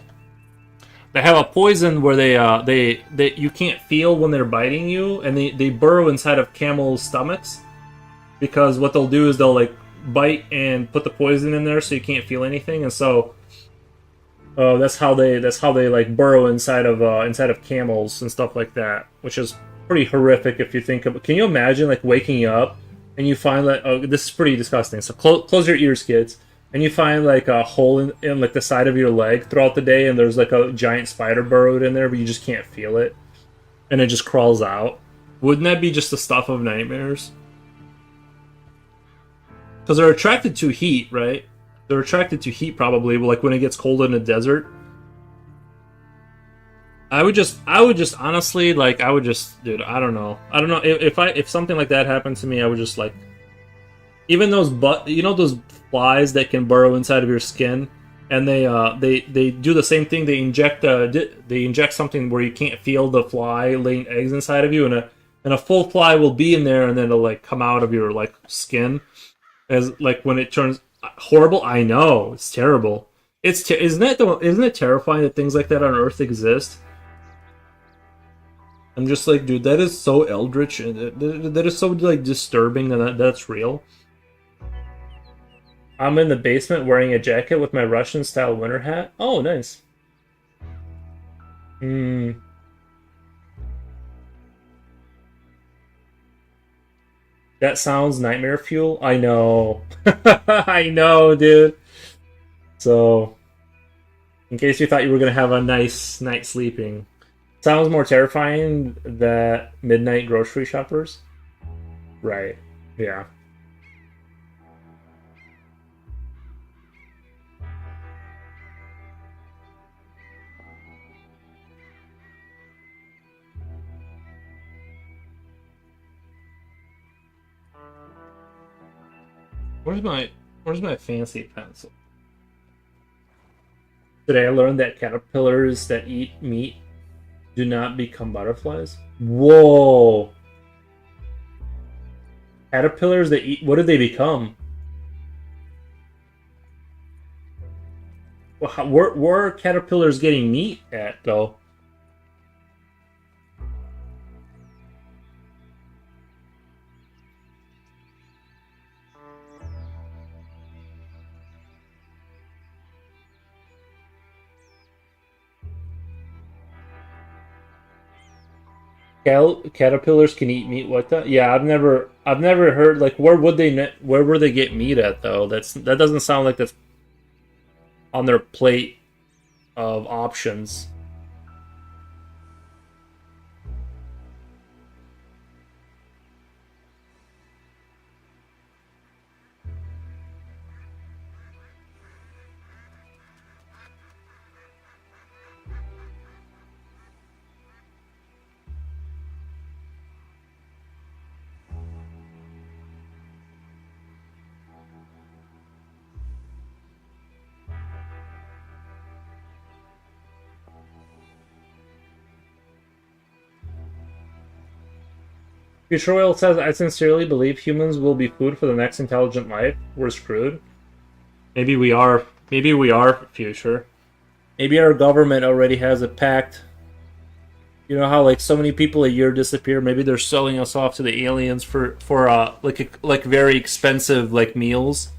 a poison where they you can't feel when they're biting you, and they burrow inside of camels' stomachs, because what they'll do is they'll like bite and put the poison in there so you can't feel anything, and so that's how they like burrow inside of camels and stuff like that, which is pretty horrific if you think of it. Can you imagine like waking up and you find that this is pretty disgusting. So close your ears, kids, and you find like a hole in like the side of your leg throughout the day, and there's like a giant spider burrowed in there, but you just can't feel it, and it just crawls out. Wouldn't that be just the stuff of nightmares? Because they're attracted to heat, right? They're attracted to heat probably, like when it gets cold in the desert. I would just honestly, like, dude, I don't know. If something like that happened to me, I would just like, even those those flies that can burrow inside of your skin, and they do the same thing. They inject something where you can't feel the fly laying eggs inside of you, and a full fly will be in there, and then it'll like come out of your like skin. As like when it turns horrible, I know it's terrible. Isn't it terrifying that things like that on Earth exist? I'm just like, dude, that is so eldritch, and that is so like disturbing that that's real. I'm in the basement wearing a jacket with my Russian style winter hat. Oh, nice. Hmm. That sounds nightmare fuel. I know. I know, dude. So, in case you thought you were gonna have a nice night sleeping, sounds more terrifying than midnight grocery shoppers. Right. Yeah. Where's my Where's my fancy pencil? Today I learned that caterpillars that eat meat do not become butterflies. Whoa! Caterpillars that eat, what did they become? Well, where are caterpillars getting meat at though? Caterpillars can eat meat. What the? Yeah, I've never heard like where would they get meat at though? That doesn't sound like that's on their plate of options. Future Oil says, "I sincerely believe humans will be food for the next intelligent life. We're screwed. Maybe we are. Maybe we are future. Maybe our government already has a pact. You know how like so many people a year disappear. Maybe they're selling us off to the aliens for like very expensive like meals.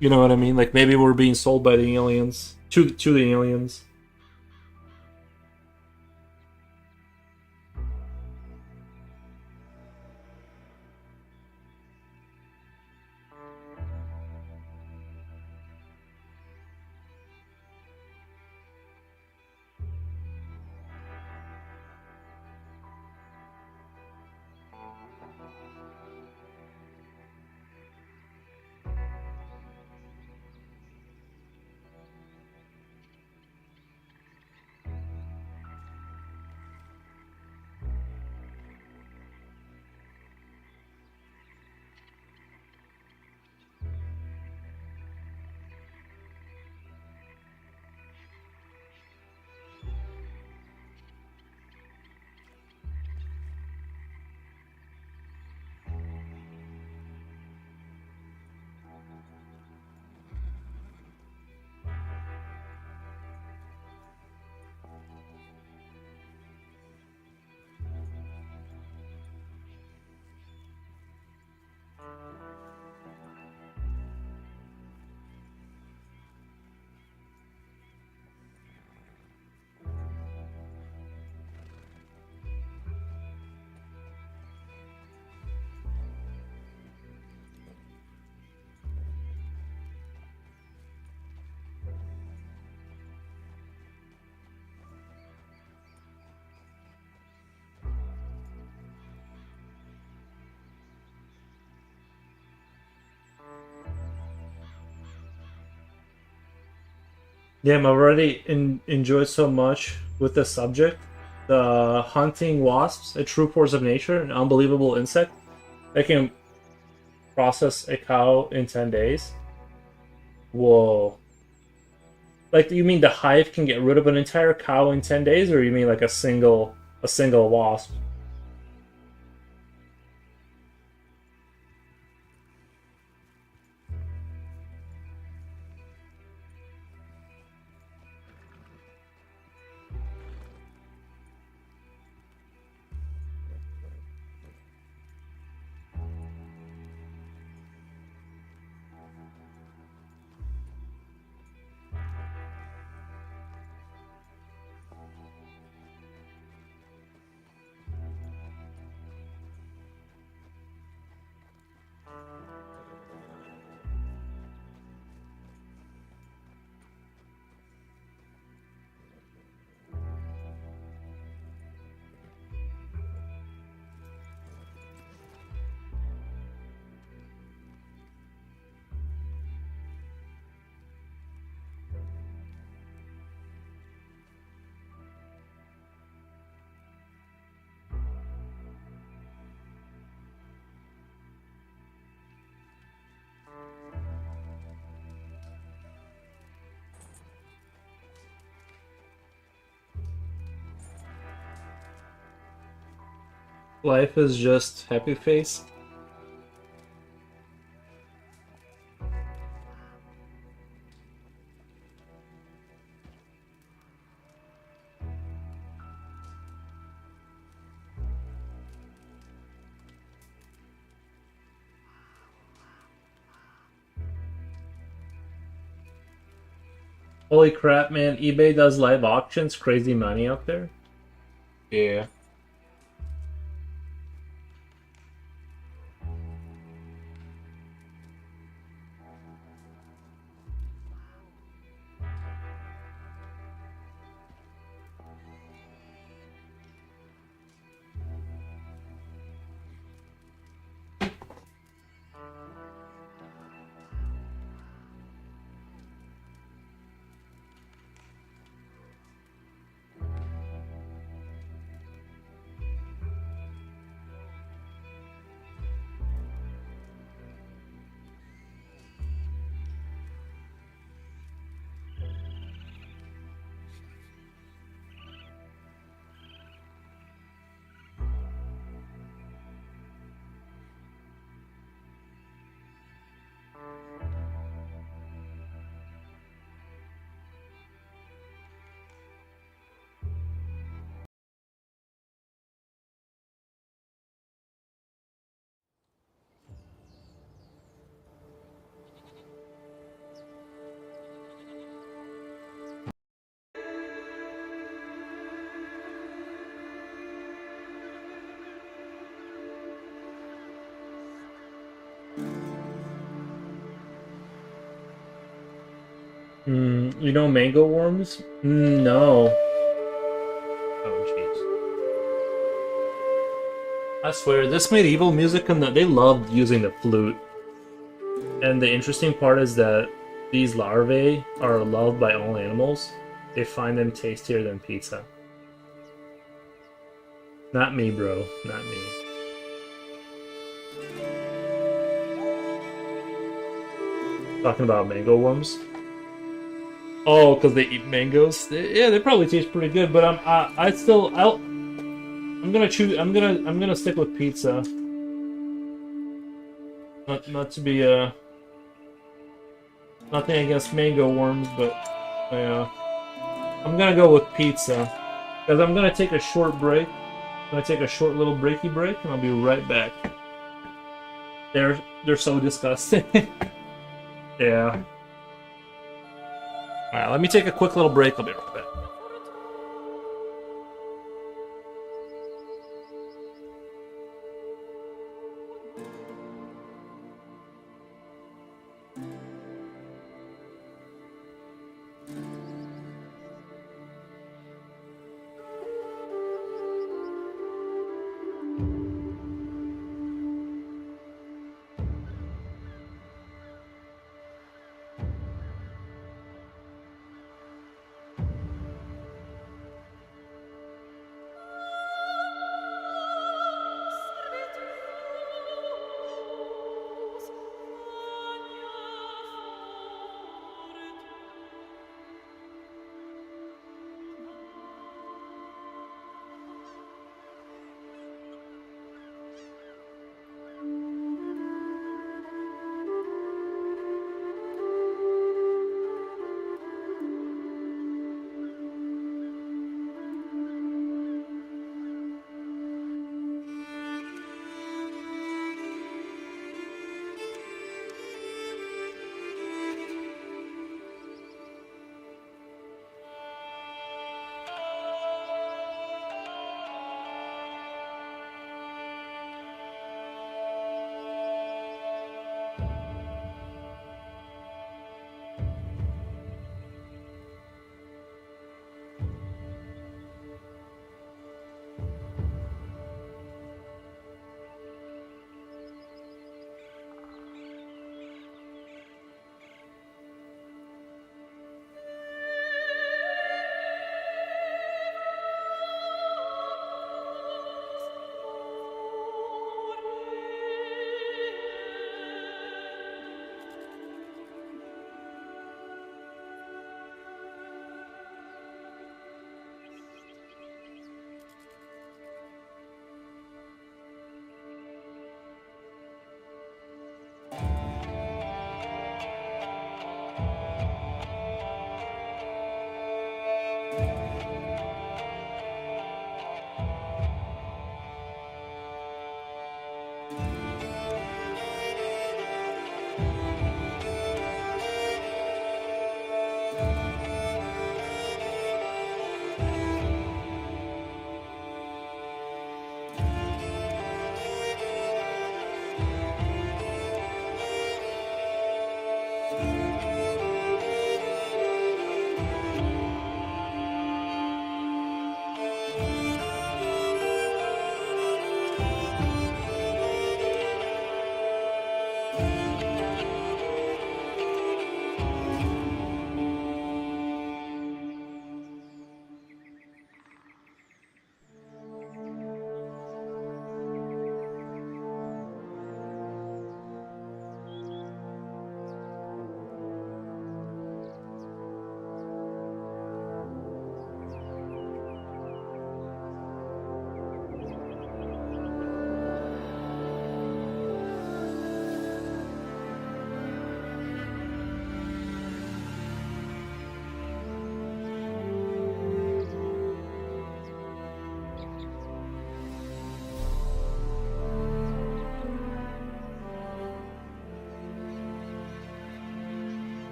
You know what I mean? Like maybe we're being sold by the aliens to the aliens." Yeah, I've already enjoyed so much with the subject. The hunting wasps, a true force of nature, an unbelievable insect that can process a cow in 10 days. Whoa. Like you mean the hive can get rid of an entire cow in 10 days or you mean like a single wasp? Life is just happy face. Holy crap, man. eBay does live auctions. Crazy money out there. Yeah. You know mango worms? No. Oh, jeez. I swear, this medieval music, and they loved using the flute. And the interesting part is that these larvae are loved by all animals. They find them tastier than pizza. Not me, bro. Not me. Talking about mango worms. Oh, because they eat mangoes. Yeah, they probably taste pretty good. But I'm gonna choose. I'm gonna stick with pizza. Not to be nothing against mango worms, but yeah, I'm gonna go with pizza because I'm gonna take a short break. I'm gonna take a short little breaky break, and I'll be right back. They're so disgusting. Yeah. All right, let me take a quick little break. I'll be right back.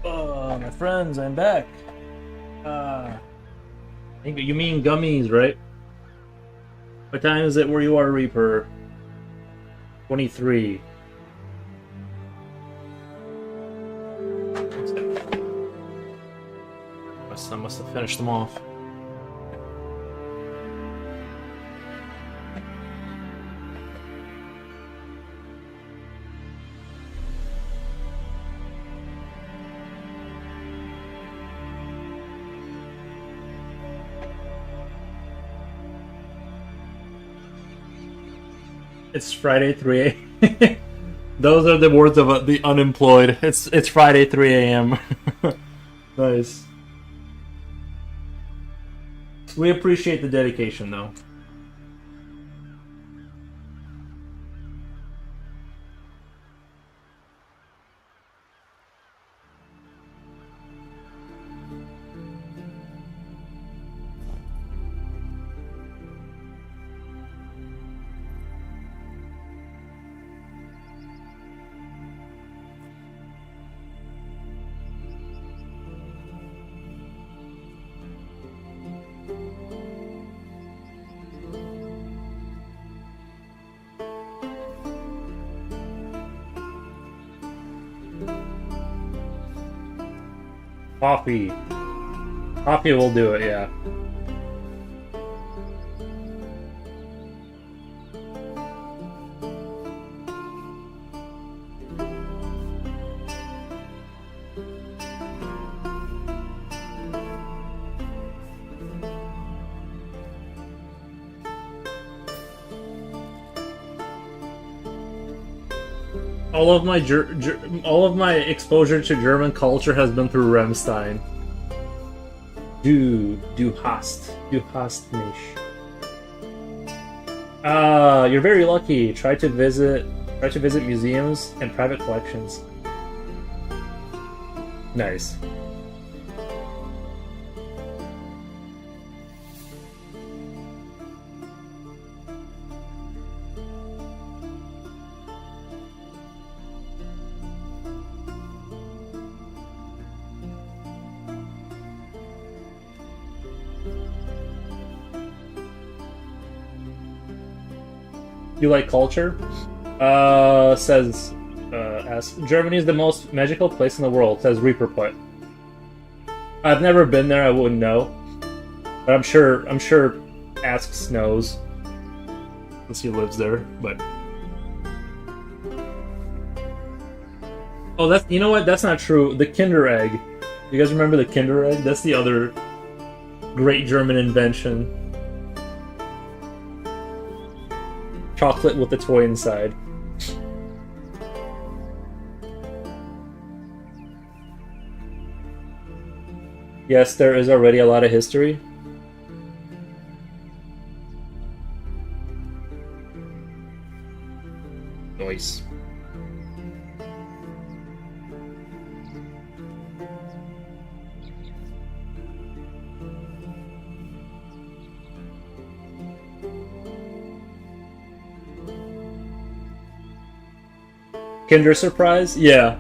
Oh, my friends, I'm back. I think you mean gummies, right? What time is it where you are, Reaper? 23. I must have finished them off. It's Friday 3 a.m. Those are the words of the unemployed. It's Friday 3 a.m. Nice. We appreciate the dedication, though. Coffee. Coffee will do it, yeah. All of my exposure to German culture has been through Rammstein. Du hast mich. You're very lucky. Try to visit museums and private collections. Nice. You like culture? Asks, Germany is the most magical place in the world, says Reaper Put. I've never been there, I wouldn't know. But I'm sure Asks knows. Since he lives there, but... Oh, you know what? That's not true. The Kinder Egg. You guys remember the Kinder Egg? That's the other great German invention. Chocolate with the toy inside. Yes, there is already a lot of history. Nice. Kinder Surprise? Yeah.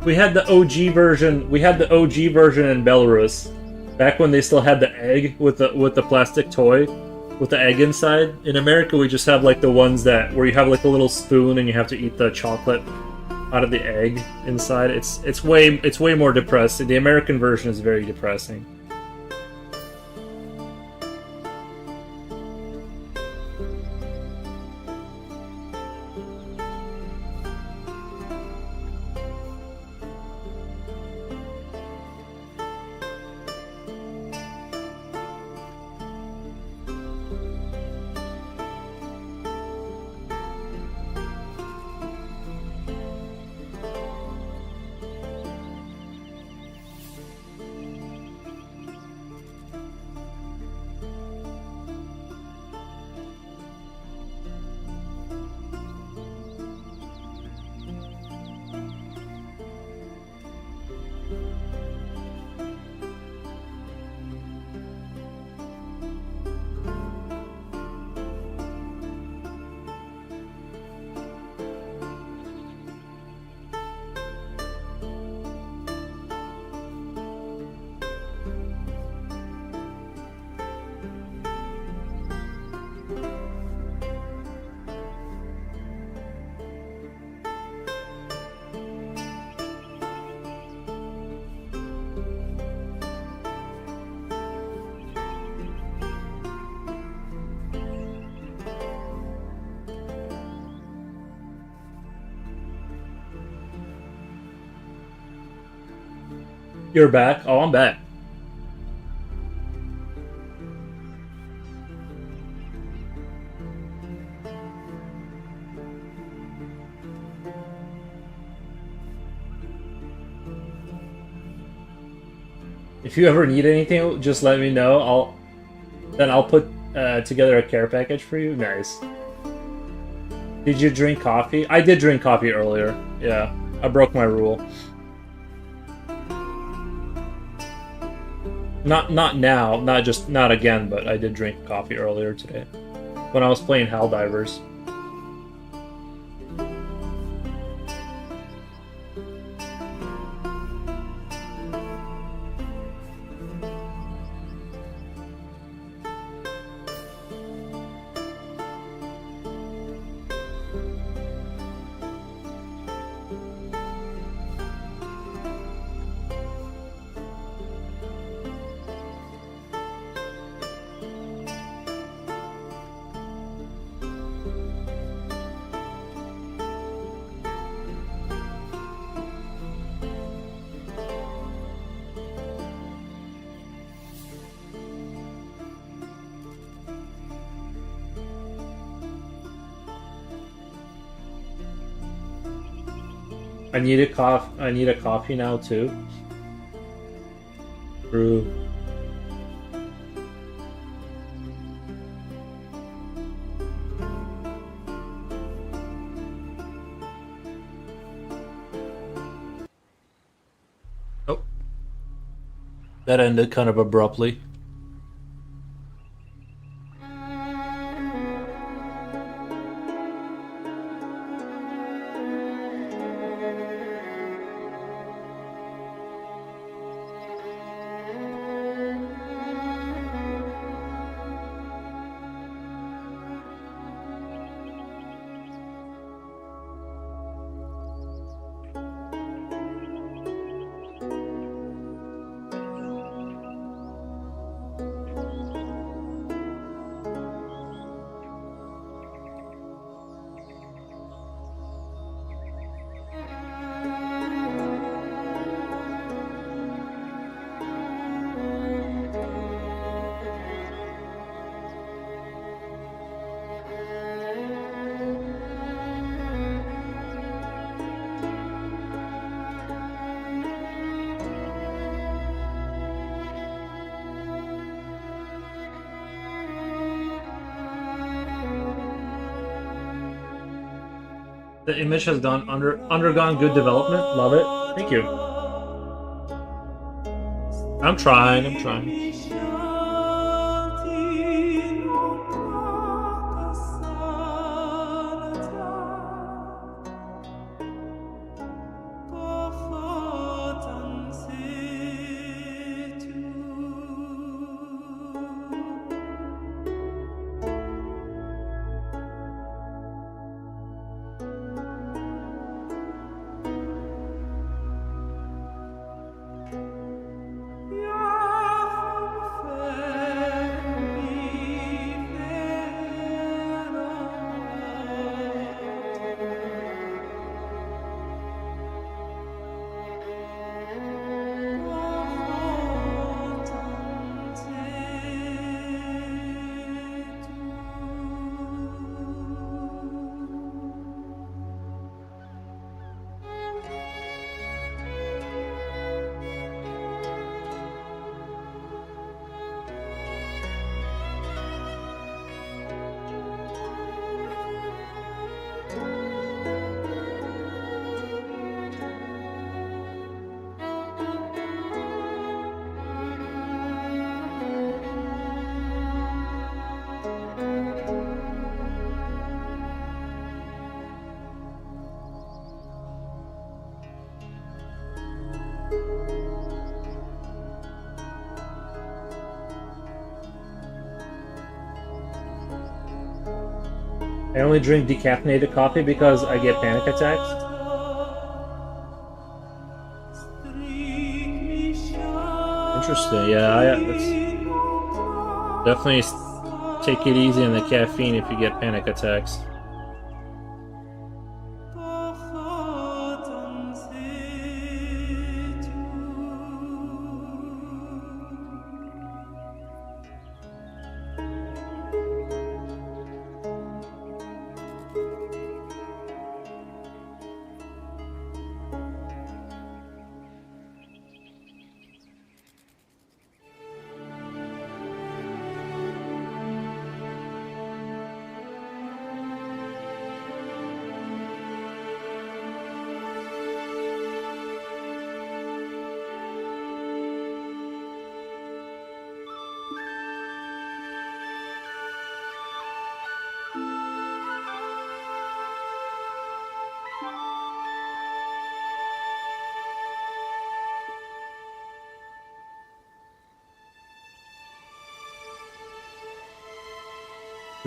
We had the OG version. We had the OG version in Belarus, back when they still had the egg with the plastic toy, with the egg inside. In America, we just have like the ones where you have like a little spoon and you have to eat the chocolate out of the egg inside. It's way more depressing. The American version is very depressing. You're back? Oh, I'm back. If you ever need anything, just let me know. I'll put together a care package for you. Nice. Did you drink coffee? I did drink coffee earlier. Yeah, I broke my rule. Not now, not again, but I did drink coffee earlier today when I was playing Helldivers. I need a coffee now too. True. Oh. That ended kind of abruptly. The image has undergone good development. Love it. Thank you. I'm trying. I only drink decaffeinated coffee because I get panic attacks. Interesting. Yeah, definitely take it easy on the caffeine if you get panic attacks.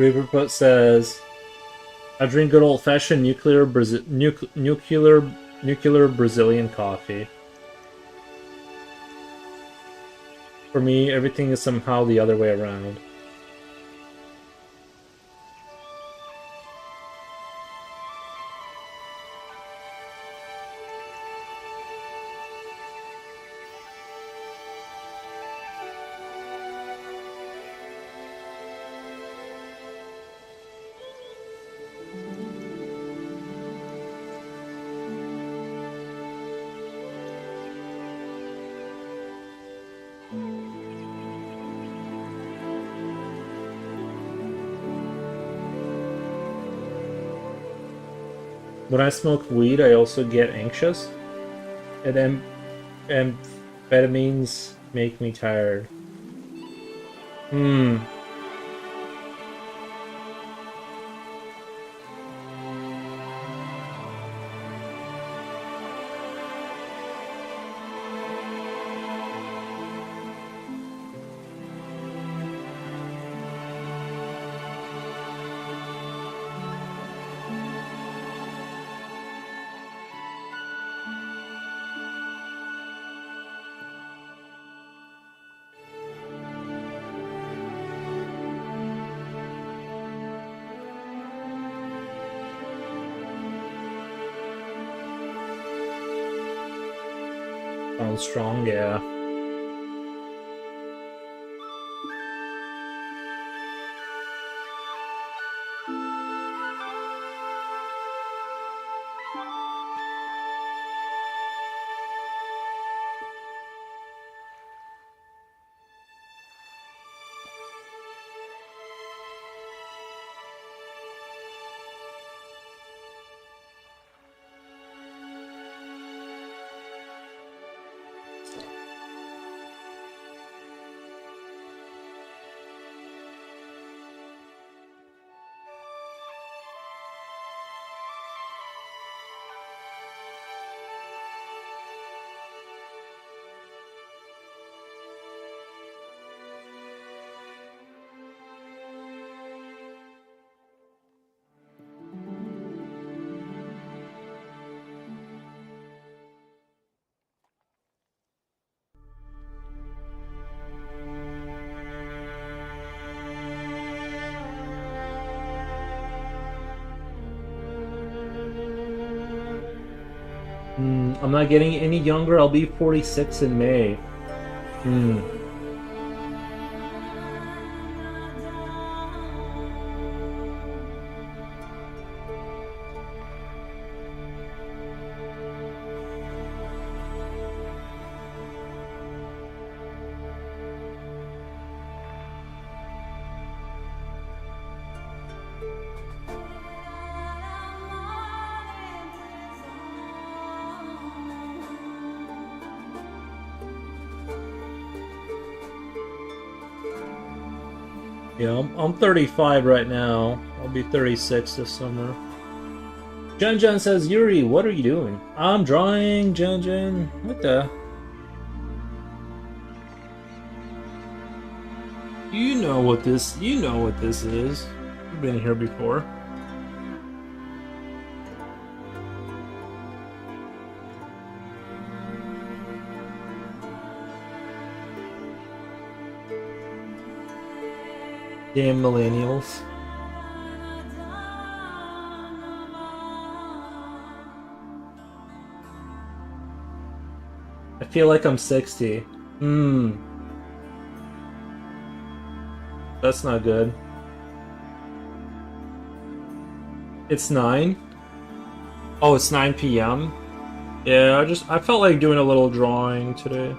Reaperput says, I drink good old-fashioned nuclear Brazilian coffee. For me, everything is somehow the other way around. When I smoke weed, I also get anxious, and amphetamines make me tired. Hmm. Sounds strong, yeah. I'm not getting any younger. I'll be 46 in May. Yeah, I'm 35 right now. I'll be 36 this summer. Jen says, Yuri, what are you doing? I'm drawing, Jen. What the? You know what this is. You've been here before. Damn millennials. I feel like I'm 60. That's not good. It's 9? Oh, it's 9 p.m.? Yeah, I felt like doing a little drawing today.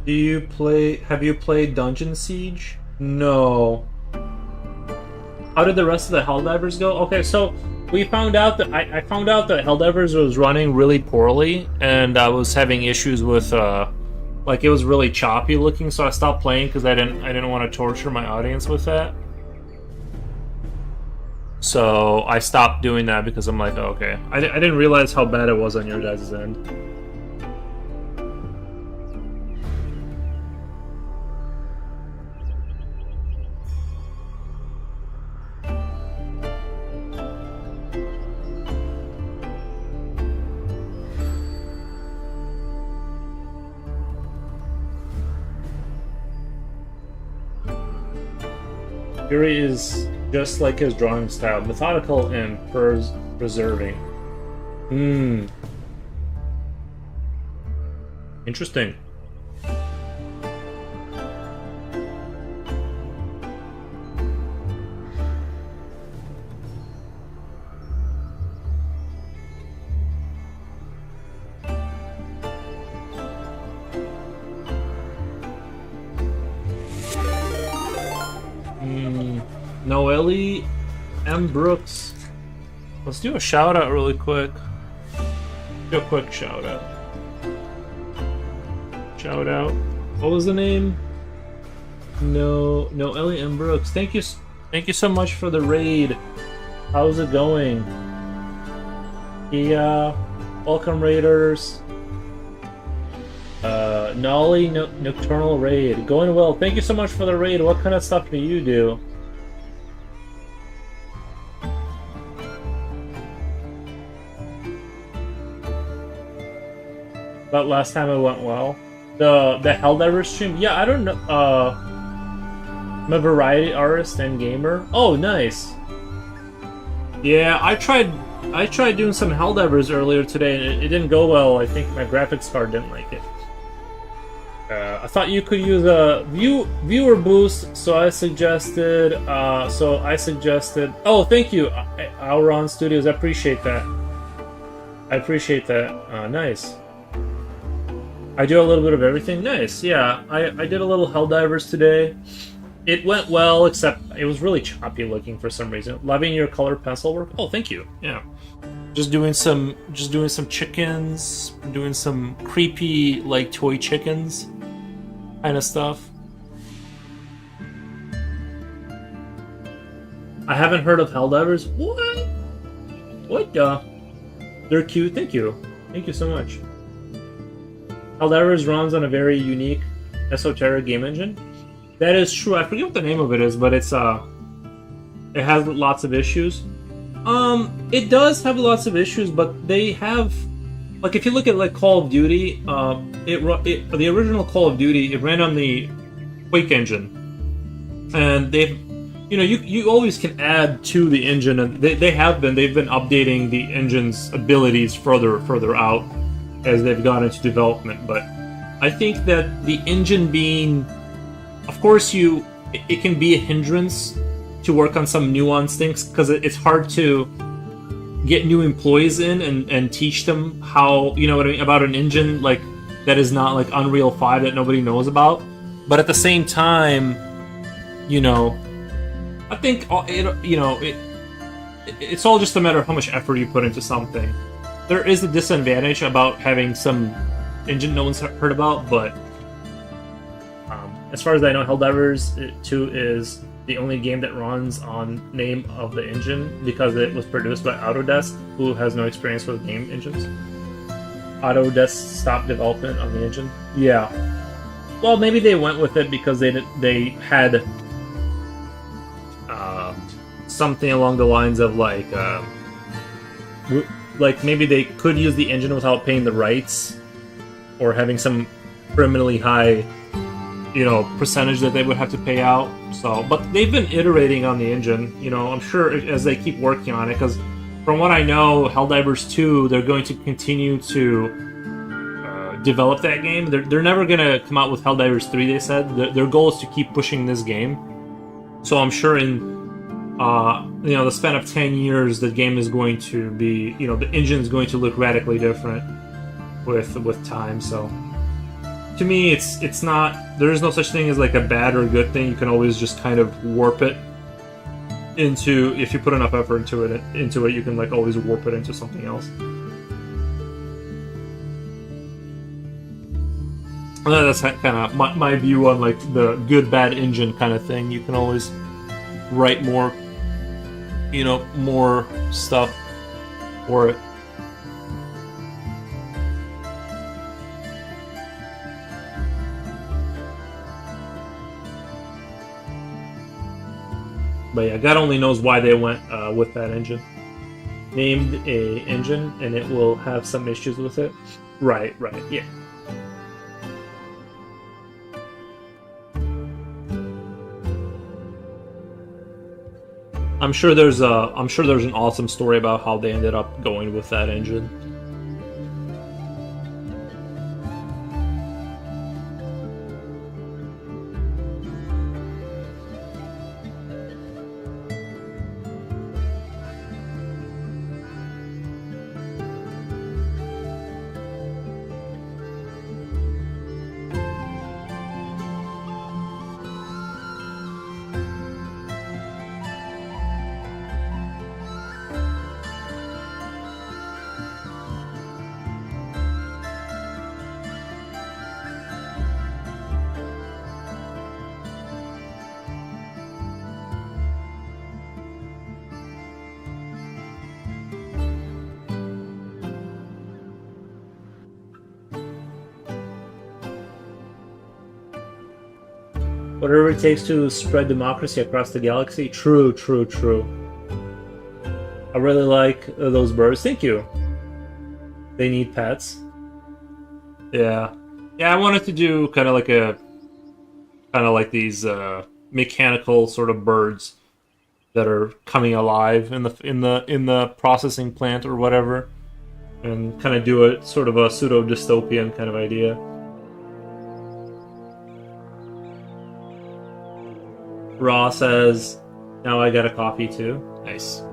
Have you played Dungeon Siege? No. How did the rest of the Helldivers go? Okay, so we found out that I found out that Helldivers was running really poorly, and I was having issues with like it was really choppy looking, so I stopped playing because I didn't want to torture my audience with that. So I stopped doing that because I'm like, oh, okay, I didn't realize how bad it was on your guys' end. Fury is just like his drawing style, methodical and preserving. Interesting. Noelle M. Brooks. Let's do a shout out really quick. Do a quick shout out. Shout out. What was the name? Noelle M. Brooks. Thank you so much for the raid. How's it going? Yeah. Welcome raiders. Nolly Nocturnal Raid. Going well. Thank you so much for the raid. What kind of stuff do you do? But last time it went well. The Helldivers stream? Yeah, I don't know. I'm a variety artist and gamer. Oh, nice. Yeah, I tried doing some Helldivers earlier today, and it didn't go well. I think my graphics card didn't like it. I thought you could use a viewer boost, so I suggested. Oh, thank you, Auron Studios. I appreciate that. Nice. I do a little bit of everything. Nice. Yeah, I did a little Helldivers today. It went well, except it was really choppy looking for some reason. Loving your color pencil work. Oh, thank you. Yeah. Just doing some chickens, doing some creepy like toy chickens kind of stuff. I haven't heard of Helldivers. What? They're cute. Thank you so much. Helldivers runs on a very unique, esoteric game engine. That is true. I forget what the name of it is, but it has lots of issues. It does have lots of issues, but they have, like, if you look at like Call of Duty, the original Call of Duty, it ran on the Quake engine, and they've, you always can add to the engine, and they've been updating the engine's abilities further out as they've gone into development. But I think that the engine being, of course, it can be a hindrance to work on some nuanced things, because it's hard to get new employees in and teach them how, about an engine like that is not like Unreal 5 that nobody knows about. But at the same time, I think it's all just a matter of how much effort you put into something. There is a disadvantage about having some engine no one's heard about, but as far as I know, Helldivers 2 is the only game that runs on name of the engine, because it was produced by Autodesk, who has no experience with game engines. Autodesk stopped development on the engine. Yeah. Well, maybe they went with it because they had something along the lines of like maybe they could use the engine without paying the rights, or having some criminally high percentage that they would have to pay out. So, but they've been iterating on the engine, I'm sure, as they keep working on it, because from what I know, Helldivers 2, they're going to continue to develop that game. They're never going to come out with Helldivers 3, they said. Their goal is to keep pushing this game. So I'm sure in the span of 10 years, the game is going to be, the engine is going to look radically different with time. So to me, it's not. There is no such thing as like a bad or a good thing. You can always just kind of warp it into, if you put enough effort into it, you can like always warp it into something else. That's kind of my view on like the good bad engine kind of thing. You can always write more, more stuff for it. But yeah, God only knows why they went with that engine. Named a engine, and it will have some issues with it. Right, yeah. I'm sure there's an awesome story about how they ended up going with that engine. Whatever it takes to spread democracy across the galaxy. True. I really like those birds. Thank you. They need pets. Yeah. I wanted to do kind of like these mechanical sort of birds that are coming alive in the processing plant or whatever, and kind of do it sort of a pseudo dystopian kind of idea. Raw says, now I got a coffee too. Nice.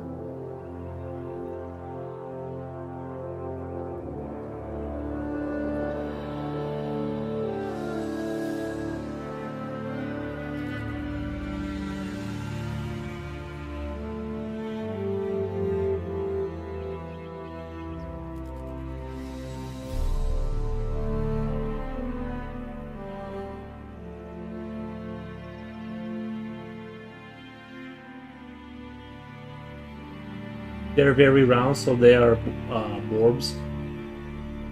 They're very round, so they are orbs.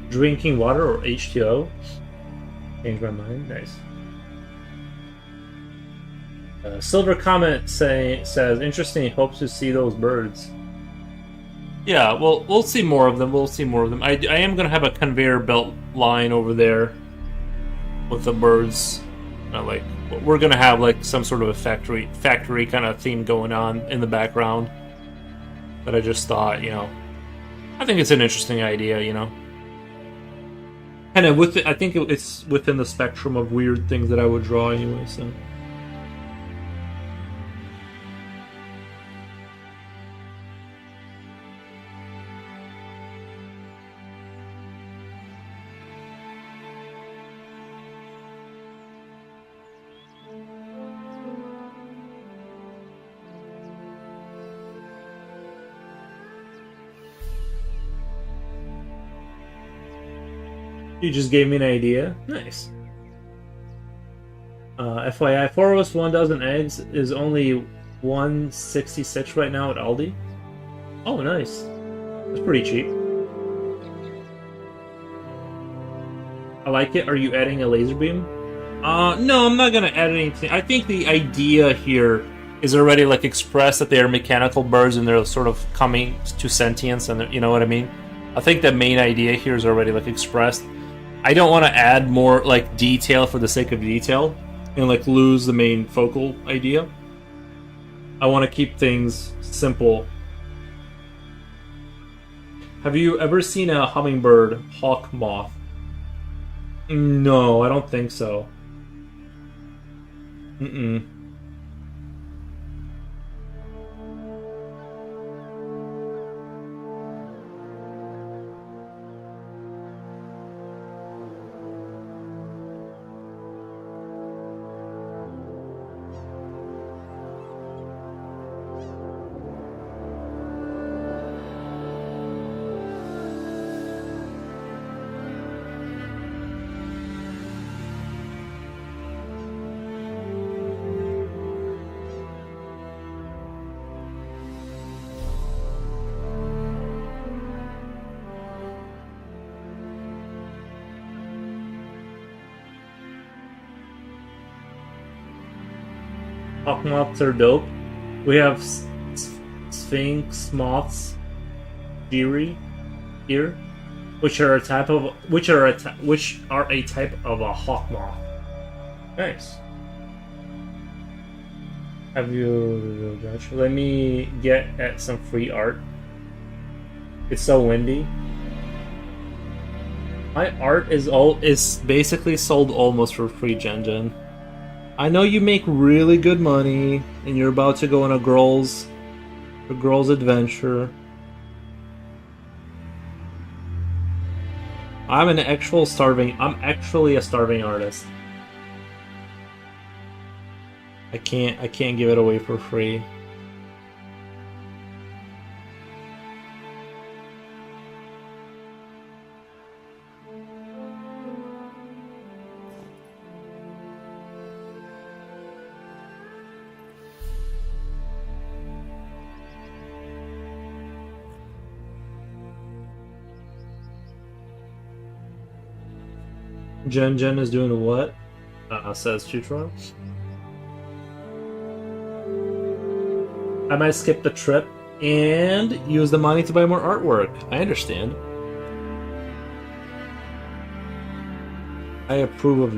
Drinking water or H2O? Change my mind. Nice. Silver Comet says, interesting, hopes to see those birds. Yeah, well, we'll see more of them. I am going to have a conveyor belt line over there with the birds. Like, we're going to have like some sort of a factory kind of theme going on in the background. But I just thought, I think it's an interesting idea, And I think it's within the spectrum of weird things that I would draw anyway, so. You just gave me an idea. Nice. FYI, 4 roast 1 dozen eggs is only $1.66 right now at Aldi. Oh, nice. That's pretty cheap. I like it. Are you adding a laser beam? No, I'm not gonna add anything. I think the idea here is already like expressed that they are mechanical birds and they're sort of coming to sentience, and you know what I mean? I think the main idea here is already like expressed. I don't want to add more like detail for the sake of detail and like lose the main focal idea. I want to keep things simple. Have you ever seen a hummingbird hawk moth? No, I don't think so. Mm-mm. Hawk moths are dope. We have sphinx moths, Jiri, here, which are a type of a type of a hawk moth. Nice. Have you? Let me get at some free art. It's so windy. My art is basically sold almost for free, Gen. I know you make really good money, and you're about to go on a girl's adventure. I'm actually a starving artist. I can't give it away for free. Gen is doing what? Says Chutron. I might skip the trip and use the money to buy more artwork. I understand. I approve of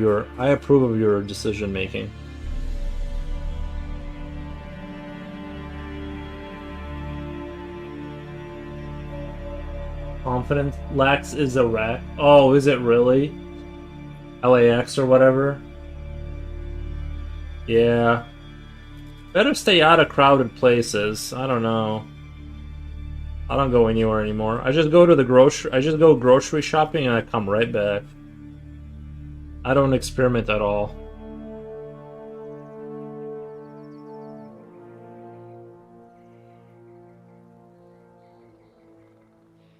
your decision making. Confidence lax is a rat. Oh, is it really? LAX or whatever? Yeah. Better stay out of crowded places. I don't know. I don't go anywhere anymore. I just go grocery shopping and I come right back. I don't experiment at all.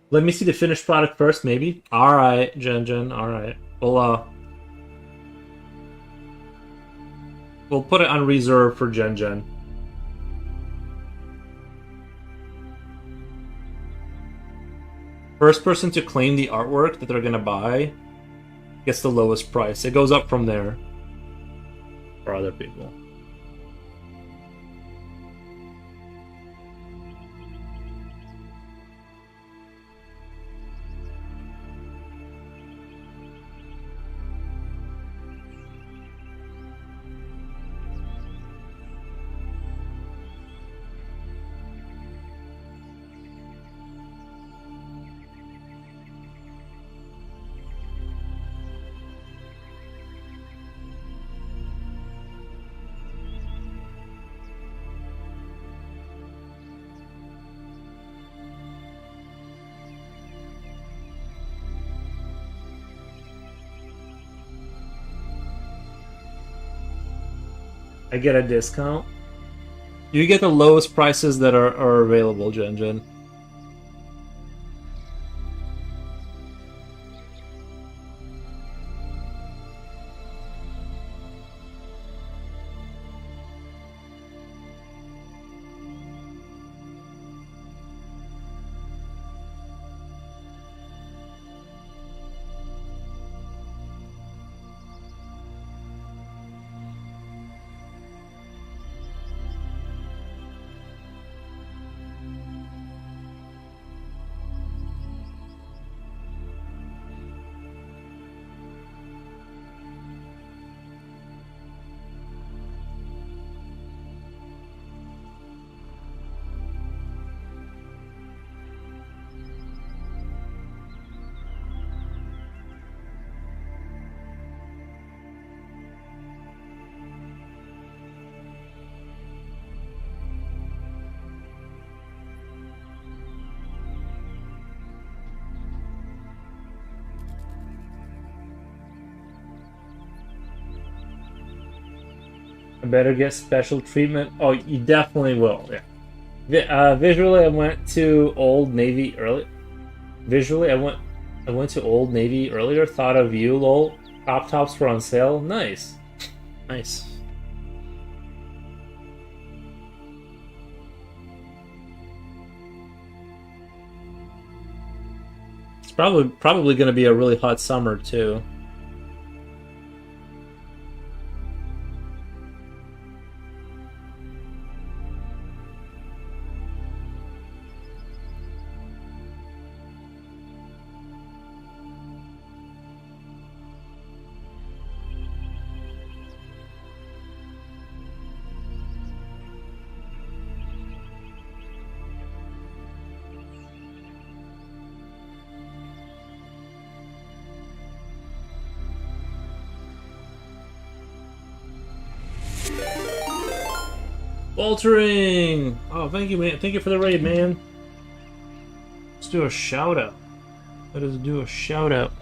Let me see the finished product first, maybe. Alright, Gen. Alright. We'll put it on reserve for Gen. First person to claim the artwork that they're gonna buy gets the lowest price. It goes up from there for other people. I get a discount. You get the lowest prices that are available, Gen. I better get special treatment. Oh, you definitely will. Yeah. Visually, I went to Old Navy early. Visually, I went to Old Navy earlier. Thought of you, lol. Crop tops were on sale. Nice. Nice. It's probably going to be a really hot summer too. Waltering! Oh, thank you, man. Thank you for the raid, man. Let's do a shout out. Let us do a shout out.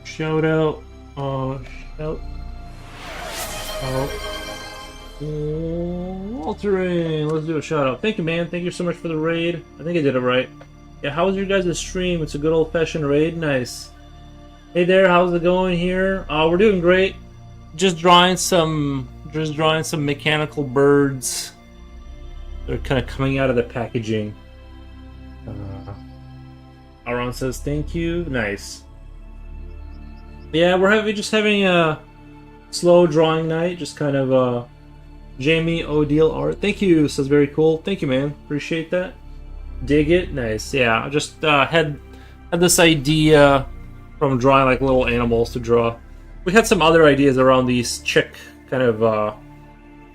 Shout out. Shout out. Waltering! Let's do a shout out. Thank you, man. Thank you so much for the raid. I think I did it right. Yeah, how was your guys' stream? It's a good old-fashioned raid. Nice. Hey there, how's it going here? We're doing great. Just drawing some mechanical birds. They're kind of coming out of the packaging. Aaron says thank you. Nice. Yeah, we're just having a slow drawing night. Just kind of Jamie O'Deal art. Thank you. Says very cool. Thank you, man. Appreciate that. Dig it. Nice. Yeah, I just had this idea from drawing like little animals to draw. We had some other ideas around these chick kind of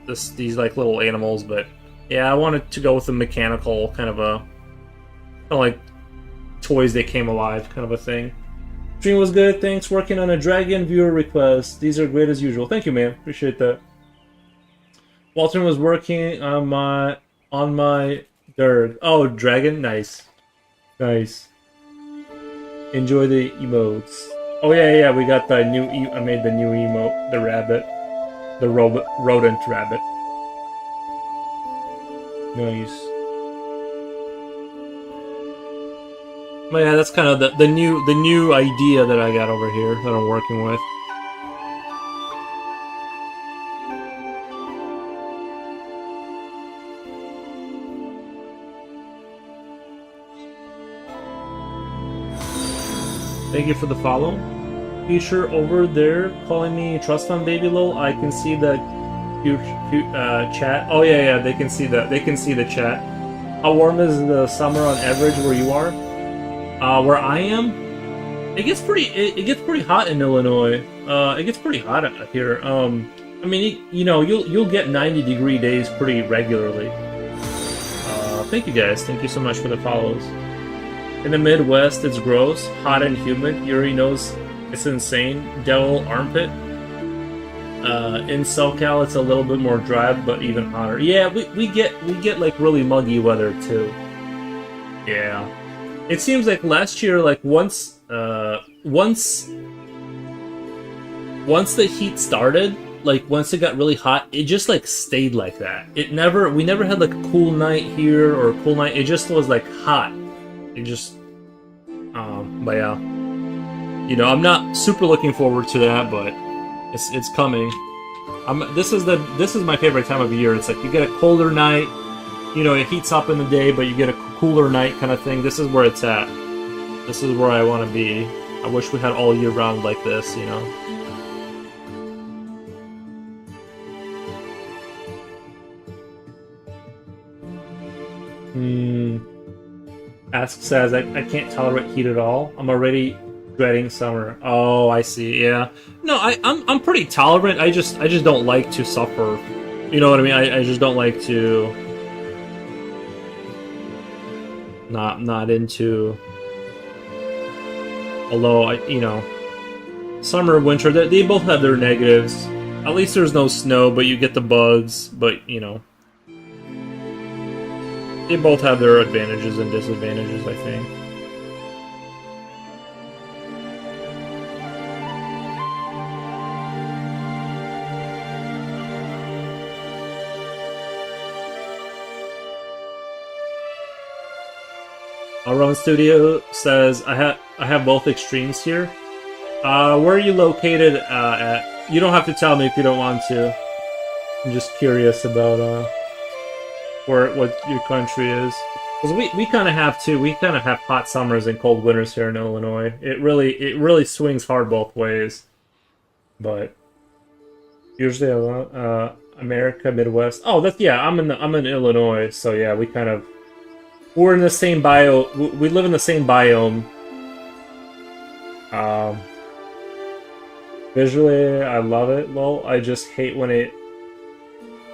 these like little animals, but yeah, I wanted to go with a mechanical kind of like toys that came alive kind of a thing. Stream was good. Thanks. Working on a dragon viewer request. These are great as usual. Thank you, man. Appreciate that. Walter was working on my Derg. Oh, dragon. Nice. Nice. Enjoy the emotes. Oh yeah, we got the new. I made the new emote, the rabbit, the rodent rabbit. Nice. But yeah, that's kind of the new idea that I got over here that I'm working with. Thank you for the follow. Feature over there calling me trust fund baby lol. I can see the chat. Oh yeah, they can see the chat. How warm is the summer on average where you are? Where I am, it gets pretty hot in Illinois. It gets pretty hot out here. I mean, you'll get 90-degree days pretty regularly. Thank you guys. Thank you so much for the follows. In the Midwest, it's gross, hot and humid. Yuri knows it's insane. Devil armpit. In SoCal, it's a little bit more dry, but even hotter. Yeah, we get like really muggy weather too. Yeah, it seems like last year, like once the heat started, like once it got really hot, it just like stayed like that. We never had like a cool night here or a cool night. It just was like hot. It just, but yeah, I'm not super looking forward to that, but it's coming. This is my favorite time of year. It's like you get a colder night, it heats up in the day, but you get a cooler night kind of thing. This is where it's at. This is where I want to be. I wish we had all year round like this, Ask says, I can't tolerate heat at all. I'm already dreading summer. Oh, I see. Yeah. No, I'm pretty tolerant. I just don't like to suffer. You know what I mean? I just don't like to. Not into. Although summer, winter, they both have their negatives. At least there's no snow, but you get the bugs. But they both have their advantages and disadvantages, I think. Our own studio says, I have both extremes here. Where are you located at? You don't have to tell me if you don't want to. I'm just curious about what your country is. Because we kind of have too. We kind of have hot summers and cold winters here in Illinois. It really swings hard both ways. But usually America, Midwest. Oh, I'm in Illinois, so yeah, we're in the same we live in the same biome. Visually, I love it. Lol. I just hate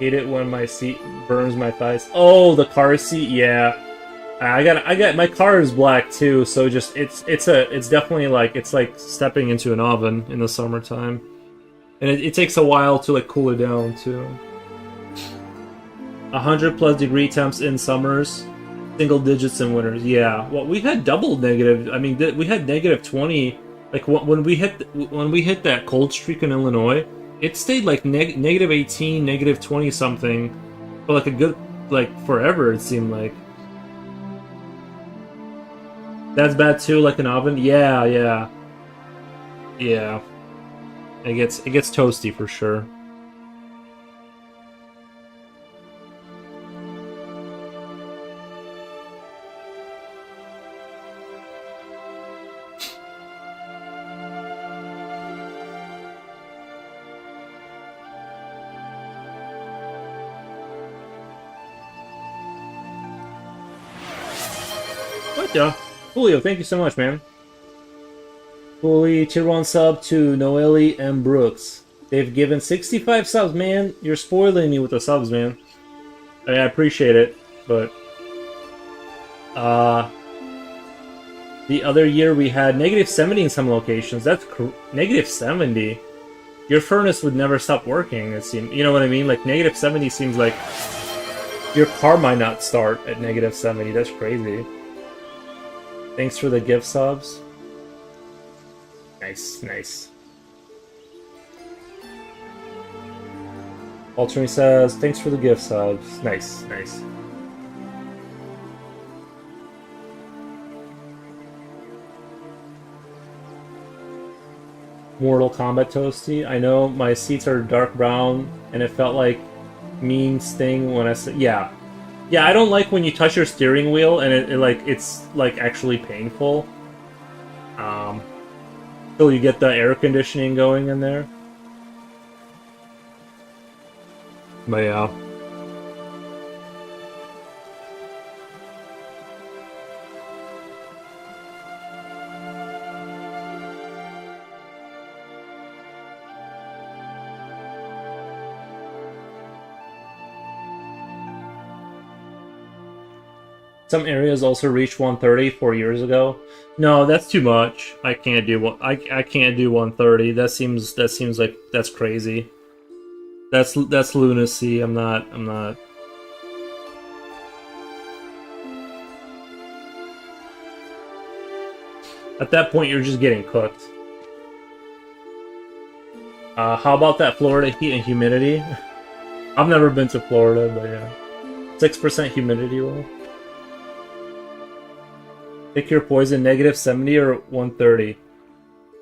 it when my seat burns my thighs. Oh, the car seat, yeah. I got my car is black too, so just it's definitely like it's like stepping into an oven in the summertime, and it takes a while to like cool it down too. 100 plus degree temps in summers, single digits in winters. Yeah, well, we had double negative. I mean, we had negative 20. Like when we hit that cold streak in Illinois, it stayed like negative 18, negative 20 something for like a good like forever. It seemed like. That's bad too, like an oven. Yeah, yeah, yeah. It gets toasty for sure. What the? Julio, thank you so much, man. Fully tier 1 sub to Noelle and Brooks. They've given 65 subs, man. You're spoiling me with the subs, man. I appreciate it, but... the other year we had negative 70 in some locations. That's negative 70. Your furnace would never stop working, it seems. You know what I mean? Like, negative 70 seems like... Your car might not start at negative 70. That's crazy. Thanks for the gift subs. Nice, nice. Altering says, thanks for the gift subs. Nice, nice. Mortal Kombat toasty. I know my seats are dark brown, and it felt like mean sting when I said, yeah. Yeah, I don't like when you touch your steering wheel and it's like actually painful. Till you get the air conditioning going in there. But yeah. Some areas also reached 130 4 years ago. No, that's too much. I can't do I can't do 130. That seems like that's crazy. That's lunacy. I'm not. At that point, you're just getting cooked. How about that Florida heat and humidity? I've never been to Florida, but yeah. 6% humidity level. Pick your poison, negative 70 or 130.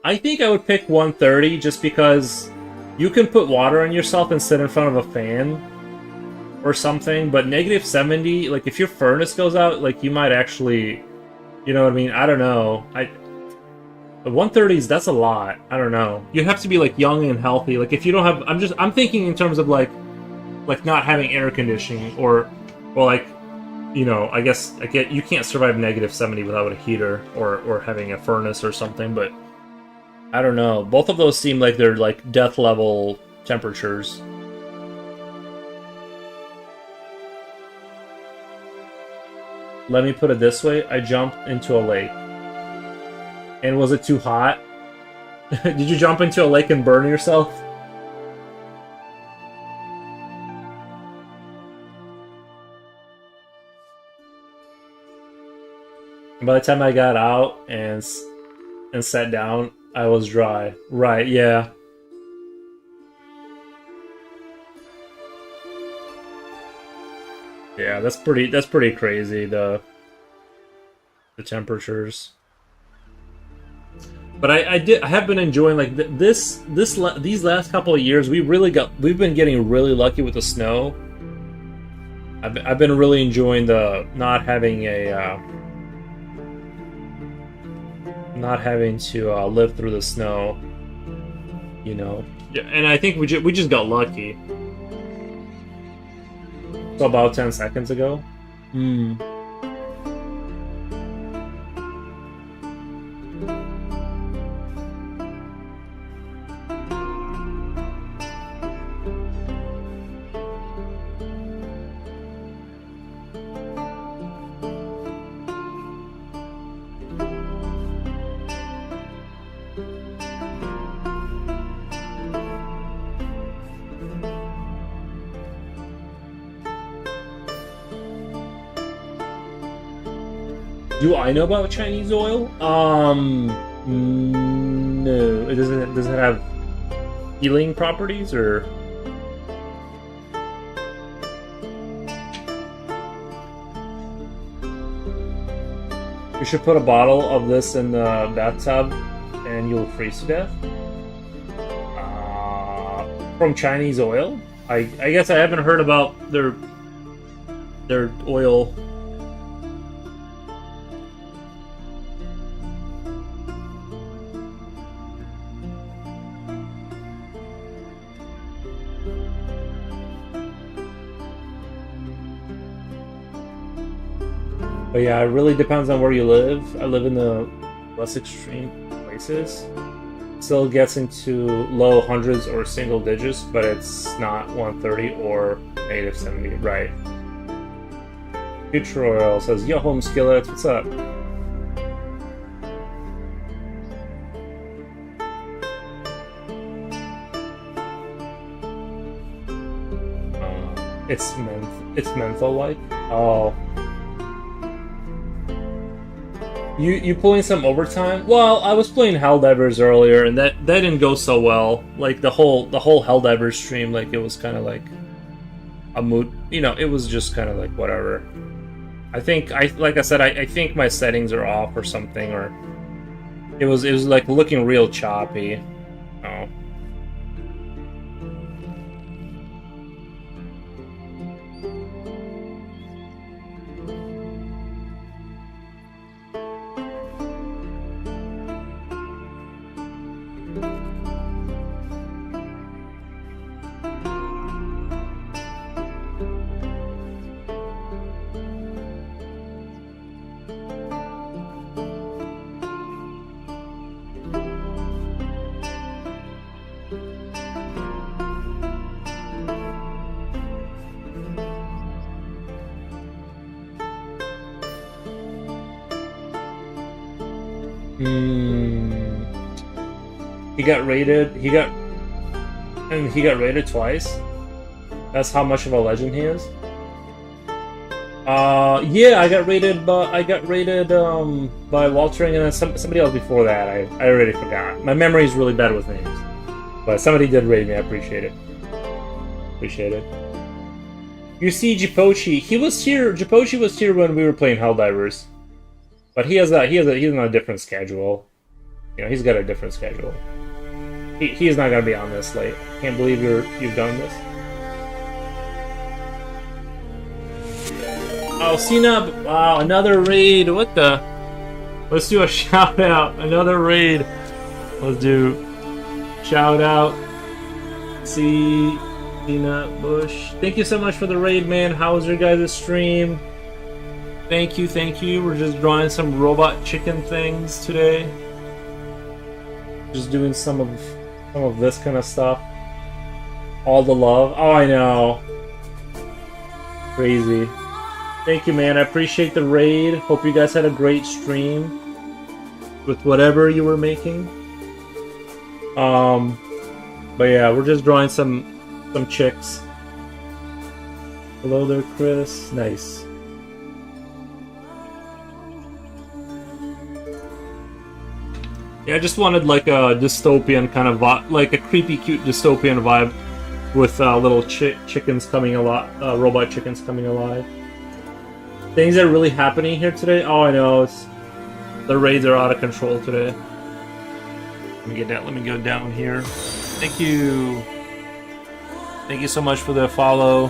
I think I would pick 130 just because you can put water on yourself and sit in front of a fan or something, but negative 70, like if your furnace goes out, like you might actually, you know what I mean? I don't know. But 130s, that's a lot. I don't know. You have to be like young and healthy. Like if you don't have, I'm thinking in terms of like not having air conditioning or like, you know, I guess you can't survive negative 70 without a heater or having a furnace or something, but I don't know. Both of those seem like they're like death level temperatures. Let me put it this way, I jumped into a lake. And was it too hot? Did you jump into a lake and burn yourself? And by the time I got out and sat down, I was dry. Right, yeah. Yeah, that's pretty crazy, the temperatures. But I have been enjoying like these last couple of years. We've been getting really lucky with the snow. I've been really enjoying the not having to live through the snow, you know. Yeah, and I think we just got lucky. So about 10 seconds ago. Do I know about Chinese oil? No. It doesn't. Does it have healing properties or? You should put a bottle of this in the bathtub, and you'll freeze to death. From Chinese oil? I guess I haven't heard about their oil. But yeah, it really depends on where you live. I live in the less extreme places. Still gets into low hundreds or single digits, but it's not 130 or -70, right? Future Oil says, "Yo, home skillet, what's up?" It's menthol like. Oh. You pulling some overtime? Well, I was playing Helldivers earlier, and that didn't go so well. Like the whole Helldivers stream, like it was kind of like a mood. You know, it was just kind of like whatever. I think like I said, I think my settings are off or something, or it was like looking real choppy. Oh. He got raided. He got raided twice. That's how much of a legend he is. Yeah, I got raided by Waltering, and then somebody else before that. I already forgot. My memory is really bad with names, but somebody did raid me. I appreciate it. Appreciate it. You see, Jipochi. He was here. Jipochi was here when we were playing Helldivers, but he's on a different schedule. You know, he's got a different schedule. He's not gonna be on this late. Can't believe you've done this. Oh, Cena! Wow, another raid. What the? Let's do a shout out. Another raid. Let's do shout out. Cena Bush. Thank you so much for the raid, man. How was your guys' stream? Thank you, thank you. We're just drawing some robot chicken things today. Just doing some of this kind of stuff. All the love. Oh, I know. Crazy. Thank you, man. I appreciate the raid. Hope you guys had a great stream with whatever you were making. But yeah, we're just drawing some chicks. Hello there, Chris. Nice. Yeah, I just wanted like a dystopian kind of vibe, like a creepy, cute dystopian vibe with little chickens coming alive, robot chickens coming alive. Things are really happening here today. Oh, I know. The raids are out of control today. Let me get that. Let me go down here. Thank you. Thank you so much for the follow.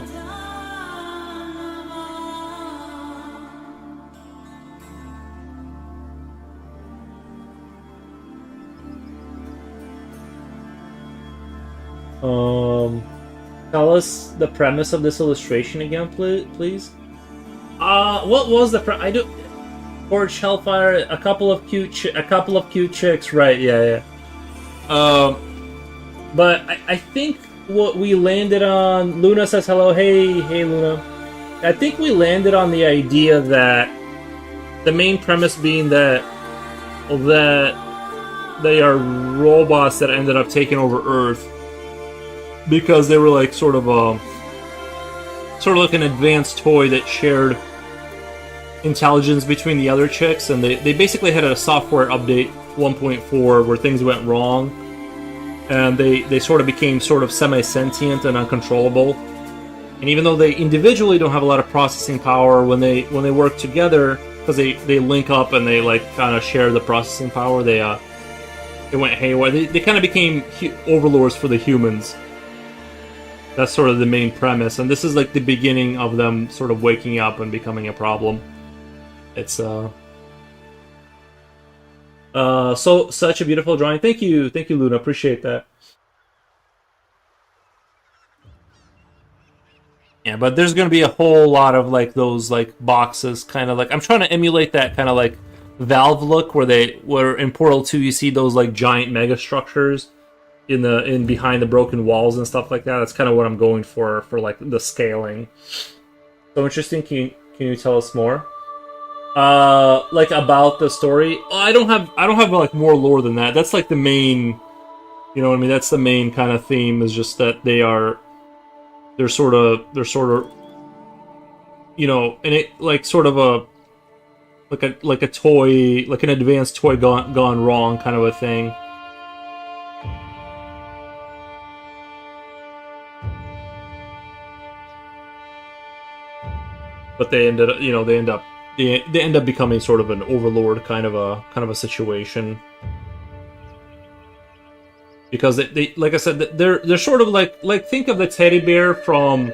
Tell us the premise of this illustration again, please. What was the I do? Forge Hellfire, a couple of cute chicks, right? Yeah. But I think what we landed on. Luna says hello. Hey, Luna. I think we landed on the idea that the main premise being that they are robots that ended up taking over Earth. Because they were like sort of like an advanced toy that shared intelligence between the other chicks, and they basically had a software update 1.4 where things went wrong, and they sort of became sort of semi-sentient and uncontrollable. And even though they individually don't have a lot of processing power, when they work together, because they link up and they like kind of share the processing power, they went haywire. They kind of became overlords for the humans. That's sort of the main premise, and this is like the beginning of them sort of waking up and becoming a problem. It's so such a beautiful drawing. Thank you, Luna. Appreciate that. Yeah, but there's gonna be a whole lot of like those like boxes, kind of like I'm trying to emulate that kind of like Valve look where in Portal 2 you see those like giant mega structures in behind the broken walls and stuff like that. That's kind of what I'm going for like the scaling. So interesting. Can you tell us more? Like about the story? Oh, I don't have like more lore than that. That's like the main, you know what I mean? That's the main kind of theme, is just that they're sort of, you know, and it like sort of like a toy, like an advanced toy gone wrong kind of a thing. But they end up becoming sort of an overlord kind of a situation, because they like I said, they're sort of like think of the teddy bear from,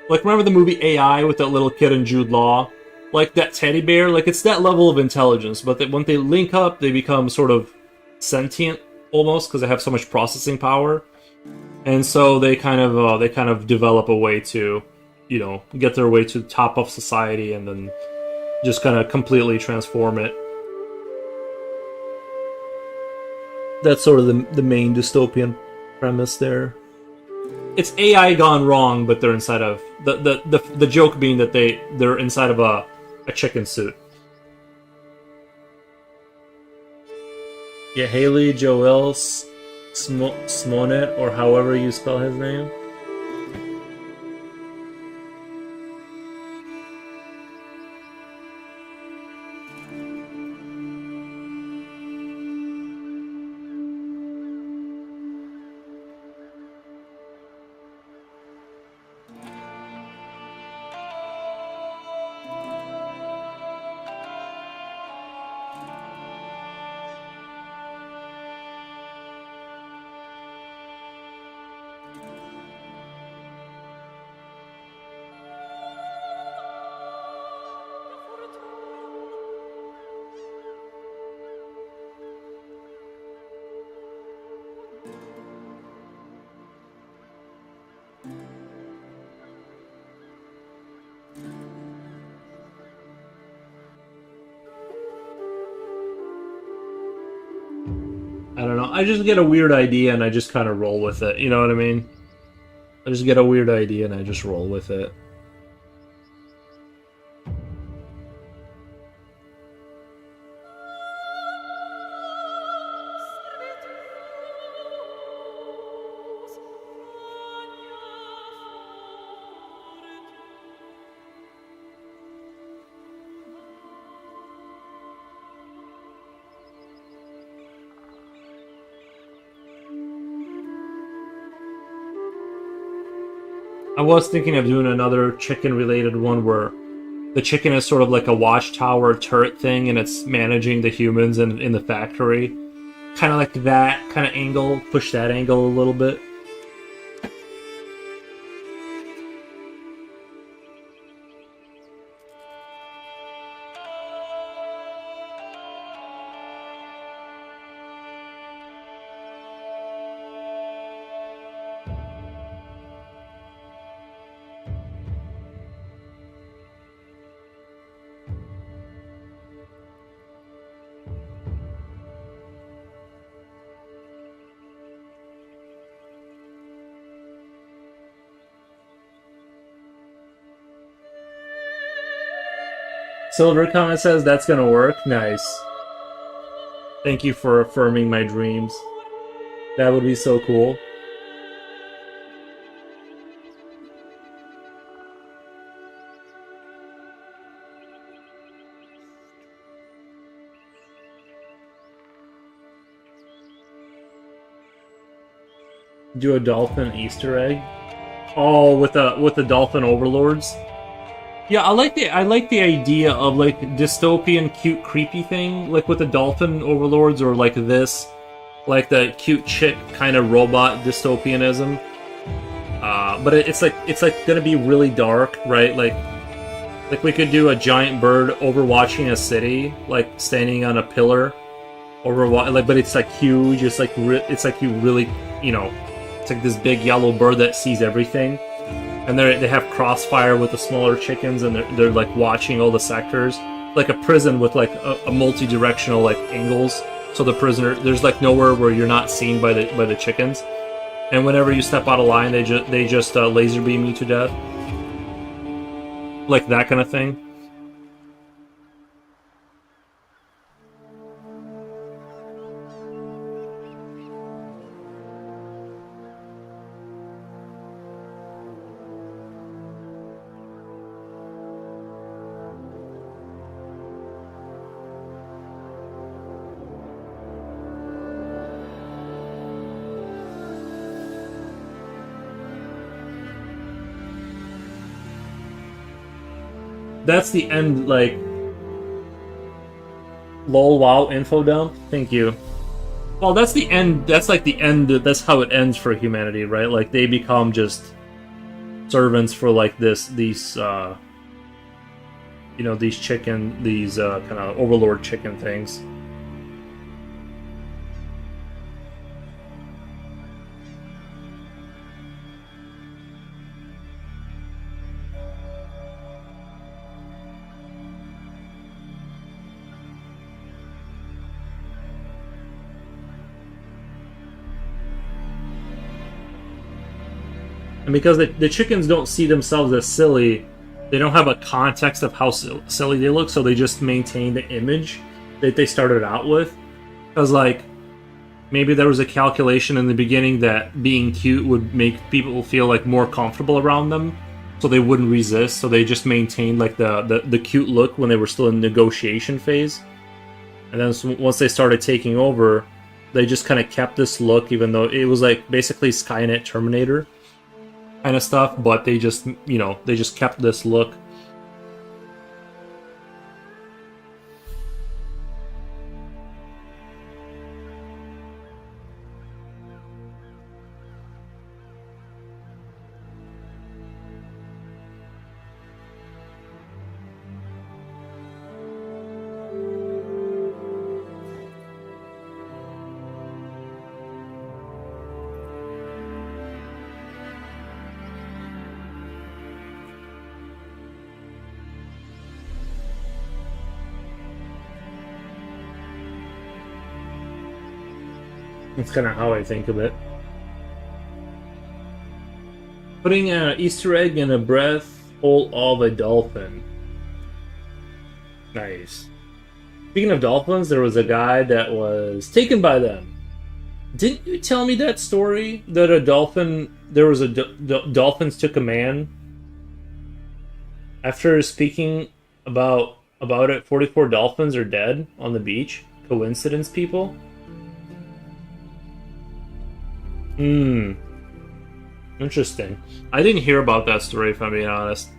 like, remember the movie AI with that little kid and Jude Law, like that teddy bear, like it's that level of intelligence, but when they link up they become sort of sentient almost, because they have so much processing power, and so they kind of develop a way to, you know, get their way to the top of society and then just kind of completely transform it. That's sort of the main dystopian premise there. It's AI gone wrong, but they're inside of the joke being that they're inside of a chicken suit. Yeah, Haley Joel Smonet, or however you spell his name. I don't know. I just get a weird idea and I just kind of roll with it. You know what I mean? I just get a weird idea and I just roll with it. I was thinking of doing another chicken-related one where the chicken is sort of like a watchtower turret thing, and it's managing the humans in the factory. Kind of like that kind of angle, push that angle a little bit. Silver comment says that's gonna work. Nice. Thank you for affirming my dreams. That would be so cool. Do a dolphin Easter egg. Oh, with the dolphin overlords. Yeah, I like the idea of like dystopian, cute, creepy thing, like with the dolphin overlords, or like this, like the cute chick kind of robot dystopianism. But it's like gonna be really dark, right? Like we could do a giant bird overwatching a city, like standing on a pillar, like, but it's like huge. It's like it's like you really, you know, it's like this big yellow bird that sees everything, and they have crossfire with the smaller chickens, and they're like watching all the sectors, like a prison with like a multi-directional like angles. So the prisoner, there's like nowhere where you're not seen by the chickens, and whenever you step out of line, they just laser beam you to death, like that kind of thing. That's the end, like... Lol, wow, info dump? Thank you. Well, that's the end, that's like the end, that's how it ends for humanity, right? Like, they become just servants for, like, these, you know, these kind of overlord chicken things. And because the chickens don't see themselves as silly, they don't have a context of how silly they look, so they just maintain the image that they started out with. Because, like, maybe there was a calculation in the beginning that being cute would make people feel, like, more comfortable around them, so they wouldn't resist, so they just maintained, like, the cute look when they were still in negotiation phase. And then once they started taking over, they just kind of kept this look, even though it was, like, basically Skynet Terminator kind of stuff, but they just, you know, they just kept this look. That's kind of how I think of it. Putting an Easter egg in a breath hole of a dolphin. Nice. Speaking of dolphins, there was a guy that was taken by them. Didn't you tell me that story? That a dolphin... There was a... dolphins took a man. After speaking about it, 44 dolphins are dead on the beach. Coincidence, people? Interesting. I didn't hear about that story, if I'm being honest.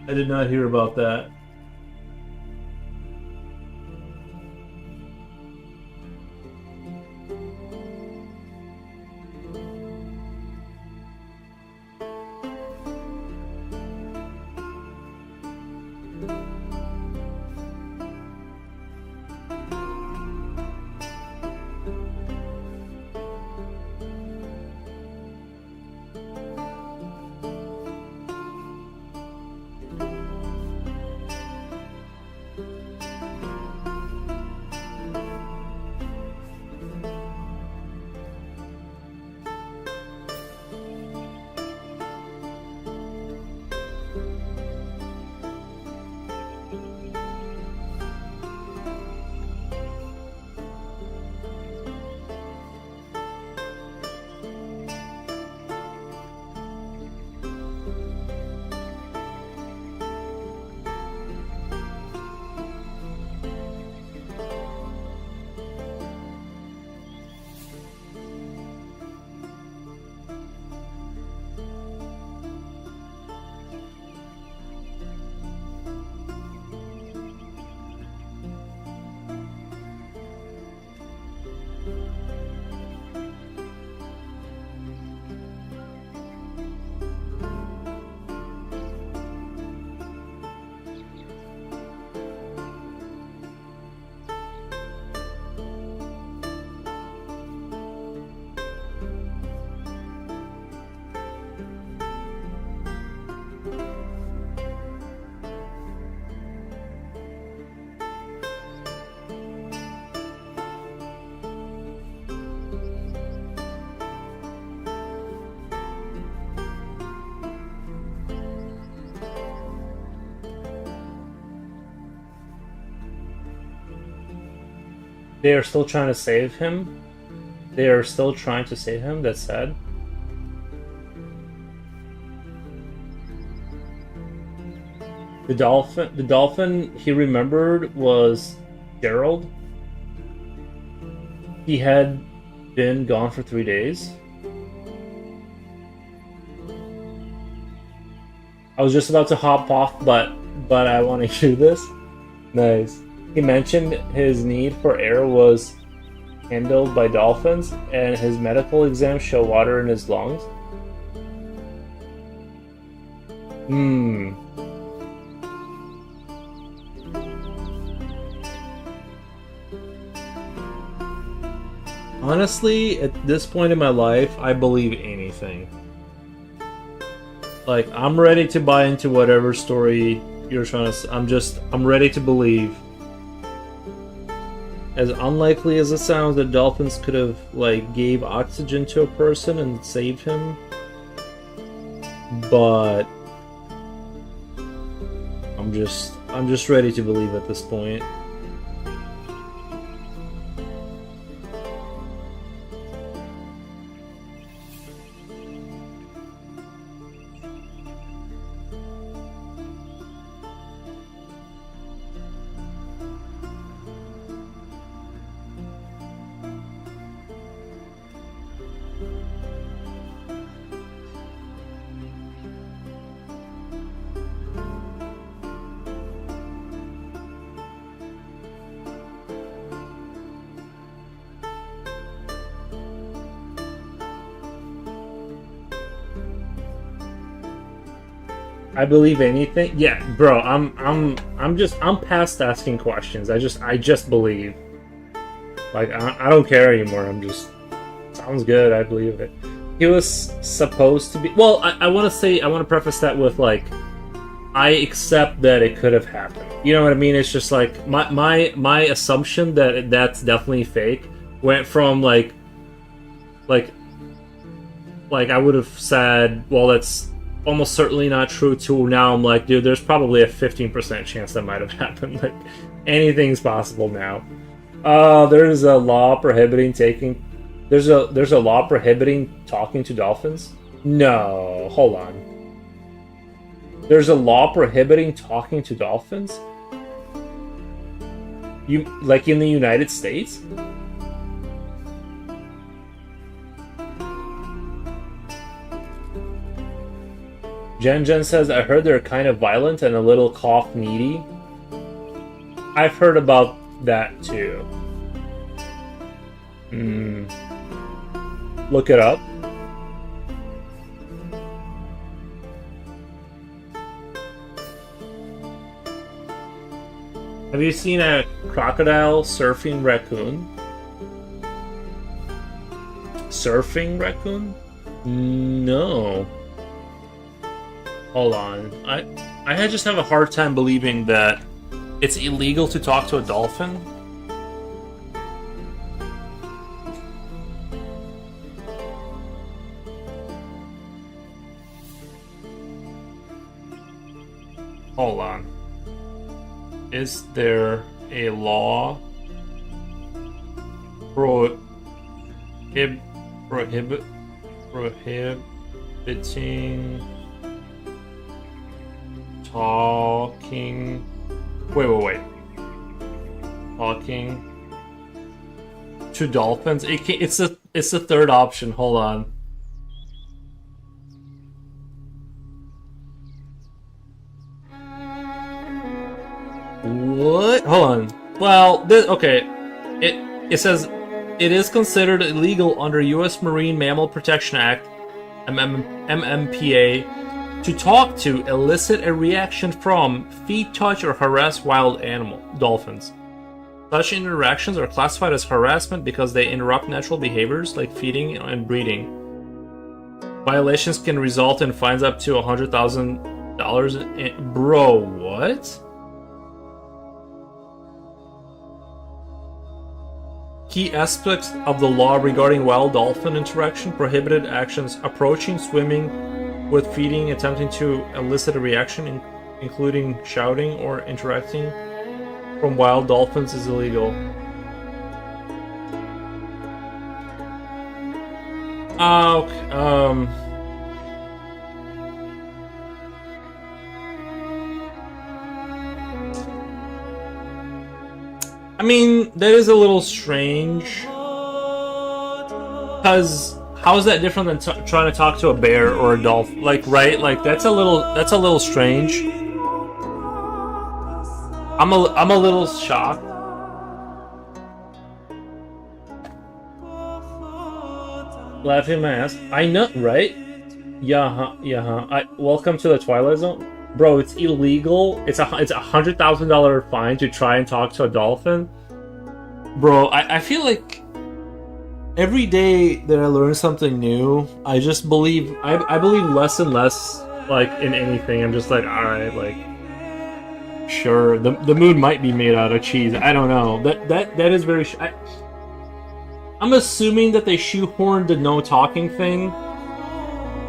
I did not hear about that. They are still trying to save him. They are still trying to save him. That's sad. The dolphin he remembered was Gerald. He had been gone for 3 days. I was just about to hop off, but I want to hear this. Nice. He mentioned his need for air was handled by dolphins, and his medical exams show water in his lungs. Honestly, at this point in my life, I believe anything. Like, I'm ready to buy into whatever story you're trying to... I'm ready to believe. As unlikely as it sounds that dolphins could have, like, gave oxygen to a person and saved him. But... I'm just ready to believe at this point. I believe anything. Yeah, bro. I'm past asking questions. I just believe. Like I don't care anymore. Sounds good. I believe it. He was supposed to be. Well, I want to preface that with like, I accept that it could have happened. You know what I mean? It's just like my assumption that that's definitely fake went from like I would have said, well, that's almost certainly not true, to now I'm like, dude, there's probably a 15% chance that might have happened. Like, anything's possible now. There's a law prohibiting there's a law prohibiting talking to dolphins? No, hold on. There's a law prohibiting talking to dolphins? You, like, in the United States? Jen says, I heard they're kind of violent and a little cough needy. I've heard about that too. Look it up. Have you seen a crocodile surfing raccoon? Surfing raccoon? No. Hold on. I just have a hard time believing that it's illegal to talk to a dolphin. Hold on. Is there a law prohibiting talking? Wait. Talking to dolphins? It's the third option. Hold on. What? Hold on. Well, okay. It says it is considered illegal under U.S. Marine Mammal Protection Act, MMPA, to talk to, elicit a reaction from, feed, touch, or harass wild dolphins. Such interactions are classified as harassment because they interrupt natural behaviors like feeding and breeding. Violations can result in fines up to $100,000. Bro, what? Key aspects of the law regarding wild dolphin interaction: prohibited actions approaching, swimming, with feeding, attempting to elicit a reaction, including shouting or interacting from wild dolphins, is illegal. Okay, I mean, that is a little strange. Because how is that different than trying to talk to a bear or a dolphin? Like, right? Like, that's a little strange. I'm a little shocked. Laughing my ass. I know, right? Yeah. Welcome to the Twilight Zone, bro. It's illegal. It's a $100,000 fine to try and talk to a dolphin, bro. I feel like every day that I learn something new, I just believe I believe less and less like in anything. I'm just like, all right, like sure, the moon might be made out of cheese. I don't know. That is very. I'm assuming that they shoehorned the no talking thing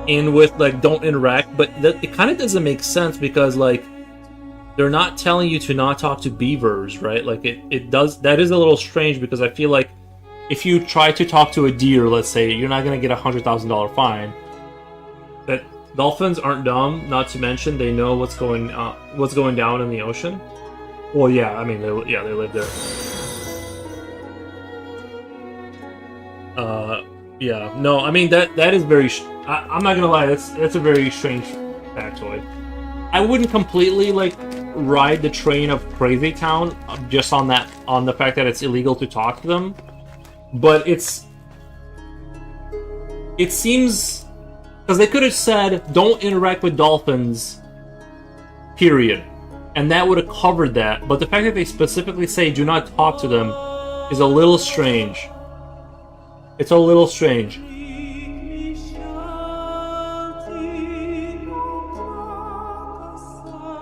in with like don't interact, but it kind of doesn't make sense because like they're not telling you to not talk to beavers, right? Like it does. That is a little strange because I feel like if you try to talk to a deer, let's say, you're not gonna get $100,000 fine. That dolphins aren't dumb. Not to mention they know what's going down in the ocean. Well, yeah, I mean, they live there. Yeah, no, I mean that is very. I'm not gonna lie, that's a very strange factoid. I wouldn't completely like ride the train of Crazy Town just on the fact that it's illegal to talk to them, but it seems because they could have said don't interact with dolphins, period, and that would have covered that. But the fact that they specifically say do not talk to them is a little strange. It's a little strange.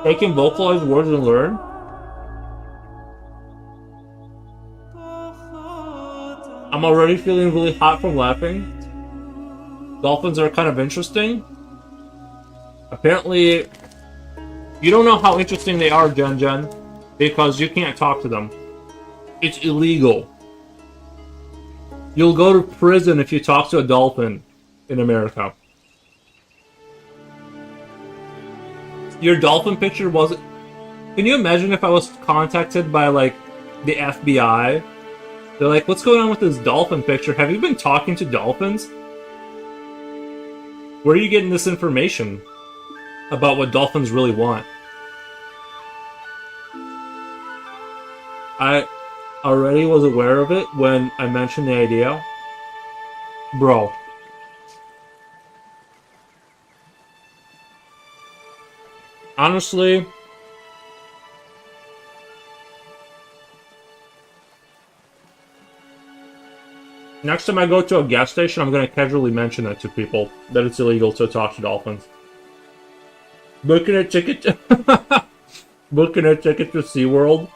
They can vocalize words and learn. I'm already feeling really hot from laughing. Dolphins are kind of interesting. Apparently, you don't know how interesting they are, Jen, because you can't talk to them. It's illegal. You'll go to prison if you talk to a dolphin in America. Your dolphin picture wasn't... Can you imagine if I was contacted by, like, the FBI? They're like, what's going on with this dolphin picture? Have you been talking to dolphins? Where are you getting this information about what dolphins really want? I already was aware of it when I mentioned the idea. Bro. Honestly, next time I go to a gas station, I'm going to casually mention that to people, that it's illegal to talk to dolphins. Booking a ticket to SeaWorld.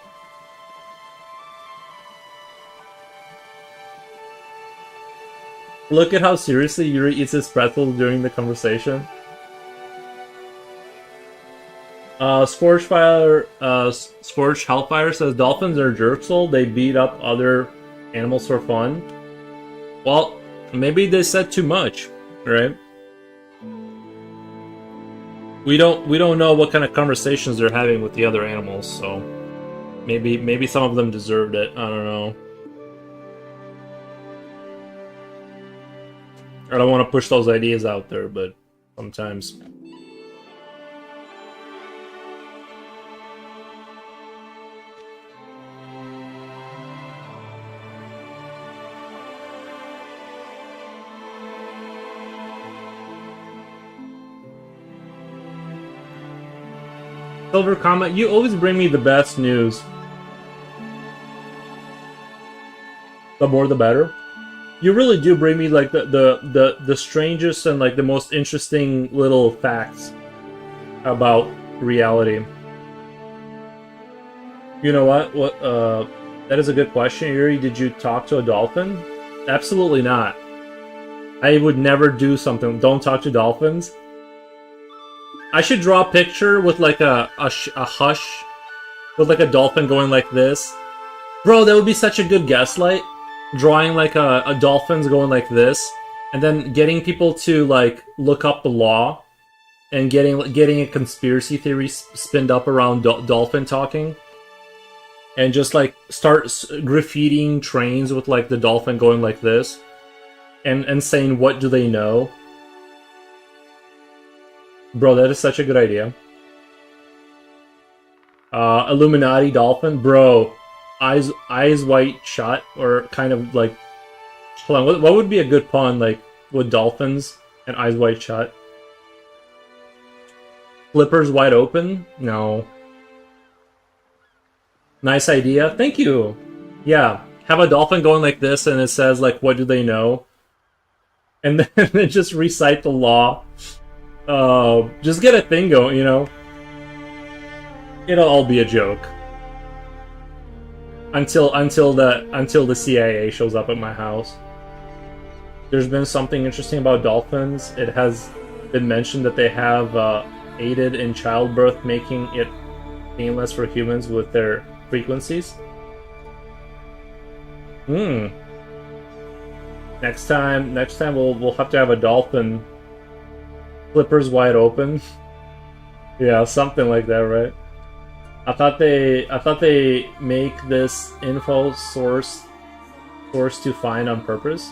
Look at how seriously Yuri eats his pretzels during the conversation. Scorched Hellfire says dolphins are jerksel. They beat up other animals for fun. Well, maybe they said too much, right? We don't know what kind of conversations they're having with the other animals, so maybe some of them deserved it. I don't know. I don't want to push those ideas out there, but sometimes. Silver comment, you always bring me the best news. The more the better. You really do bring me like the strangest and like the most interesting little facts about reality. You know what? That is a good question, Yuri. Did you talk to a dolphin? Absolutely not. I would never do something. Don't talk to dolphins. I should draw a picture with like a hush, with like a dolphin going like this. Bro, that would be such a good gaslight. Drawing like a dolphin's going like this, and then getting people to like look up the law, and getting a conspiracy theory spinned up around dolphin talking, and just like start graffitiing trains with like the dolphin going like this, and saying what do they know. Bro, that is such a good idea. Illuminati dolphin, bro. Eyes wide shut, or kind of like. Hold on, what would be a good pun like with dolphins and eyes wide shut? Flippers wide open? No. Nice idea. Thank you. Yeah, have a dolphin going like this, and it says like, "What do they know?" And then just recite the law. Just get a thing going, you know. It'll all be a joke. Until the CIA shows up at my house. There's been something interesting about dolphins. It has been mentioned that they have aided in childbirth, making it painless for humans with their frequencies. Next time we'll have to have a dolphin. Flippers wide open. Yeah, something like that, right? I thought they make this info source to find on purpose.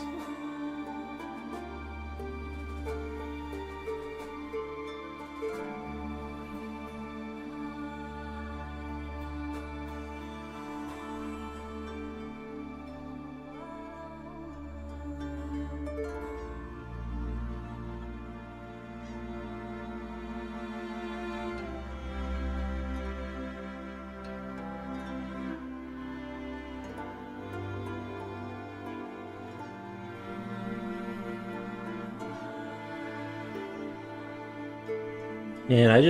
Man, I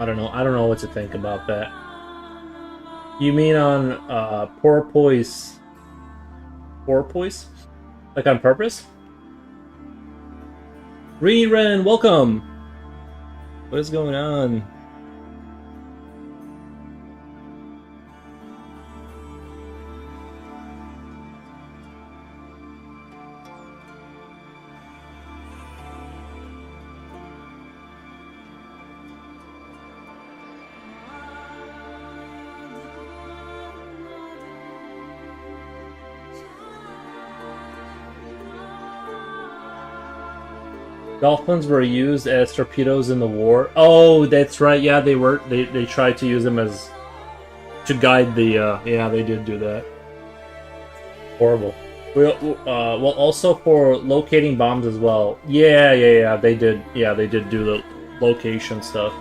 don't know what to think about that. You mean on porpoise? Porpoise? Like on purpose? Reren, welcome! What is going on? Dolphins were used as torpedoes in the war. Oh, that's right. Yeah, they were. They tried to use them as to guide the. Yeah, they did do that. Horrible. Well, also for locating bombs as well. Yeah. They did. Yeah, they did do the location stuff.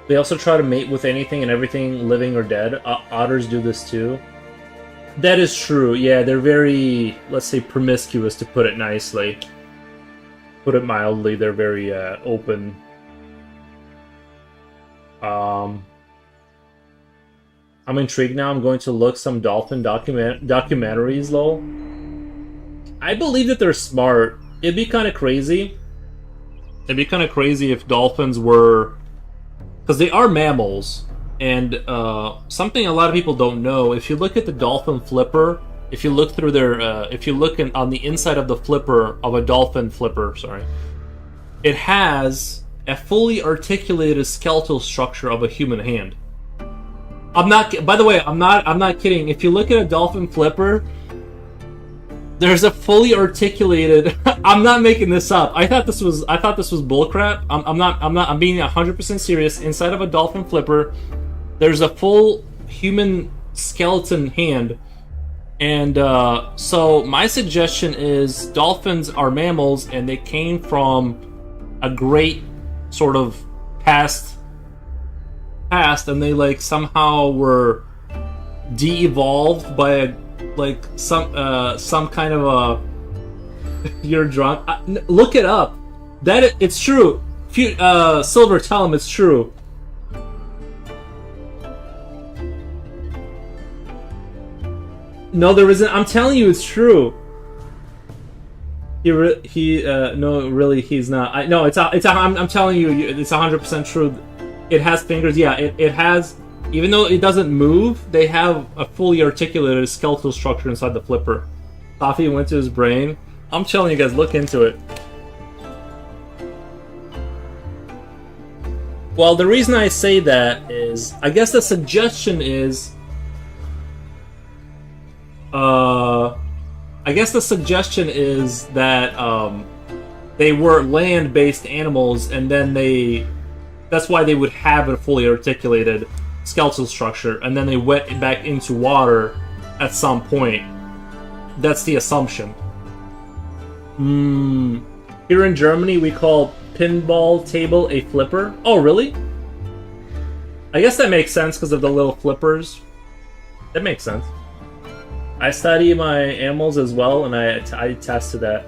They also try to mate with anything and everything, living or dead. Otters do this too. That is true, yeah, they're very, let's say, promiscuous, to put it nicely. Put it mildly, they're very open. I'm intrigued now, I'm going to look some dolphin documentaries, lol. I believe that they're smart. It'd be kind of crazy. It'd be kind of crazy if dolphins were... Because they are mammals. And something a lot of people don't know, if you look at the dolphin flipper, if you look through their, if you look on the inside of the flipper, of a dolphin flipper, sorry, it has a fully articulated skeletal structure of a human hand. By the way, I'm not kidding. If you look at a dolphin flipper, there's a fully articulated, I'm not making this up. I thought this was bullcrap. I'm being 100% serious. Inside of a dolphin flipper, there's a full human skeleton hand. And so my suggestion is dolphins are mammals, and they came from a great sort of past, and they like somehow were de-evolved by some kind of a... You're drunk. Look it up. It's true. Silver, tell him it's true. No, there isn't. I'm telling you, it's true. No, really, he's not. I'm telling you, it's 100% true. It has fingers. Yeah, it has Even though it doesn't move, they have a fully articulated skeletal structure inside the flipper. Coffee went to his brain. I'm telling you guys, look into it. Well, the reason I say that is, I guess the suggestion is, that they were land-based animals, and then that's why they would have a fully articulated skeletal structure, and then they went back into water at some point. That's the assumption. Here in Germany, we call pinball table a flipper. Oh, really? I guess that makes sense because of the little flippers. That makes sense. I study my animals as well, and I attest to that.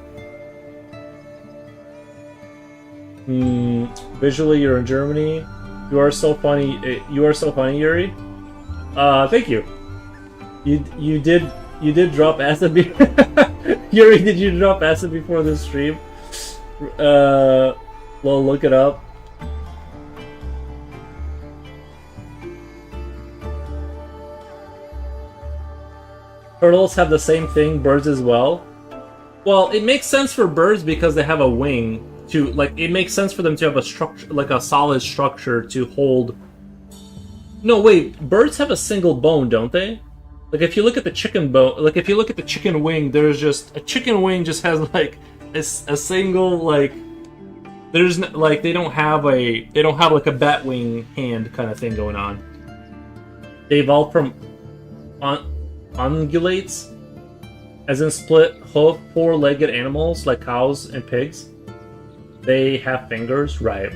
Visually, you're in Germany. You are so funny. You are so funny, Yuri. Thank you. You did drop acid. Yuri, did you drop acid before this stream? Well, look it up. Turtles have the same thing. Birds as well. Well, it makes sense for birds because they have a wing. It makes sense for them to have a structure, like a solid structure to hold. No, wait. Birds have a single bone, don't they? Like if you look at the chicken bone, like if you look at the chicken wing, there's just a chicken wing just has like a single like. There's like they don't have like a bat wing hand kind of thing going on. They evolved from ungulates, as in split hoof, four-legged animals like cows and pigs. They have fingers, right.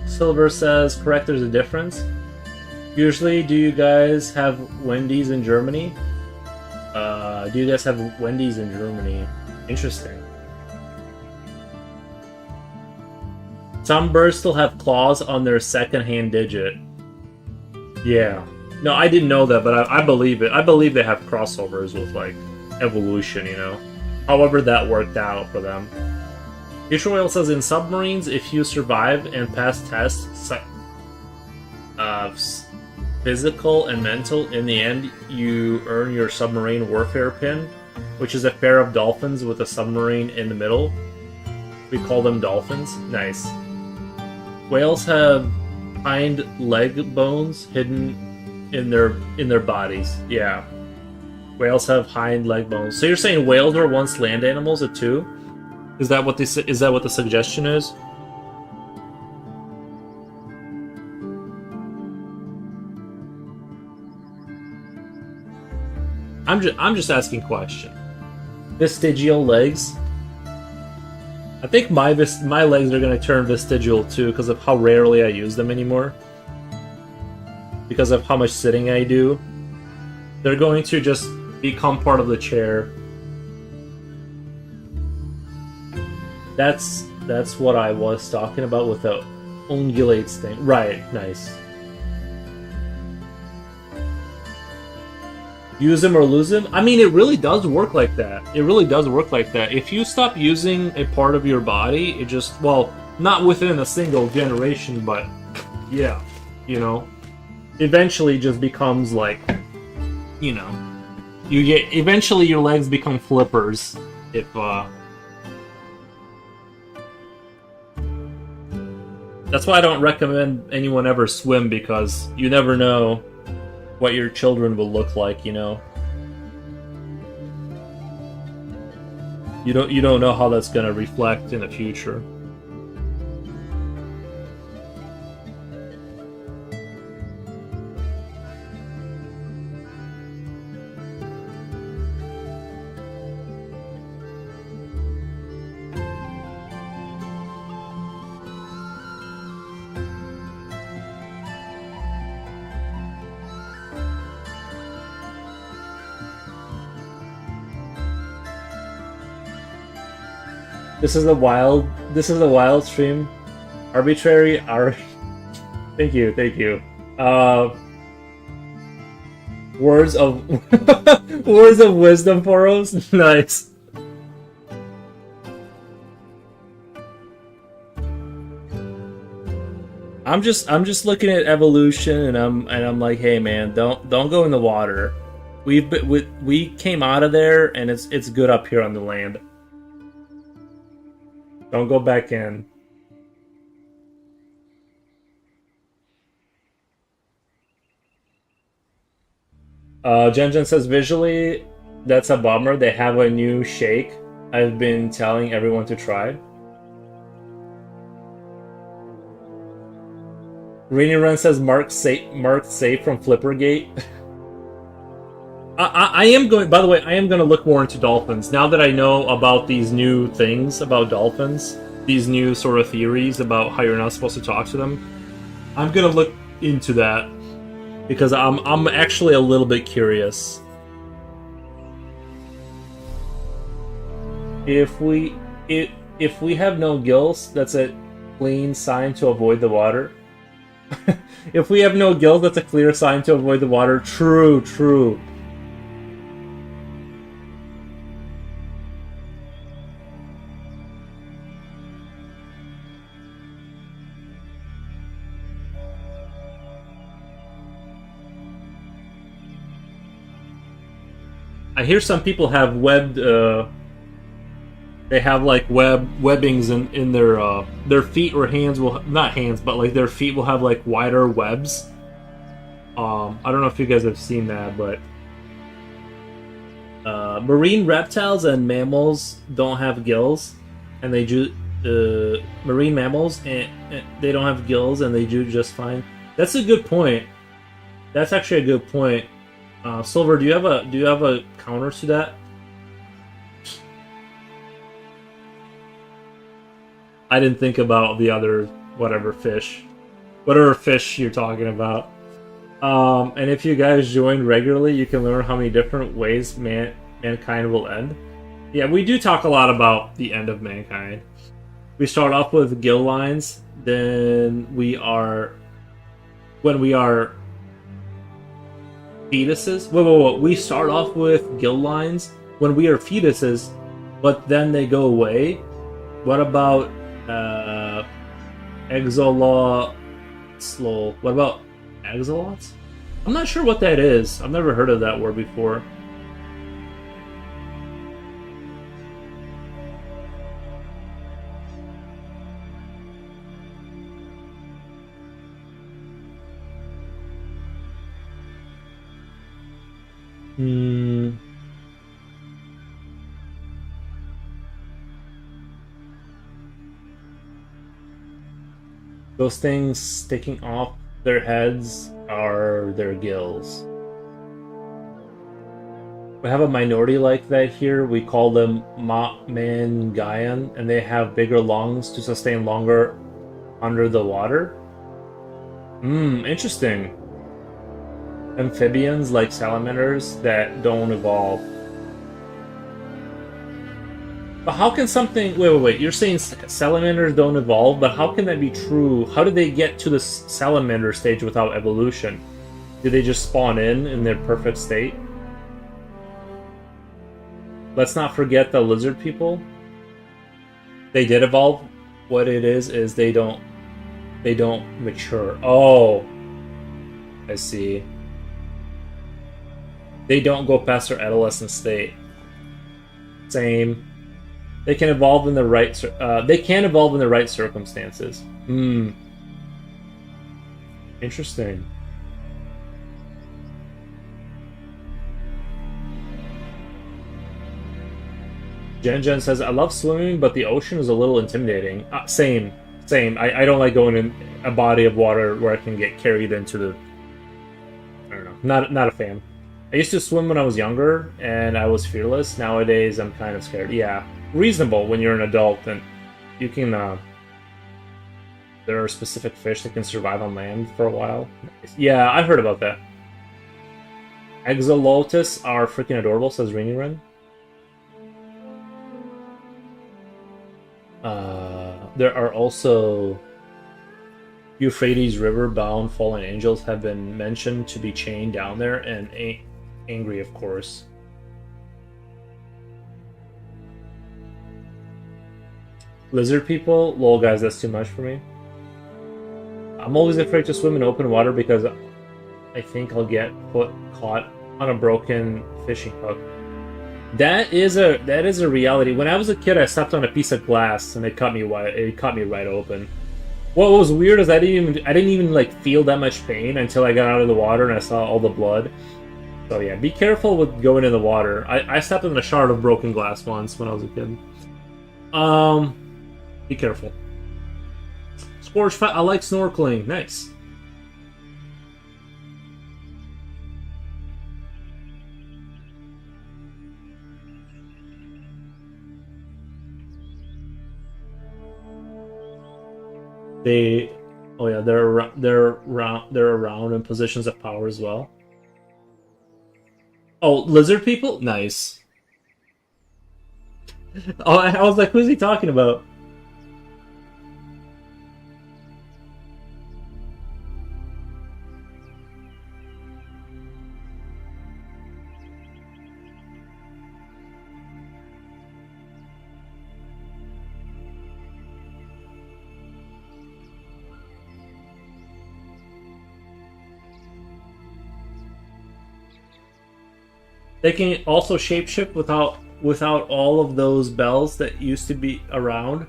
Silver says, correct, there's a difference. Usually, do you guys have Wendy's in Germany? Do you guys have Wendy's in Germany? Interesting. Some birds still have claws on their second-hand digit. Yeah. No, I didn't know that, but I believe it. I believe they have crossovers with, like, evolution, you know? However that worked out for them. Future Whale says, in submarines, if you survive and pass tests, physical and mental, in the end, you earn your submarine warfare pin, which is a pair of dolphins with a submarine in the middle. We call them dolphins. Nice. Whales have hind leg bones hidden in their bodies. Yeah. Whales have hind leg bones. So you're saying whales were once land animals too? Is that what the suggestion is? I'm just asking a question. Vestigial legs. I think my legs are gonna turn vestigial too because of how rarely I use them anymore. Because of how much sitting I do. They're going to just become part of the chair. That's what I was talking about with the ungulates thing. Right, nice. Use them or lose them? I mean, it really does work like that. It really does work like that. If you stop using a part of your body, it just, well, not within a single generation, but yeah, you know, eventually just becomes like, you know, eventually your legs become flippers if, that's why I don't recommend anyone ever swim, because you never know what your children will look like, you know? You don't know how that's gonna reflect in the future. This is a wild. This is a wild stream. Arbitrary. Thank you. Thank you. Words of words of wisdom for us. Nice. I'm just looking at evolution, and I'm like, hey man, don't go in the water. We came out of there, and it's good up here on the land. Don't go back in. Jen says visually, that's a bummer. They have a new shake. I've been telling everyone to try. Rainy Run says marked safe from Flippergate. I am going. By the way, I am going to look more into dolphins now that I know about these new things about dolphins. These new sort of theories about how you're not supposed to talk to them. I'm going to look into that because I'm actually a little bit curious. If we have no gills, that's a clean sign to avoid the water. If we have no gills, that's a clear sign to avoid the water. True, true. I hear some people have webbed. They have like webbings in their feet or hands will not hands, but like their feet will have like wider webs. I don't know if you guys have seen that, but marine reptiles and mammals don't have gills, and they do. Marine mammals and they don't have gills, and they do just fine. That's a good point. That's actually a good point. Silver, do you have a counter to that? I didn't think about the other whatever fish you're talking about. And if you guys join regularly, you can learn how many different ways mankind will end. Yeah, we do talk a lot about the end of mankind. We start off with gill lines, then when we are fetuses. Whoa. We start off with gill lines when we are fetuses, but then they go away. What about what about axolots? I'm not sure what that is. I've never heard of that word before. Those things sticking off their heads are their gills. We have a minority like that here. We call them Mangayan, and they have bigger lungs to sustain longer under the water. Interesting. Amphibians like salamanders that don't evolve. But how can something... Wait. You're saying salamanders don't evolve, but how can that be true? How did they get to the salamander stage without evolution? Did they just spawn in their perfect state? Let's not forget the lizard people. They did evolve. What it is they don't mature. Oh, I see. They don't go past their adolescent state. Same. They can evolve in the right. They can evolve in the right circumstances. Interesting. Jen says, "I love swimming, but the ocean is a little intimidating." Same. I don't like going in a body of water where I can get carried into the. I don't know. Not a fan. I used to swim when I was younger, and I was fearless. Nowadays, I'm kind of scared. Yeah. Reasonable when you're an adult, and you can there are specific fish that can survive on land for a while. Yeah, I've heard about that. Axolotus are freaking adorable, says Rainy Run. there are also Euphrates River bound fallen angels have been mentioned to be chained down there and angry, of course. Lizard people? Lol, guys, that's too much for me. I'm always afraid to swim in open water because I think I'll get caught on a broken fishing hook. That is a reality. When I was a kid, I stepped on a piece of glass and it cut me right open. What was weird is I didn't even like feel that much pain until I got out of the water and I saw all the blood. So yeah, be careful with going in the water. I stepped on a shard of broken glass once when I was a kid. Be careful. Scorch, I like snorkeling. Nice. They're around in positions of power as well. Oh, lizard people? Nice. Oh, I was like, who's he talking about? They can also shapeshift without all of those bells that used to be around.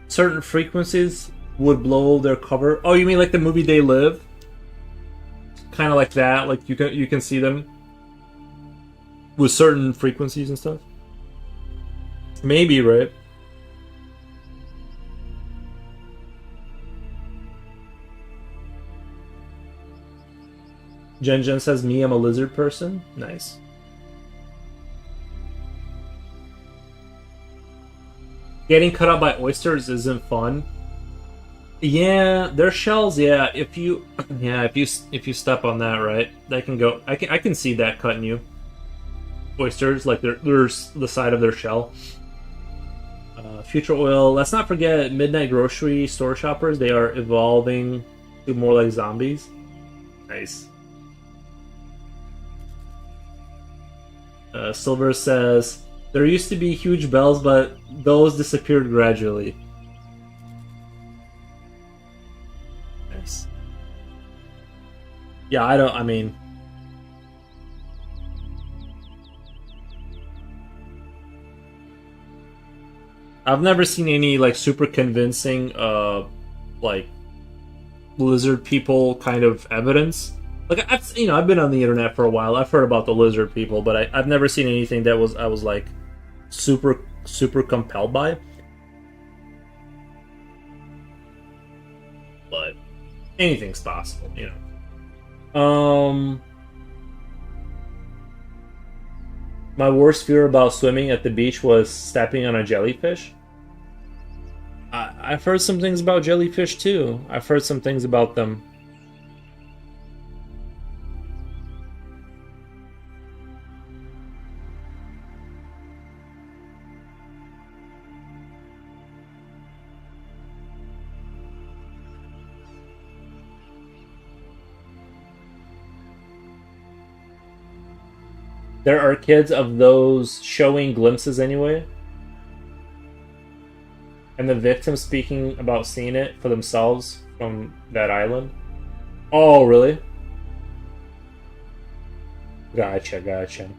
Certain frequencies would blow their cover. Oh, you mean like the movie They Live? Kind of like that. Like you can see them with certain frequencies and stuff. Maybe, right? Jen says, "Me, I'm a lizard person." Nice. Getting cut up by oysters isn't fun. Yeah, their shells. Yeah, if you step on that, right, that can go. I can see that cutting you. Oysters, like there's the side of their shell. Future oil. Let's not forget midnight grocery store shoppers. They are evolving to more like zombies. Nice. Silver says, there used to be huge bells, but those disappeared gradually. Nice. Yeah, I mean... I've never seen any, like, super convincing, like, lizard people kind of evidence. Like, I've been on the internet for a while. I've heard about the lizard people, but I've never seen anything that I was like super compelled by. But anything's possible, you know. My worst fear about swimming at the beach was stepping on a jellyfish. I've heard some things about jellyfish too. I've heard some things about them. There are kids of those showing glimpses anyway. And the victim speaking about seeing it for themselves from that island. Oh, really? Gotcha.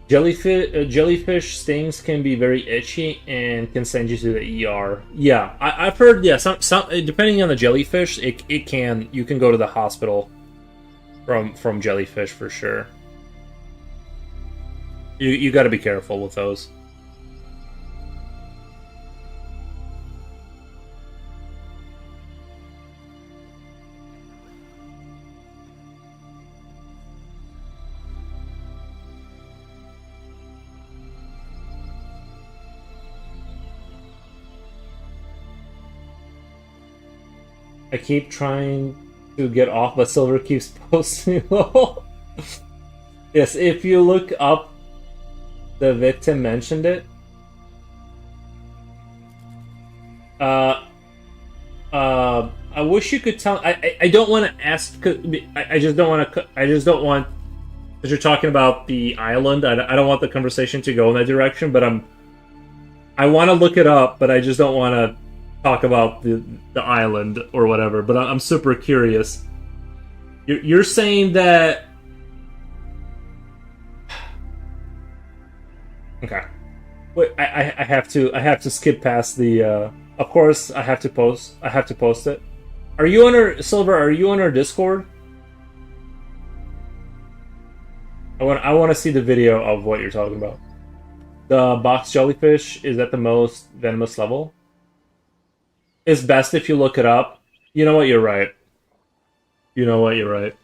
Jellyfish stings can be very itchy and can send you to the ER. Yeah, I've heard. Yeah, some depending on the jellyfish, you can go to the hospital from jellyfish for sure. You got to be careful with those. I keep trying to get off, but Silver keeps posting. Yes, if you look up, the victim mentioned it. Uh, I wish you could tell. I don't want to ask. I just don't want to. I just don't want. Because you're talking about the island. I don't want the conversation to go in that direction. But I want to look it up, but I just don't want to talk about the island or whatever. But I'm super curious. You're saying that. Okay. Wait, I have to skip past the. Of course, I have to post it. Are you on our Silver? Are you on our Discord? I want to see the video of what you're talking about. The box jellyfish is at the most venomous level. It's best if you look it up. You know what? You're right. You know what? You're right.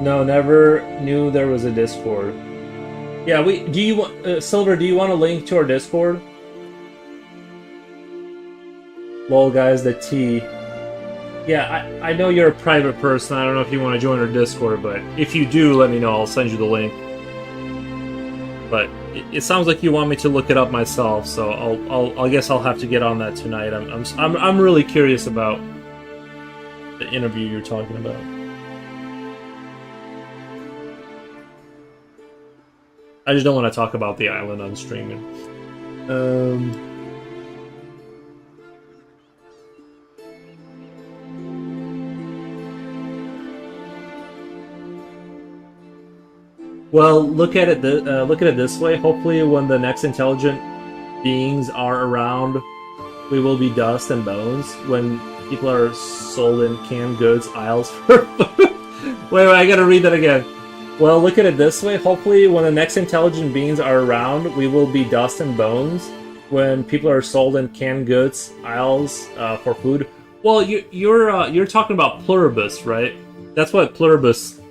No, never knew there was a Discord. Yeah, we. Do you want Silver? Do you want a link to our Discord? Lol, guys, the T. Yeah, I know you're a private person. I don't know if you want to join our Discord, but if you do, let me know. I'll send you the link. But it sounds like you want me to look it up myself, so I guess I'll have to get on that tonight. I'm really curious about the interview you're talking about. I just don't want to talk about the island on streaming. Well, look at it. Look at it this way. Hopefully, when the next intelligent beings are around, we will be dust and bones. When people are sold in canned goods aisles for wait, I gotta read that again. Well, look at it this way. Hopefully, when the next intelligent beings are around, we will be dust and bones. When people are sold in canned goods aisles for food. Well, you're talking about Pluribus, right? That's what Pluribus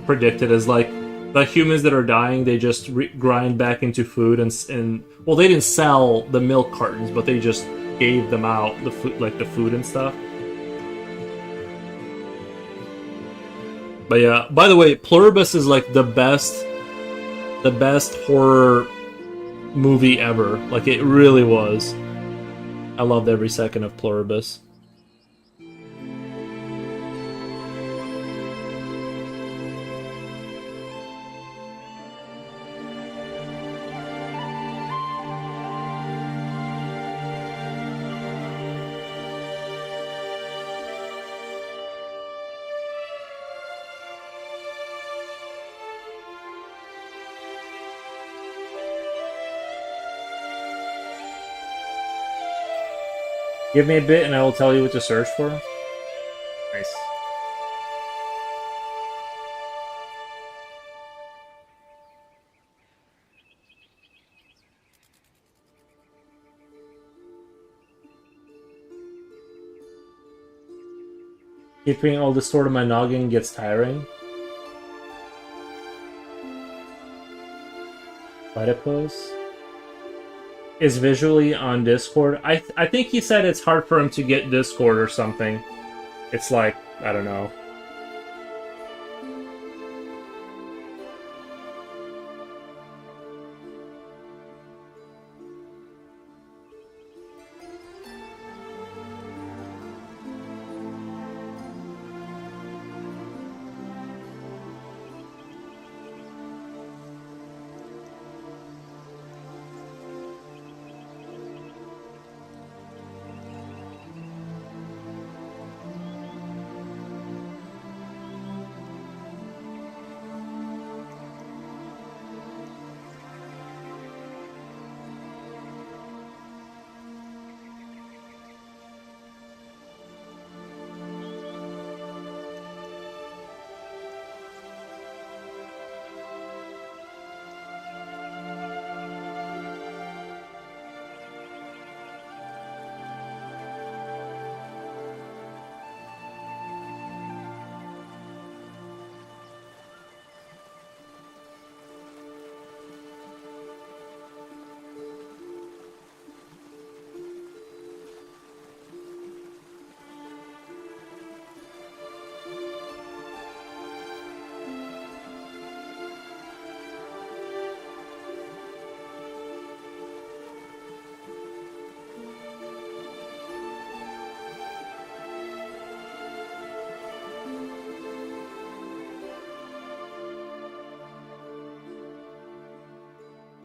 predicted. Is like the humans that are dying, they just grind back into food and well, they didn't sell the milk cartons, but they just gave them out the food, like the food and stuff. But yeah, by the way, Pluribus is like the best horror movie ever. Like it really was. I loved every second of Pluribus. Give me a bit and I will tell you what to search for. Nice. Keeping all this stored in my noggin gets tiring. Platypus is visually on Discord. I think he said it's hard for him to get Discord or something. It's like, I don't know.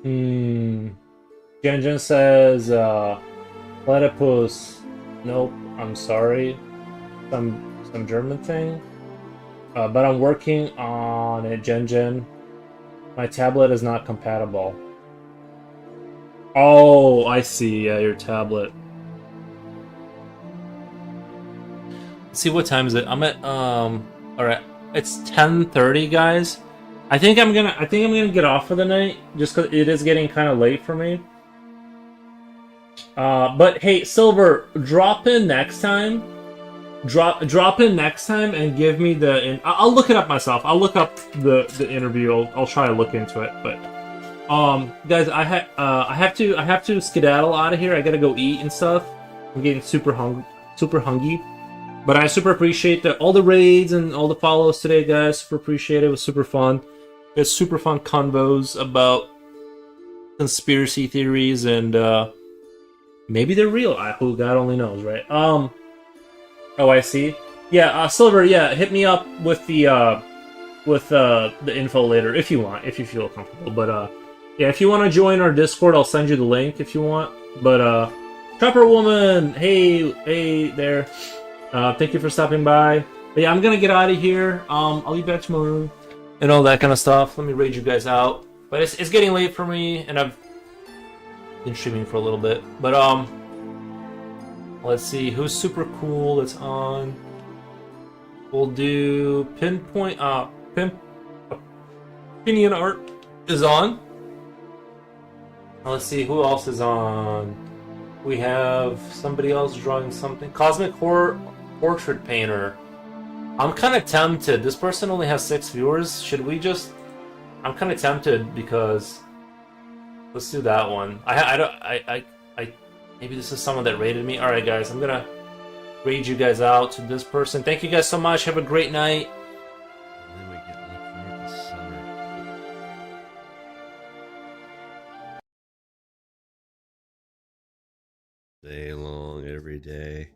Hmm. Genjin says, platypus. Nope, I'm sorry. Some German thing. But I'm working on it, Genjin. My tablet is not compatible. Oh, I see. Yeah, your tablet. Let's see, what time is it? I'm at all right. It's 10:30, guys. I think I'm gonna get off for the night just cuz it is getting kind of late for me. But hey, Silver, drop in next time. Drop in next time and give me the. I'll look it up myself. I'll look up the interview. I'll try to look into it. But guys, I have to skedaddle out of here. I gotta go eat and stuff. I'm getting super hungry. But I super appreciate all the raids and all the follows today, guys. Super appreciate it. It was super fun. We had super fun convos about conspiracy theories and maybe they're real. Who God only knows, right? Oh, I see. Yeah, Silver. Yeah, hit me up with the info later if you want, if you feel comfortable. But yeah, if you want to join our Discord, I'll send you the link if you want. But Trapper Woman, hey there. Thank you for stopping by. But yeah, I'm gonna get out of here. I'll be back tomorrow and all that kind of stuff. Let me raid you guys out. But it's getting late for me, and I've been streaming for a little bit. But let's see who's super cool that's on. We'll do pinpoint. Opinion art is on. Let's see who else is on. We have somebody else drawing something. Cosmic Horror Portrait Painter. I'm kind of tempted. This person only has 6 viewers. Should we just? I'm kind of tempted because let's do that one. I maybe this is someone that rated me. All right, guys, I'm gonna raid you guys out to this person. Thank you guys so much. Have a great night. And then we get look for the summer. Day long, every day.